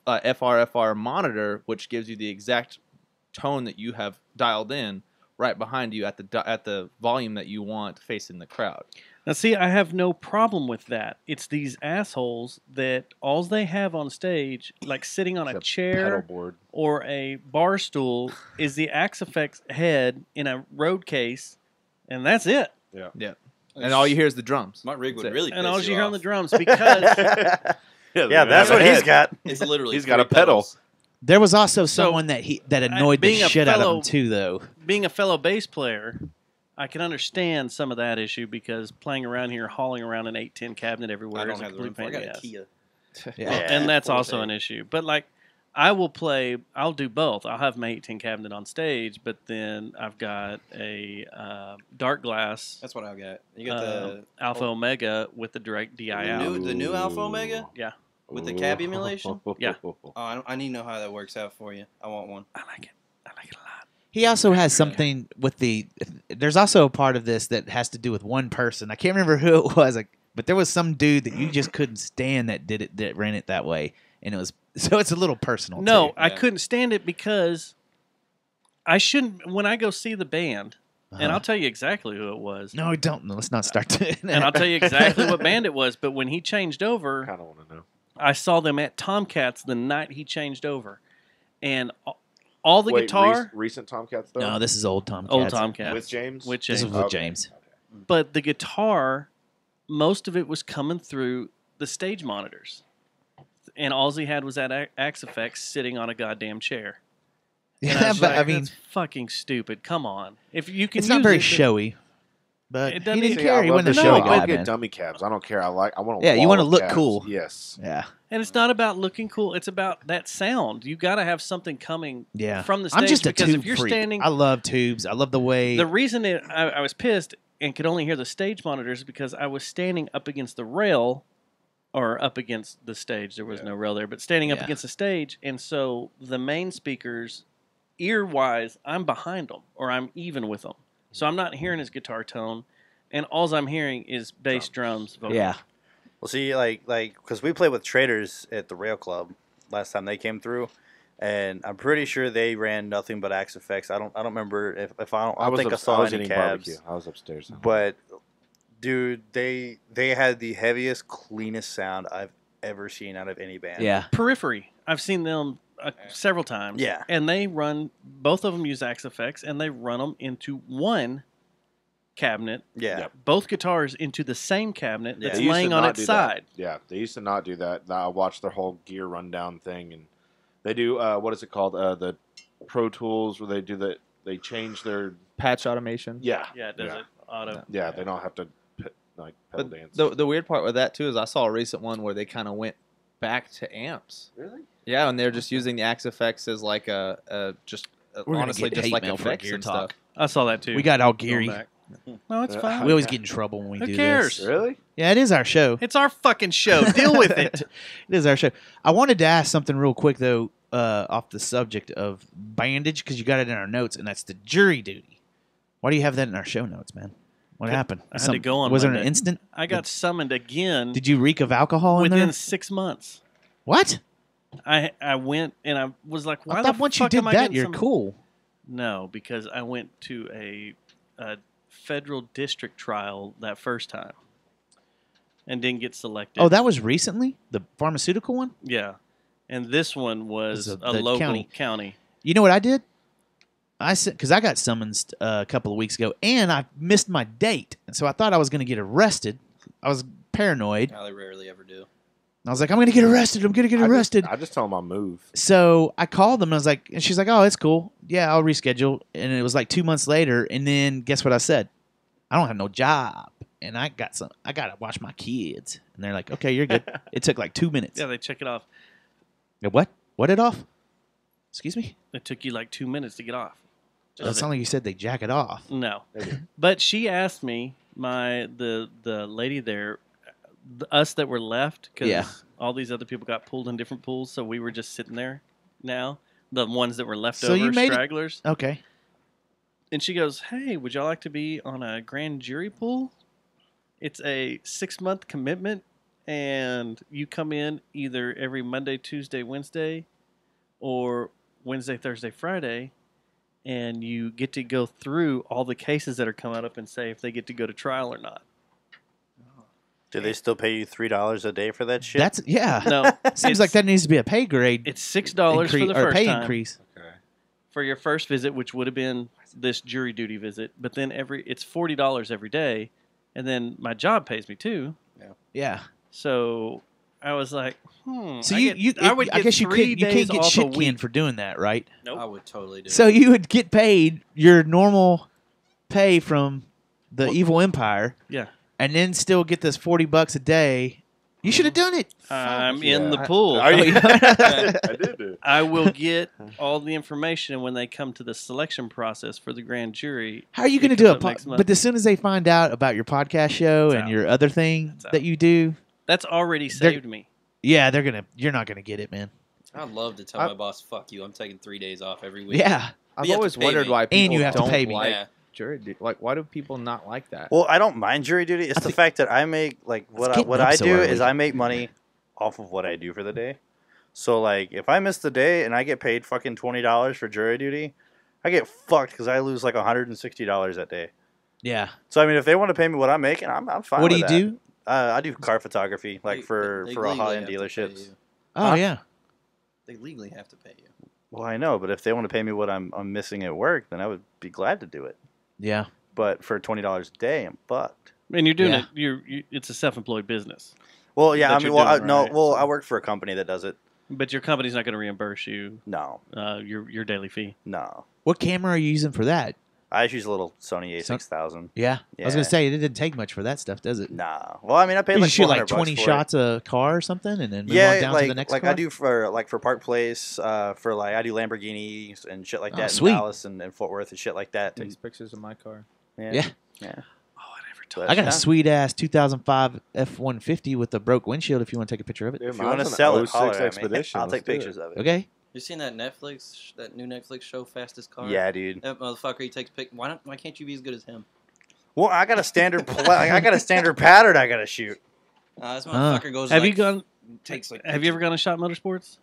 FR monitor, which gives you the exact tone that you have dialed in right behind you at the volume that you want facing the crowd. Now, see, I have no problem with that. It's these assholes that all they have on stage, like sitting on a chair pedal board. or a bar stool, is the Axifex head in a road case, and that's it. Yeah. And all you hear is the drums. My rig would That's it. really And piss all you you hear off. on the drums because Yeah, that's what he's got. It's literally He's got a 3 pedal. pedals. There was also someone that annoyed the being a shit out of fellow- him too, though. being a fellow bass player, I can understand some of that issue because playing around here, hauling around an 810 cabinet everywhere I is don't a have the room complete for. I pain in got the a ass. Kia. Yeah. And that's Forte. also an issue. But like, I'll do both. I'll have my 810 cabinet on stage, but then I've got a dark glass. That's what I got. You got the Alpha Omega with the direct DI out. the new Alpha Omega Yeah, with the cab emulation. Yeah. Oh, I need to know how that works out for you. I want one. I like it. I like it a lot. He also has something with the. There's also a part of this that has to do with one person. I can't remember who it was, but there was some dude that you just couldn't stand that ran it that way, and it was so it's a little personal. No, too. I couldn't stand it because I shouldn't. When I go see the band, and I'll tell you exactly who it was. No, don't. Let's not start doing that. And I'll tell you exactly what band it was. But when he changed over, kind of want to know. I saw them at Tomcats the night he changed over, and all the Wait, guitar. recent Tomcats though. No, this is old Tomcats. Old Tomcats With James? With This James. is with Okay. James. But the guitar, most of it was coming through the stage monitors, and all he had was that Axifex sitting on a goddamn chair. And Yeah, was but like, I mean, that's fucking stupid. Come on, if you can, it's not use very it, showy. But It he doesn't didn't even- care. He I love wasn't a the showy show. guy, I'll get man. dummy cabs. I don't care. I want Yeah, you want wanna look cool. Yes. Yeah. And it's not about looking cool. It's about that sound. You got to have something coming Yeah. from the stage. I'm just a because tube if you're freak. standing, I love tubes. I love the way. the reason I was pissed and could only hear the stage monitors is because I was standing up against the rail or up against the stage. There was no rail there, but standing up against the stage. And so the main speakers, ear-wise, I'm behind them, or I'm even with them. So I'm not hearing his guitar tone, and all I'm hearing is bass, drums, vocals. Yeah. Well, see, like, because we played with Traders at the Rail Club last time they came through, and I'm pretty sure they ran nothing but Axe Effects. I don't remember if I don't think I saw any cabs. I was upstairs. But dude, they had the heaviest, cleanest sound I've ever seen out of any band. Yeah. Periphery. I've seen them several times. Yeah. And they run, both of them use Axe Effects, and they run them into one cabinet. Yeah. Yep. Both guitars into the same cabinet that's They used to laying on not its do side. that. Yeah, they used to not do that. I watched their whole gear rundown thing, and they do what is it called? The Pro Tools, where they change their patch automation. Yeah, Yeah, it does it auto. Yeah, they don't have to pedal But dance. the weird part with that too is I saw a recent one where they kind of went back to amps. Really? Yeah, and they're just using the Axe Effects as like honestly just like effects and stuff. I saw that too. We got all Going geary. back. No, it's fine. We always get in trouble when we Who do cares? this. Really? Yeah, it is our show. It's our fucking show. Deal with it. It is our show. I wanted to ask something real quick, though, off the subject of bandage, because you got it in our notes, and that's the jury duty. Why do you have that in our show notes, man? What happened? I had to go on Was there Monday. an instant? I got summoned again. Did you reek of alcohol in within there? 6 months? What? I went and I was like, why I the thought once you fuck did am I that, getting you're some... cool. No, because I went to a federal district trial that first time and didn't get selected. Oh, that was recently? The pharmaceutical one? Yeah. And this one was The a local county. You know what I did? Because I got summoned a couple of weeks ago, and I missed my date. And so I thought I was going to get arrested. I was paranoid. No, they rarely ever do. I was like, I'm going to get arrested. I'm going to get arrested. I just tell them I'll move. So I called them, and I was like, and she's like, oh, it's cool. Yeah, I'll reschedule. And it was like 2 months later, and then guess what I said? I don't have no job, and I got to watch my kids. And they're like, okay, you're good. It took like 2 minutes. Yeah, they check it off. What? What it off? Excuse me? It took you like 2 minutes to get off. It sounded like you said they jack it off. No. But she asked me, the lady there, us that were left, because all these other people got pulled in different pools, so we were just sitting there now, the ones that were left So over, you made stragglers. Okay. And she goes, hey, would y'all like to be on a grand jury pool? It's a 6-month commitment, and you come in either every Monday, Tuesday, Wednesday, or Wednesday, Thursday, Friday, and you get to go through all the cases that are coming up and say if they get to go to trial or not. Do they still pay you $3 a day for that shit? That's No. Seems like that needs to be a pay grade. It's $6 for the or first pay time. increase. For your first visit, which would have been this jury duty visit, but then it's $40 every day, and then my job pays me too. Yeah. So I was like, So I guess you can't can't get shit canned for doing that, right? Nope. I would totally do So it. you would get paid your normal pay from the evil empire. Yeah. And then still get this $40 a day. You should have done it. I'm in the pool. I did it. I will get all the information when they come to the selection process for the grand jury. How are you going to do it? But as soon as they find out about your podcast show and your other thing that you do, that's already saved me. Yeah, you're not gonna get it, man. I'd love to tell my boss, "Fuck you! I'm taking 3 days off every week." Yeah, I've always wondered why people and you have don't to pay me. like jury duty. Like, why do people not like that? Well, I don't mind jury duty. It's the fact that I make what I do is I make money off of what I do for the day. So like, if I miss the day and I get paid fucking $20 for jury duty, I get fucked because I lose like $160 that day. Yeah. So I mean, if they want to pay me what I'm making, I'm fine. What do with you that. do? I do car photography, like for high end dealerships. Oh yeah. They legally have to pay you. Well, I know, but if they want to pay me what I'm missing at work, then I would be glad to do it. Yeah. But for $20 a day, I'm fucked. And you're doing it. It's a self-employed business. Well, yeah. I mean, right? I work for a company that does it. But your company's not going to reimburse you. No. Your daily fee. No. What camera are you using for that? I just use a little Sony A6000. Yeah. I was gonna say it didn't take much for that stuff, does it? Nah. Well, I mean, I paid You like shoot $400 like 20 for shots a car or something, and then move yeah, on down to the next car? I do for Park Place, I do Lamborghinis and shit like that sweet. in Dallas and Fort Worth and shit like that. Takes pictures of my car. Yeah. Yeah. Yeah. Oh, I never But, I got yeah. a sweet ass 2005 F-150 with a broke windshield. If you want to take a picture of it, If you want to sell it, holler at me. I'll take pictures of it. Okay. You seen that that new Netflix show, Fastest Car? Yeah, dude. That motherfucker, he takes pic. Why can't you be as good as him? Well, I got a standard. I got a standard pattern I got to shoot. This motherfucker goes. Have like, you gone? Takes like. Have you ever gone to Shop Motorsports?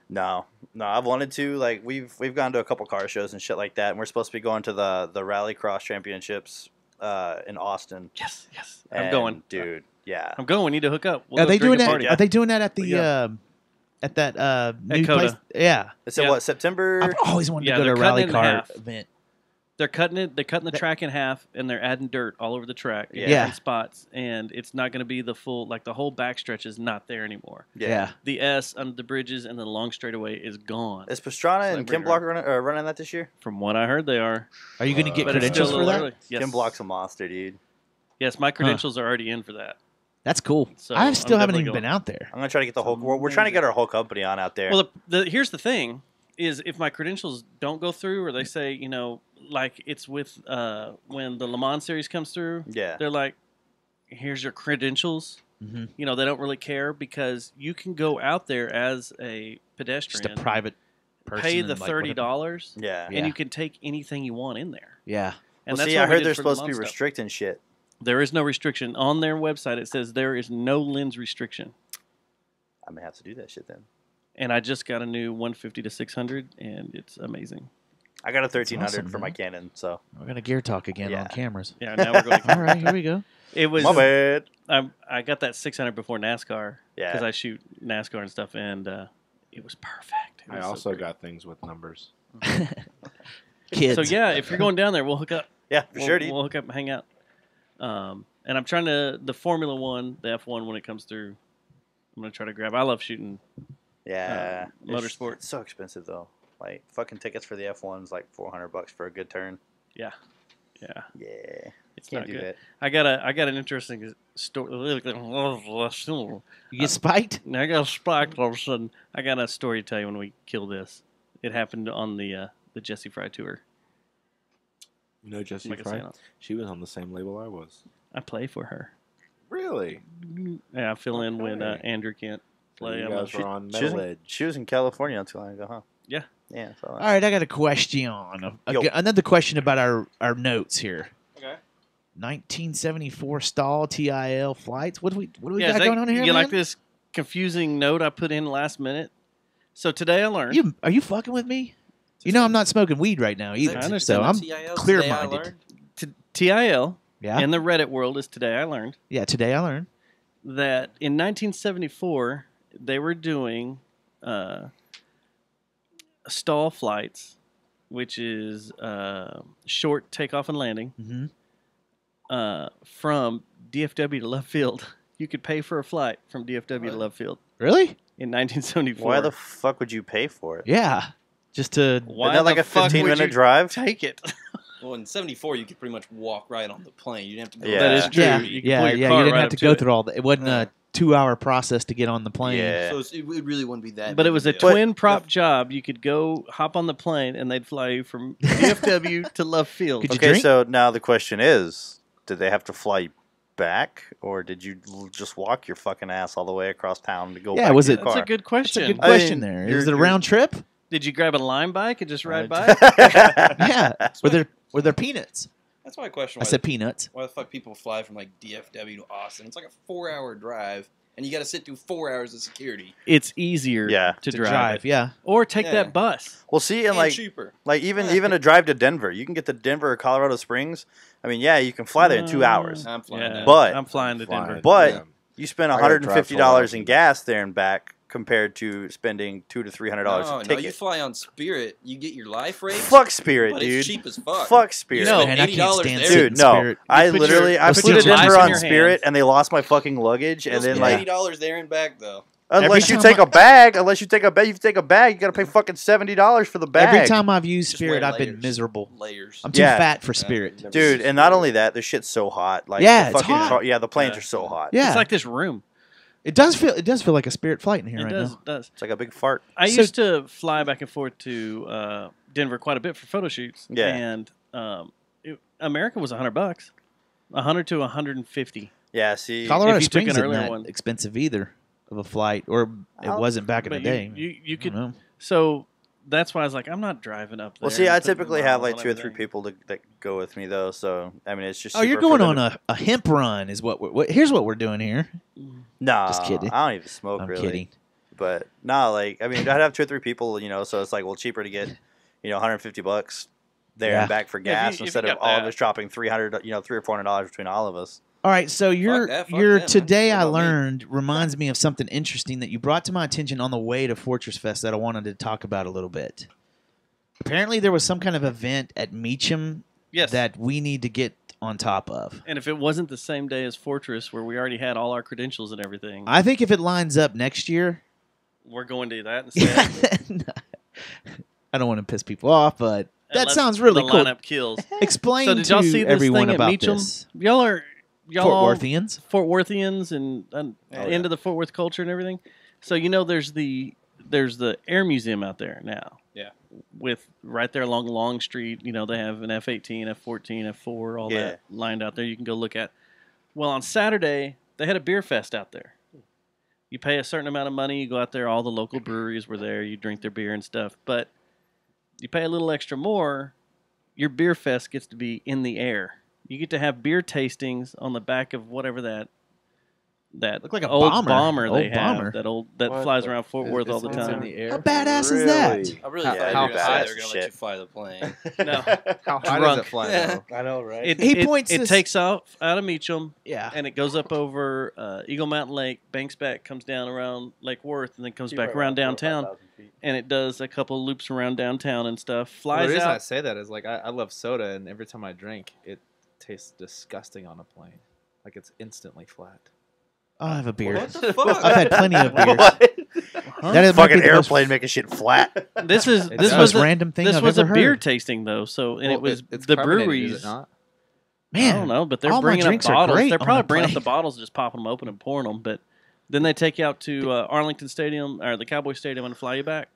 No, I've wanted to. Like we've gone to a couple car shows and shit like that, and we're supposed to be going to the Rally Cross Championships in Austin. Yes. And, I'm going, dude. Yeah, I'm going. We need to hook up. We'll Are go they drink doing a that? party. Are they doing that at the at that new Coda. place? Yeah. It's at what, September? I've always wanted to go to they're a cutting rally it in car half. event. They're cutting the track in half, and they're adding dirt all over the track in Yeah. different spots, and it's not going to be the full, like the whole backstretch is not there anymore. Yeah. The S under the bridges and the long straightaway is gone. Is Pastrana So and bring Kim her Block running that this year? From what I heard, they are. Are you going to get But it's credentials still a for little that? early. Yes. Kim Block's a monster, dude. Yes, my credentials are already in for that. That's cool. So I still I'm haven't definitely even been going. out there. I'm gonna try to get the whole. We're trying to get our whole company on out there. Well, here's the thing: is if my credentials don't go through, or they say, you know, like it's with when the Le Mans series comes through, Yeah. they're like, here's your credentials. Mhm. You know, they don't really care because you can go out there as a pedestrian, Just a private person. pay the and, like, $30, Yeah. and you can take anything you want in there. Yeah. And Well, that's see, what I we heard did they're for the supposed to be Le Mans stuff. restricting shit. There is no restriction on their website. It says there is no lens restriction. I may have to do that shit then. And I just got a new 150 to 600, and it's amazing. I got a 1300 awesome, for my man. Canon, so We're going to gear talk again Yeah. on cameras. Yeah, now we're going. All right, here we go. It was my bad. I got that 600 before NASCAR Yeah. because I shoot NASCAR and stuff, and it was perfect. It I was so also great. got things with numbers. Kids. So yeah, if you're going down there, we'll hook up. Yeah, for sure, dude. We'll hook up and hang out. And I'm trying to the Formula One, the F1 when it comes through. I'm gonna try to grab. I love shooting. Yeah, motorsport. It's so expensive though. Like fucking tickets for the F1's like $400 for a good turn. Yeah. It's Not can't do good. that. I got an interesting story. You get spiked? I got spiked all of a sudden. I got a story to tell you when we kill this. It happened on the Jesse Fry tour. You know Jessie Like I say, Fry? She was on the same label I was. I play for her. Really? Yeah, I fill in when Okay. Andrew can't play. You I'm guys a- were on She was, Metal in, Edge. she was in California not too long ago, huh? Yeah. Yeah. So All right, I got a question. Another question about our notes here. Okay. 1974 stall TIL flights. What do we Yeah, got is that- going on here? You man? like this confusing note I put in last minute? So today I learned. Are you fucking with me? You know I'm not smoking weed right now either. I understand. So I'm TIL, clear today I minded. learned. TIL Yeah. in the Reddit world is today I learned Yeah, today I learned. that in 1974 they were doing stall flights, which is short takeoff and landing Mm-hmm. from DFW to Love Field. You could pay for a flight from DFW to Love Field Really? in 1974. why the fuck would you pay for it? Yeah. Just to. Why Isn't that like the a fuck would 15-minute you drive? Take it. Well, in '74, you could pretty much walk right on the plane. You didn't have to go. Yeah. That is true. Yeah, You can yeah, pull your yeah. car You didn't right have up to to go it. through all that. It wasn't a 2-hour process to get on the plane. Yeah. So it really wouldn't be that. But big it was a deal. twin prop job. You could go hop on the plane and they'd fly you from DFW to Love Field. Could you Okay, drink? so now the question is, did they have to fly you back, or did you just walk your fucking ass all the way across town to go Yeah, back was to it- your That's car? a good question. That's a good I question mean, there. you're- Is it a you're- round trip? Did you grab a Lime bike and just ride by? Yeah. Were there peanuts? That's my question. I Why said the- peanuts. Why the fuck people fly from like DFW to Austin? It's like a 4-hour drive, and you got to sit through 4 hours of security. It's easier to drive. Yeah. Or take Yeah. that bus. Well, see, and And like, cheaper. like even a drive to Denver, you can get to Denver or Colorado Springs. I mean, yeah, you can fly there in 2 hours, I'm flying. Yeah, But- I'm flying to Denver. but Yeah. you spend I gotta drive $150 in Philadelphia. gas there and back compared to spending $200 to $300 No, a ticket. you fly on Spirit. You get your life rate. Fuck Spirit, but dude. It's cheap as fuck. Fuck Spirit. You Man, I spend can't $80 stand there. sitting Dude, no. Spirit. I put literally, your- I put flew your to life Denver in on your Spirit, hands. and they lost my fucking luggage, You'll and then spend like, $80 there and back though. unless you time take a bag, if you take a bag, you gotta pay fucking $70 for the bag. Every time I've used Just Spirit, wear I've been layers. miserable. Layers. I'm too Yeah. fat for Spirit. Dude, and not only that, the shit's so hot. Like, Yeah, the it's fucking hot. the planes Yeah. are so hot. Yeah. It's like this room. It does feel like a Spirit flight in here It right does. now. It does. It's like a big fart. I So- used to fly back and forth to Denver quite a bit for photo shoots. Yeah. And America was $100. 100 to 150. Yeah, see, Colorado if you took Springs an isn't earlier that one. expensive either of a flight, or it wasn't back in the But day. You I could. don't know. So that's why I was like, I'm not driving up there. Well, see, I and putting typically have miles like on 2 or 3 everything. people that go with me though. So I mean, it's just. Oh, you're cheaper for going them on a hemp run, is what? Here's what we're doing here. No, Just kidding. I don't even smoke. I'm really. kidding. But no, like I mean, I'd have 2 or 3 people, so it's like cheaper to get, $150 there Yeah. and back for Yeah, if gas you instead of got all of that. us dropping $300, $300 or $400 between all of us. All right, so your that, fuck that, man. today What I about me? learned reminds me of something interesting that you brought to my attention on the way to Fortress Fest that I wanted to talk about a little bit. Apparently, there was some kind of event at Meacham Yes. that we need to get on top of. And if it wasn't the same day as Fortress, where we already had all our credentials and everything, I think if it lines up next year, we're going to that instead. I don't want to piss people off, but that Unless sounds really the cool. lineup kills. Explain So did y'all to see this everyone thing at about Meacham? this. Y'all are Fort Worthians? Fort Worthians and into the Fort Worth culture and everything. So there's the Air Museum out there now. Yeah. With right there along Long Street, they have an F-18, F-14, F-4, all that lined out there. You can go look at. Well, on Saturday they had a beer fest out there. You pay a certain amount of money, you go out there. All the local breweries were there. You drink their beer and stuff, but you pay a little extra more. Your beer fest gets to be in the air. You get to have beer tastings on the back of whatever that Look like a old bomber. they Old have bomber. that What flies the- around Fort Worth all the It's time. in the air. How badass is that? I really Yeah, thought you how were going to say badass they're going to let shit. you fly the plane. No, How high does Drunk. it fly, though? I know, right? It takes off out of Meacham, Yeah. and it goes up over Eagle Mountain Lake, banks back, comes down around Lake Worth, and then comes back around downtown. And it does a couple of loops around downtown and stuff. Well, Flies the reason I out. say that is I love soda, and every time I drink, it tastes disgusting on a plane. Like it's instantly flat. I'll have a beer. What the fuck? I've had plenty of beers. What? That is Fucking might be the most- airplane making shit flat. This is That's this the was most a, random thing This I've was ever a beer heard. tasting though, so and Well, it was it's the carbonated, breweries. is it not? Man, I don't know, but they're all my bringing up drinks are bottles. great They're on probably a bringing up the plane. bottles, just popping them open and pouring them. But then they take you out to Arlington Stadium or the Cowboy Stadium and fly you back.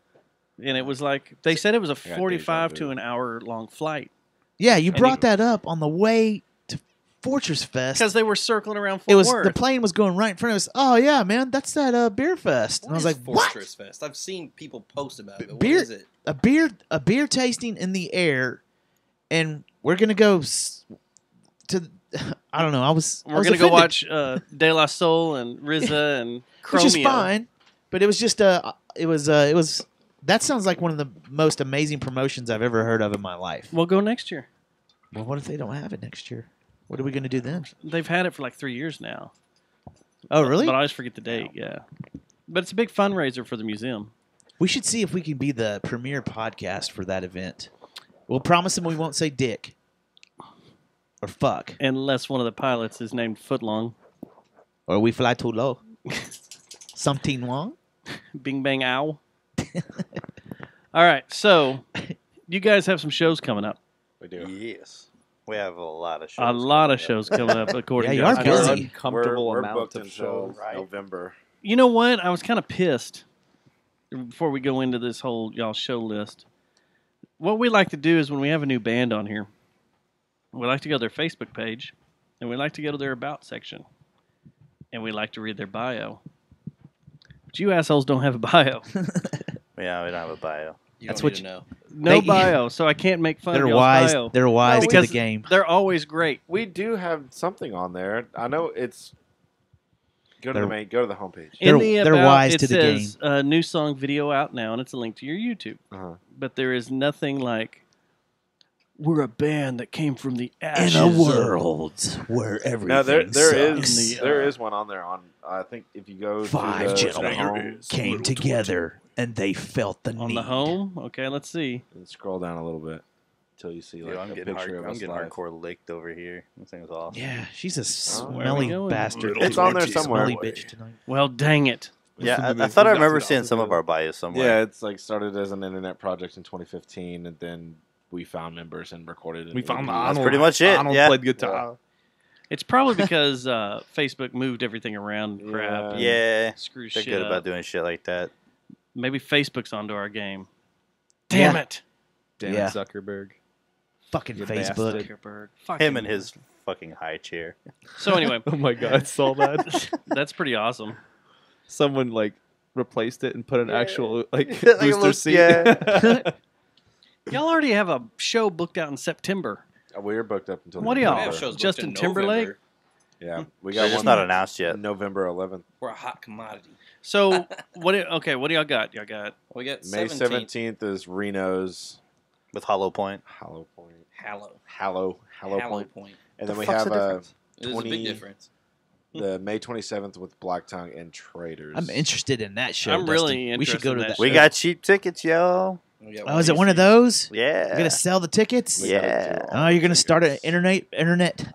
And it was like they said it was a got 45 deja to vu. an hour long flight Yeah, you And brought that up on the way to Fortress Fest. because they were circling around Fort It was Worth. the plane was going right in front of us. Oh yeah, man, that's that beer fest. And I was like, what? Fortress Fest? I've seen people post about it. What Beer, is it? a beer tasting in the air, and we're gonna go to. I don't know. I was. We're gonna go watch De La Soul and RZA and Chromeo. which is fine, but it was just it was. That sounds like one of the most amazing promotions I've ever heard of in my life. We'll go next year. Well, what if they don't have it next year? What are we gonna do then? They've had it for like 3 years now. Oh, really? But I always forget the date. Yeah, but it's a big fundraiser for the museum. We should see if we can be the premier podcast for that event. We'll promise them we won't say dick or fuck. Unless one of the pilots is named Footlong. Or we fly too low. Something long? Bing bang ow. All right, so you guys have some shows coming up. We do. Yes. We have a lot of shows. A lot of shows coming up, according Yeah, to you are us. busy. Uncomfortable We're amount booked of until shows. November. You know what? I was kind of pissed before we go into this whole y'all show list. What we like to do is when we have a new band on here, we like to go to their Facebook page, and we like to go to their About section, and we like to read their bio. But you assholes don't have a bio. Yeah, we don't have a bio. You That's don't what need to know. No They- bio, so I can't make fun They're of y'all's wise. bio. They're wise to the because game. They're always great. We do have something on there. I know it's. Go to They're- the homepage. In They're the About, wise it to the says new song video out now, and it's a link to your YouTube. Uh-huh. But there is nothing like, we're a band that came from the In ashes. a world where everything No, there sucks. is there is one on there. On I think if you go Five to the gentlemen home, came together and they felt the On need. the home? Okay, let's see. and scroll down a little bit until you see like Dude, I'm a getting, picture of I'm us getting live. hardcore licked over here. This thing's awesome. Yeah, she's a where are we smelly going? bastard. It's on there somewhere. Smelly bitch tonight. Well, dang it. Yeah, I thought I remember seeing some of our bios somewhere. Yeah, it's like started as an internet project in 2015, and then we found members and recorded. We found interviews. That's pretty much it. Arnold Yeah. played guitar. It's probably because Facebook moved everything around and crap. and Yeah. Screws They're shit good up. about doing shit like that. Maybe Facebook's onto our game. Damn Yeah. it. Damn Yeah. it, Zuckerberg. Fucking You Facebook. bastard. Zuckerberg. Fuck Him and his fucking high chair. So anyway, Oh my god, I saw that. that's pretty awesome. Someone like replaced it and put an actual like Like a booster little- seat. yeah. Y'all already have a show booked out in September. We're booked up until What do November. y'all? have shows booked Justin in Timberlake. November. Yeah, we They're got just one not announced yet. November 11th. We're a hot commodity. So what? What do y'all got? Y'all got We got May 17th. 17th is Reno's With Hollow Point. Hallow Point. Hallow Hallow Point. Point. And then The we fuck's have the difference? There's a big difference. the May 27th with Black Tongue and Traders. I'm interested in that show. I'm really Dustin. We should go to interested in that. that We show. got cheap tickets, yo. Oh, is it one of those? Yeah. You're gonna sell the tickets? Yeah. Oh, you're gonna start an internet Internet.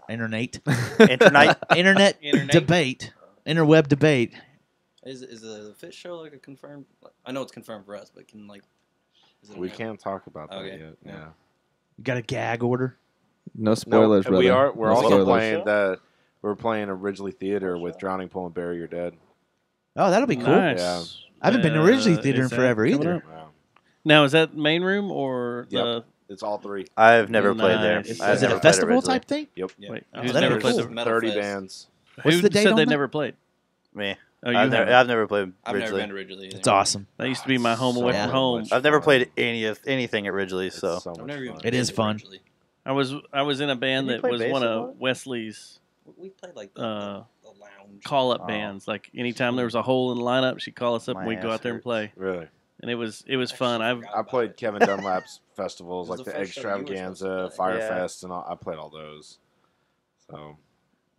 debate, interweb debate. Is the Fit show like a confirmed? I know it's confirmed for us, but can like. Is it We can't talk about that Okay. yet. Yeah. You got a gag order? No spoilers, no, we brother. are. We're No also spoilers. playing the. We're playing Originally Theater with Drowning Pool and Bury Your Dead. Oh, that'll be cool. Nice. Yeah. I haven't been to Originally Theater in is that forever coming either. up? Wow. Now is that main room or Yep. It's all three. I've never played there. Nice. I've Is it never a played festival originally. type thing? Yep. Wait, Oh, who's that'd never be played? cool. Metal 30 Fest. bands. What's Who the date said on they that? never played? Me. Oh, you I've haven't. never played I've never Ridgely. been to Ridgely. Either. It's awesome. That used to be my home So away from home. much I've never fun. played anything at Ridgely, so. It's so I've much never even fun. It been is to fun. Ridgely. I was in a band Did you that play was bass one a of lot? Wesley's We played like the lounge. call-up Oh. bands. Like anytime there was a hole in the lineup, she'd call us up and My we'd go ass out there and hurts. play. Really? And it was fun. I played Kevin Dunlap's festivals It was like the the first show you were supposed to Extravaganza, play. Firefest, and all. I played all those. So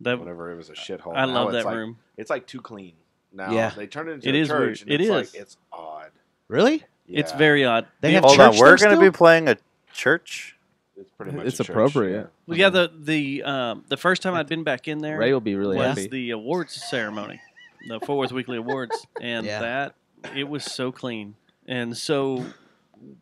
That whenever it was a shithole, I now love it's that like, room. It's like too clean. Now Yeah. they turned it into It a is church. weird. And It it's is. like it's odd. Really? It's Yeah. very odd. They have Hold church on, we're there going to be still? playing a church? It's pretty much It's a church, appropriate. Well, yeah, the first time I'd been back in there Ray will be really was happy. the awards ceremony, the Fort Worth Weekly Awards, and Yeah. that it was so clean and so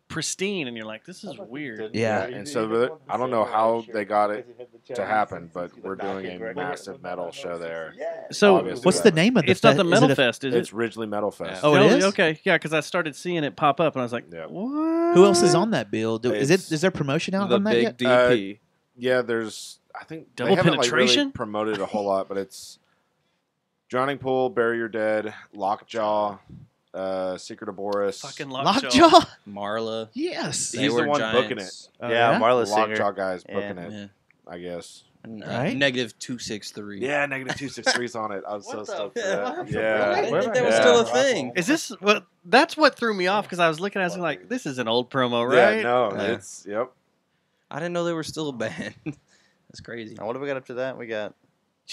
pristine, and you're like, this is weird. Yeah. And so I don't know how they got it to happen, but we're doing a massive metal show there. So August What's the 11th. name of the It's not the is Metal it a- Fest, is It's it? Ridgely Metal Fest. Oh, it is? Okay, yeah, because I started seeing it pop up, and I was like, Yeah. what? Who else is on that bill? Is It's- there promotion out The on that big yet? DP. Yeah, there's. I think Double they haven't like penetration? really promoted a whole lot, but it's Drowning Pool, Bury Your Dead, Lockjaw, Secret of Boris. Fucking Lockjaw? Marla. Yes. He's They the were one giants. booking it. Oh, yeah, yeah? Marla's The singer. Lockjaw guy's Yeah. booking it. Yeah. I guess. Right? Negative 263. Yeah, negative 263's on it. I was so What the stoked for fuck? that. Yeah. I didn't think that Yeah. was still a thing. Is this what? That's what threw me off because I was looking at it, I was like, this is an old promo, Yeah, right? no, Yeah. it's yep. I didn't know they were still a band. That's crazy. And what have we got up to that? We got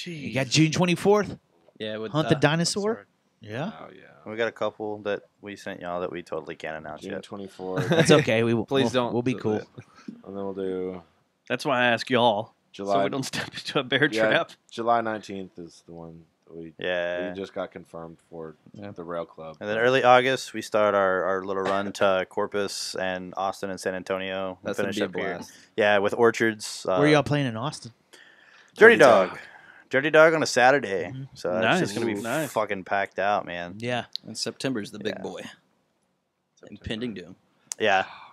You got June 24th. Yeah, with Hunt the Dinosaur. Yeah. Oh yeah. we got a couple that we sent y'all that we totally can't announce June yet. 24th. That's okay. Please don't. We'll be cool. And then we'll do That's why I ask y'all, so July. we don't step into a bear Yeah, trap. July 19th is the one that we Yeah. just got confirmed for the Rail Club. And then early August, we start our little run to Corpus and Austin and San Antonio. That's Finish gonna up be a here. blast. Yeah, with Orchards. Where y'all playing in Austin? Dirty Dog. Dirty Dog on a Saturday. So Nice. it's just going to be Nice. fucking packed out, man. Yeah. And September's the big Yeah. boy. Impending Doom. Yeah. Oh,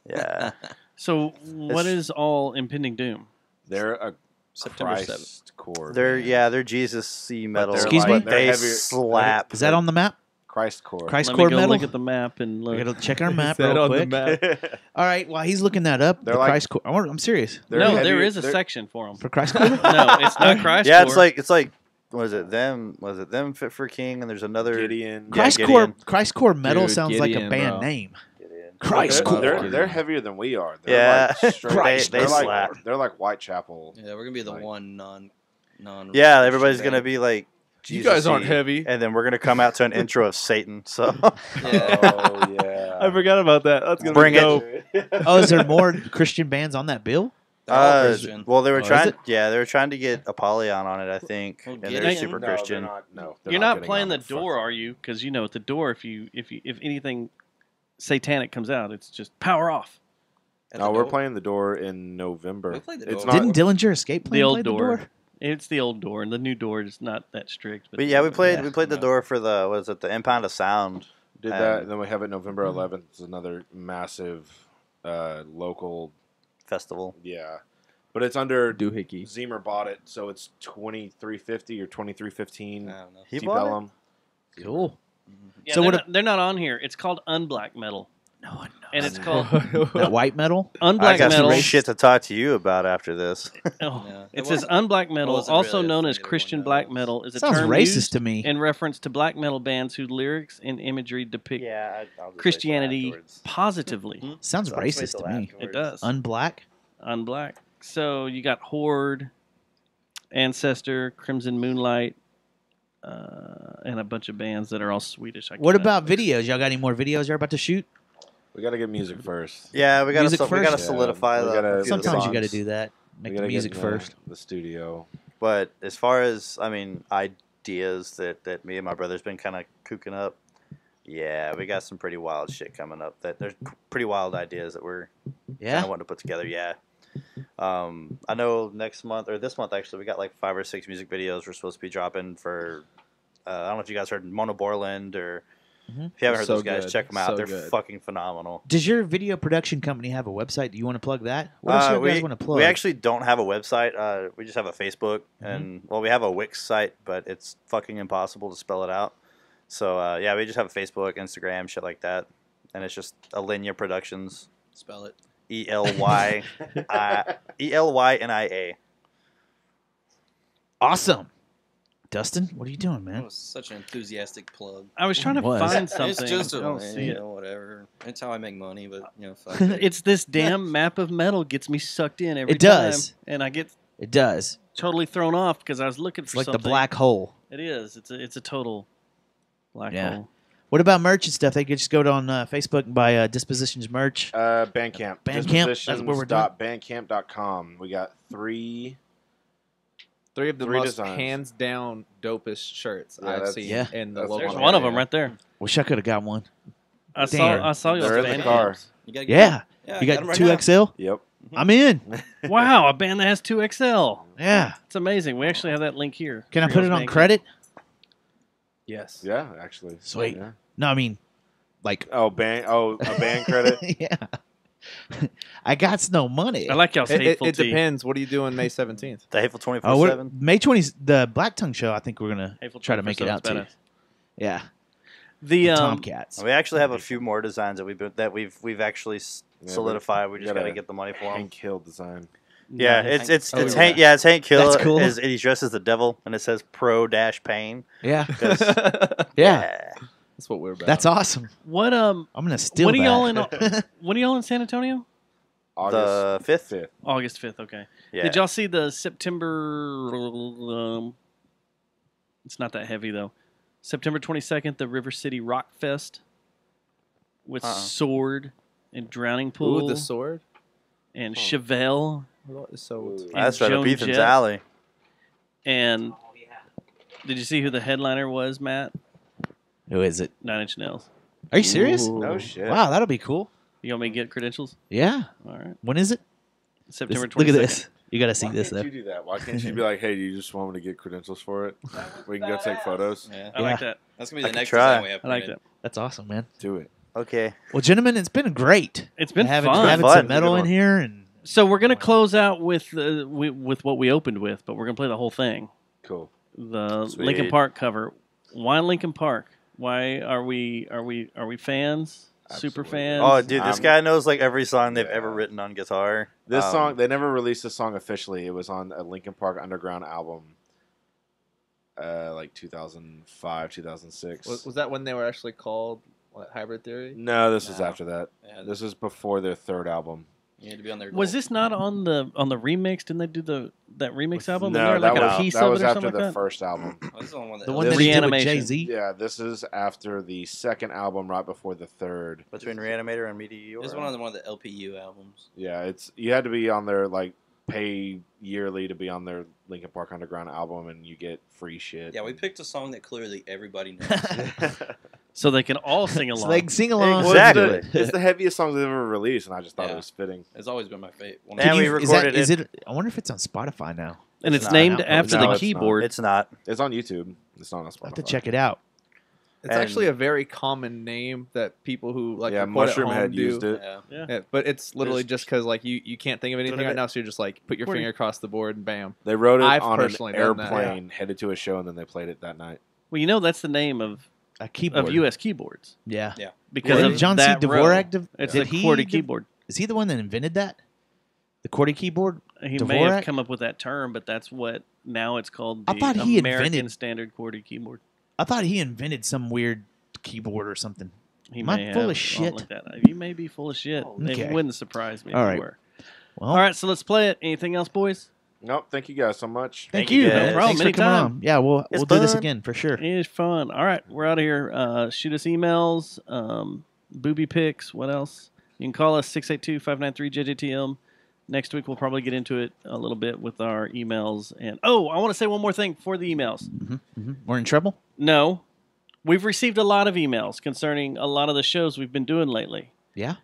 Yeah. So, what is all impending doom? They're a September Christ core. They're Jesus-y metal. Excuse me? but They're they heavier- slap. Is that on the map? Christ core. Christ Let core me go metal. look at the map and We look. gotta check our map Is that real on the quick. map? All right, while he's looking that up, They're the like- Christ core. I'm serious. They're No, heavier- there is a they're- section for them. For Christ core. No, it's not Christ. Yeah, Core. it's like was it them Fit for King and there's another Gideon. Yeah, Christ Gideon. core metal Dude, sounds like a Gideon, band bro. name. Gideon. Christ They're, core. they're heavier than we are. They're Yeah. like straight, Christ, they they're like slap. they're like Whitechapel. Yeah, we're gonna be the Like- one non. Yeah, everybody's gonna be like You guys aren't Jesus-y, heavy. and then we're gonna come out to an intro of Satan. So Yeah. Oh yeah. I forgot about that. That's gonna Bring be it. dope. Oh, is there more Christian bands on that bill? They're all Christian. well, they were Oh, is trying. it? Yeah, they were trying to get Apollyon on it. I think, Well, and Gideon- they're super No, Christian. They're not, no, they're You're not getting playing on the it. Fuck door, them. are you? Because you know at the door, if anything satanic comes out, it's just power off. At No, the we're door. playing the door in November. We played the It's door. not. Didn't Dillinger Escape Plan The old play door. It's the old door, and the new door is not that strict. But yeah, we played Yeah. the door for the what is it, the Impound of Sound. Did that, and then we have it November 11th. It's another massive local festival. Yeah, But it's under Doohickey. Zemer bought it, so it's $23.50 or $23.15. He Deep bought it? Ellum. Cool. Yeah, So they're not on here. It's called unblack metal. No one knows. And it's called that white metal. Unblack I got metal. some shit to talk to you about after this. It says unblack metal, also known as Christian black metal, is a Sounds term racist used to me. in reference to black metal bands whose lyrics and imagery depict Christianity positively. Sounds racist to me. It does. Unblack. Unblack. So you got Horde, Ancestor, Crimson Moonlight, and a bunch of bands that are all Swedish. What about videos? Y'all got any more videos you're about to shoot? We got to get music first. Yeah, we got Music to first? solidify the. Sometimes you got to do that. Make the music first. The studio. But as far as ideas that me and my brother's been kind of cooking up, yeah, we got some pretty wild shit coming up. That there's pretty wild ideas that we're kind of wanting to put together. Yeah. I know next month or this month actually we got like 5 or 6 music videos we're supposed to be dropping for. I don't know if you guys heard Mono Borland or. If you haven't heard those guys, check them out. They're fucking phenomenal. Does your video production company have a website? Do you want to plug that? What else do you guys want to plug? We actually don't have a website. We just have a Facebook. And, well, we have a Wix site, but it's fucking impossible to spell it out. So, yeah, we just have a Facebook, Instagram, shit like that. And it's just Alinea Productions. Spell it. ELYNIA. Awesome. Dustin, what are you doing, man? That was such an enthusiastic plug. I was trying to find something. It's just I don't see it. whatever. It's how I make money, but fuck It's this damn map of metal gets me sucked in every It does. time, and I get It does. totally thrown off because I was looking for like something. the black hole. It is. It's a total black Yeah. hole. What about merch and stuff? They could just go on Facebook and buy Dispositions merch. Bandcamp. Bandcamp. That's where we're doing. Bandcamp.com. We got three of the most designs. hands down dopest shirts I've seen in the local There's one of them right there. Wish I could have got one. I saw you. They're in the car. You got got 'em right 2XL? Yep. I'm in. Wow, a band that has 2XL. Yeah. It's amazing. We actually have that link here. Can I put it on credit? Yes. Yeah, actually. Sweet. Yeah. No, I mean, like. A band credit? Yeah. I got no money. I like y'all's hateful It depends. What are you doing May 17th? The Hateful 24/7. May 20th, the Black Tongue show. I think we're gonna try to make it out to. Yeah. The Tomcats. We actually have a few more designs that we've actually solidified. We just got to get the money for them. Hank Hill design. Yeah, it's Hank. Yeah, it's Hank Hill. That's cool. He's dressed as the devil, and it says pro-pain. Yeah. 'Cause- Yeah. That's what we're about. That's awesome. What I'm gonna steal What are y'all in? that. When are y'all in San Antonio? The 5th. August 5th. Okay. Yeah. Did y'all see the September? It's not that heavy though. September 22nd, the River City Rock Fest with Sword and Drowning Pool. Ooh, the Sword and Chevelle. That's right up Joan Ethan's Jett. alley. And did you see who the headliner was, Matt? Who is it? 9 Inch Nails. Are you serious? No shit. Wow, that'll be cool. You want me to get credentials? Yeah. All right. When is it? September 22nd. Look at this. You got to see Why this can't though. you do that? Why can't you be like, hey, do you just want me to get credentials for it? We can go take photos. Yeah. I like that. That's gonna be I the can next try. design we have. I like printed. that. That's awesome, man. Do it. Okay. Well, gentlemen, it's been great. It's been having fun. some metal in here, and So we're gonna close out with what we opened with, but we're gonna play the whole thing. Cool. The Sweet. Linkin Park cover. Why Linkin Park? Why are we fans? Super fans? Oh, dude, this guy knows like every song they've ever written on guitar. This song, they never released this song officially. It was on a Linkin Park Underground album, like 2005, 2006. Was that when they were actually called Hybrid Theory? No, this was after that. Yeah, This was before their third album. You need to be on their. Was this not on the remix? Didn't they do that remix album? No, Wasn't there that like a was piece that of was it or after something the like that? first album. Oh, this is the one the one The that he did with Reanimation. Jay-Z. Yeah, this is after the second album, right before the third. Between Reanimator and Meteor. This is one of the LPU albums. Yeah, it's you had to be on their pay yearly to be on their Linkin Park Underground album, and you get free shit. Yeah, we picked a song that clearly everybody knows. So they can all sing along. So they can sing along. Exactly. It's the heaviest song they've ever released, and I just thought Yeah. it was fitting. It's always been my favorite. And we recorded is it. I wonder if it's on Spotify now. and it's not. named No, after no, the it's keyboard. It's not. It's on YouTube. It's not on Spotify. I'll have to check it out. It's actually a very common name that people who like record at Mushroom home Head do. used it. Yeah, but it's literally just because like you can't think of anything right now, so you're just like put your What do finger you- across the board and bam. They wrote it I've on an personally done that. airplane, headed to a show, and then they played it that night. Well, you know that's the name of a keyboard of U.S. keyboards. Yeah. Because Did of John C. that Dvorak. row. It's Did a he QWERTY keyboard. Is he the one that invented that? The QWERTY keyboard. He Dvorak? may have come up with that term, but that's what now it's called. The I thought he American invented- Standard QWERTY keyboard. I thought he invented some weird keyboard or something. He Am may I full have of shit? Like that. You may be full of shit. Okay. It wouldn't surprise me if All you right. were. Well, All right, so let's play it. Anything else, boys? Nope. Thank you guys so much. Thank you. No problem. Thanks for coming Anytime. on. Yeah, we'll do this again for sure. It is fun. All right, we're out of here. Shoot us emails, booby pics. What else? You can call us 682-593-JJTM. Next week we'll probably get into it a little bit with our emails. And I want to say one more thing for the emails. We're in trouble? No, we've received a lot of emails concerning a lot of the shows we've been doing lately. Yeah.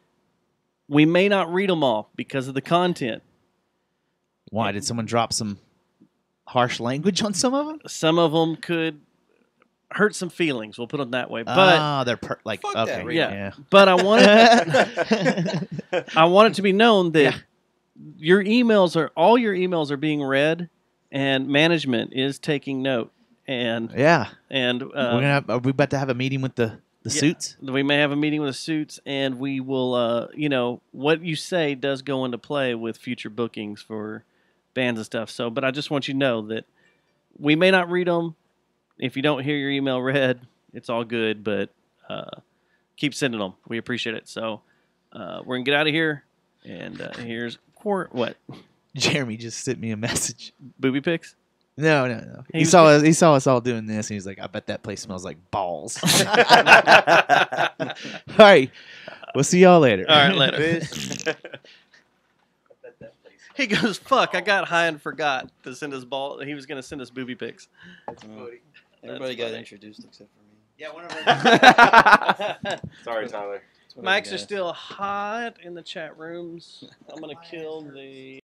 We may not read them all because of the content. Why did someone drop some harsh language on some of them? Some of them could hurt some feelings. We'll put it that way. But they're like okay, yeah. But I want it to be known that your emails are being read, and management is taking note. And and are we about to have a meeting with the suits? We may have a meeting with the suits, and we will. What you say does go into play with future bookings for bands and stuff. So, but I just want you to know that we may not read them. If you don't hear your email read, it's all good. But keep sending them. We appreciate it. So we're gonna get out of here. And here's what? Jeremy just sent me a message. Booby pics? No. He saw us all doing this, and he's like, "I bet that place smells like balls." All right, we'll see y'all later. All right, later. He goes, "Fuck! I got high and forgot to send us ball. He was gonna send us booby pics." Everybody got introduced except for me. Yeah, one of Sorry, Tyler. Mics are still hot in the chat rooms. I'm gonna kill the.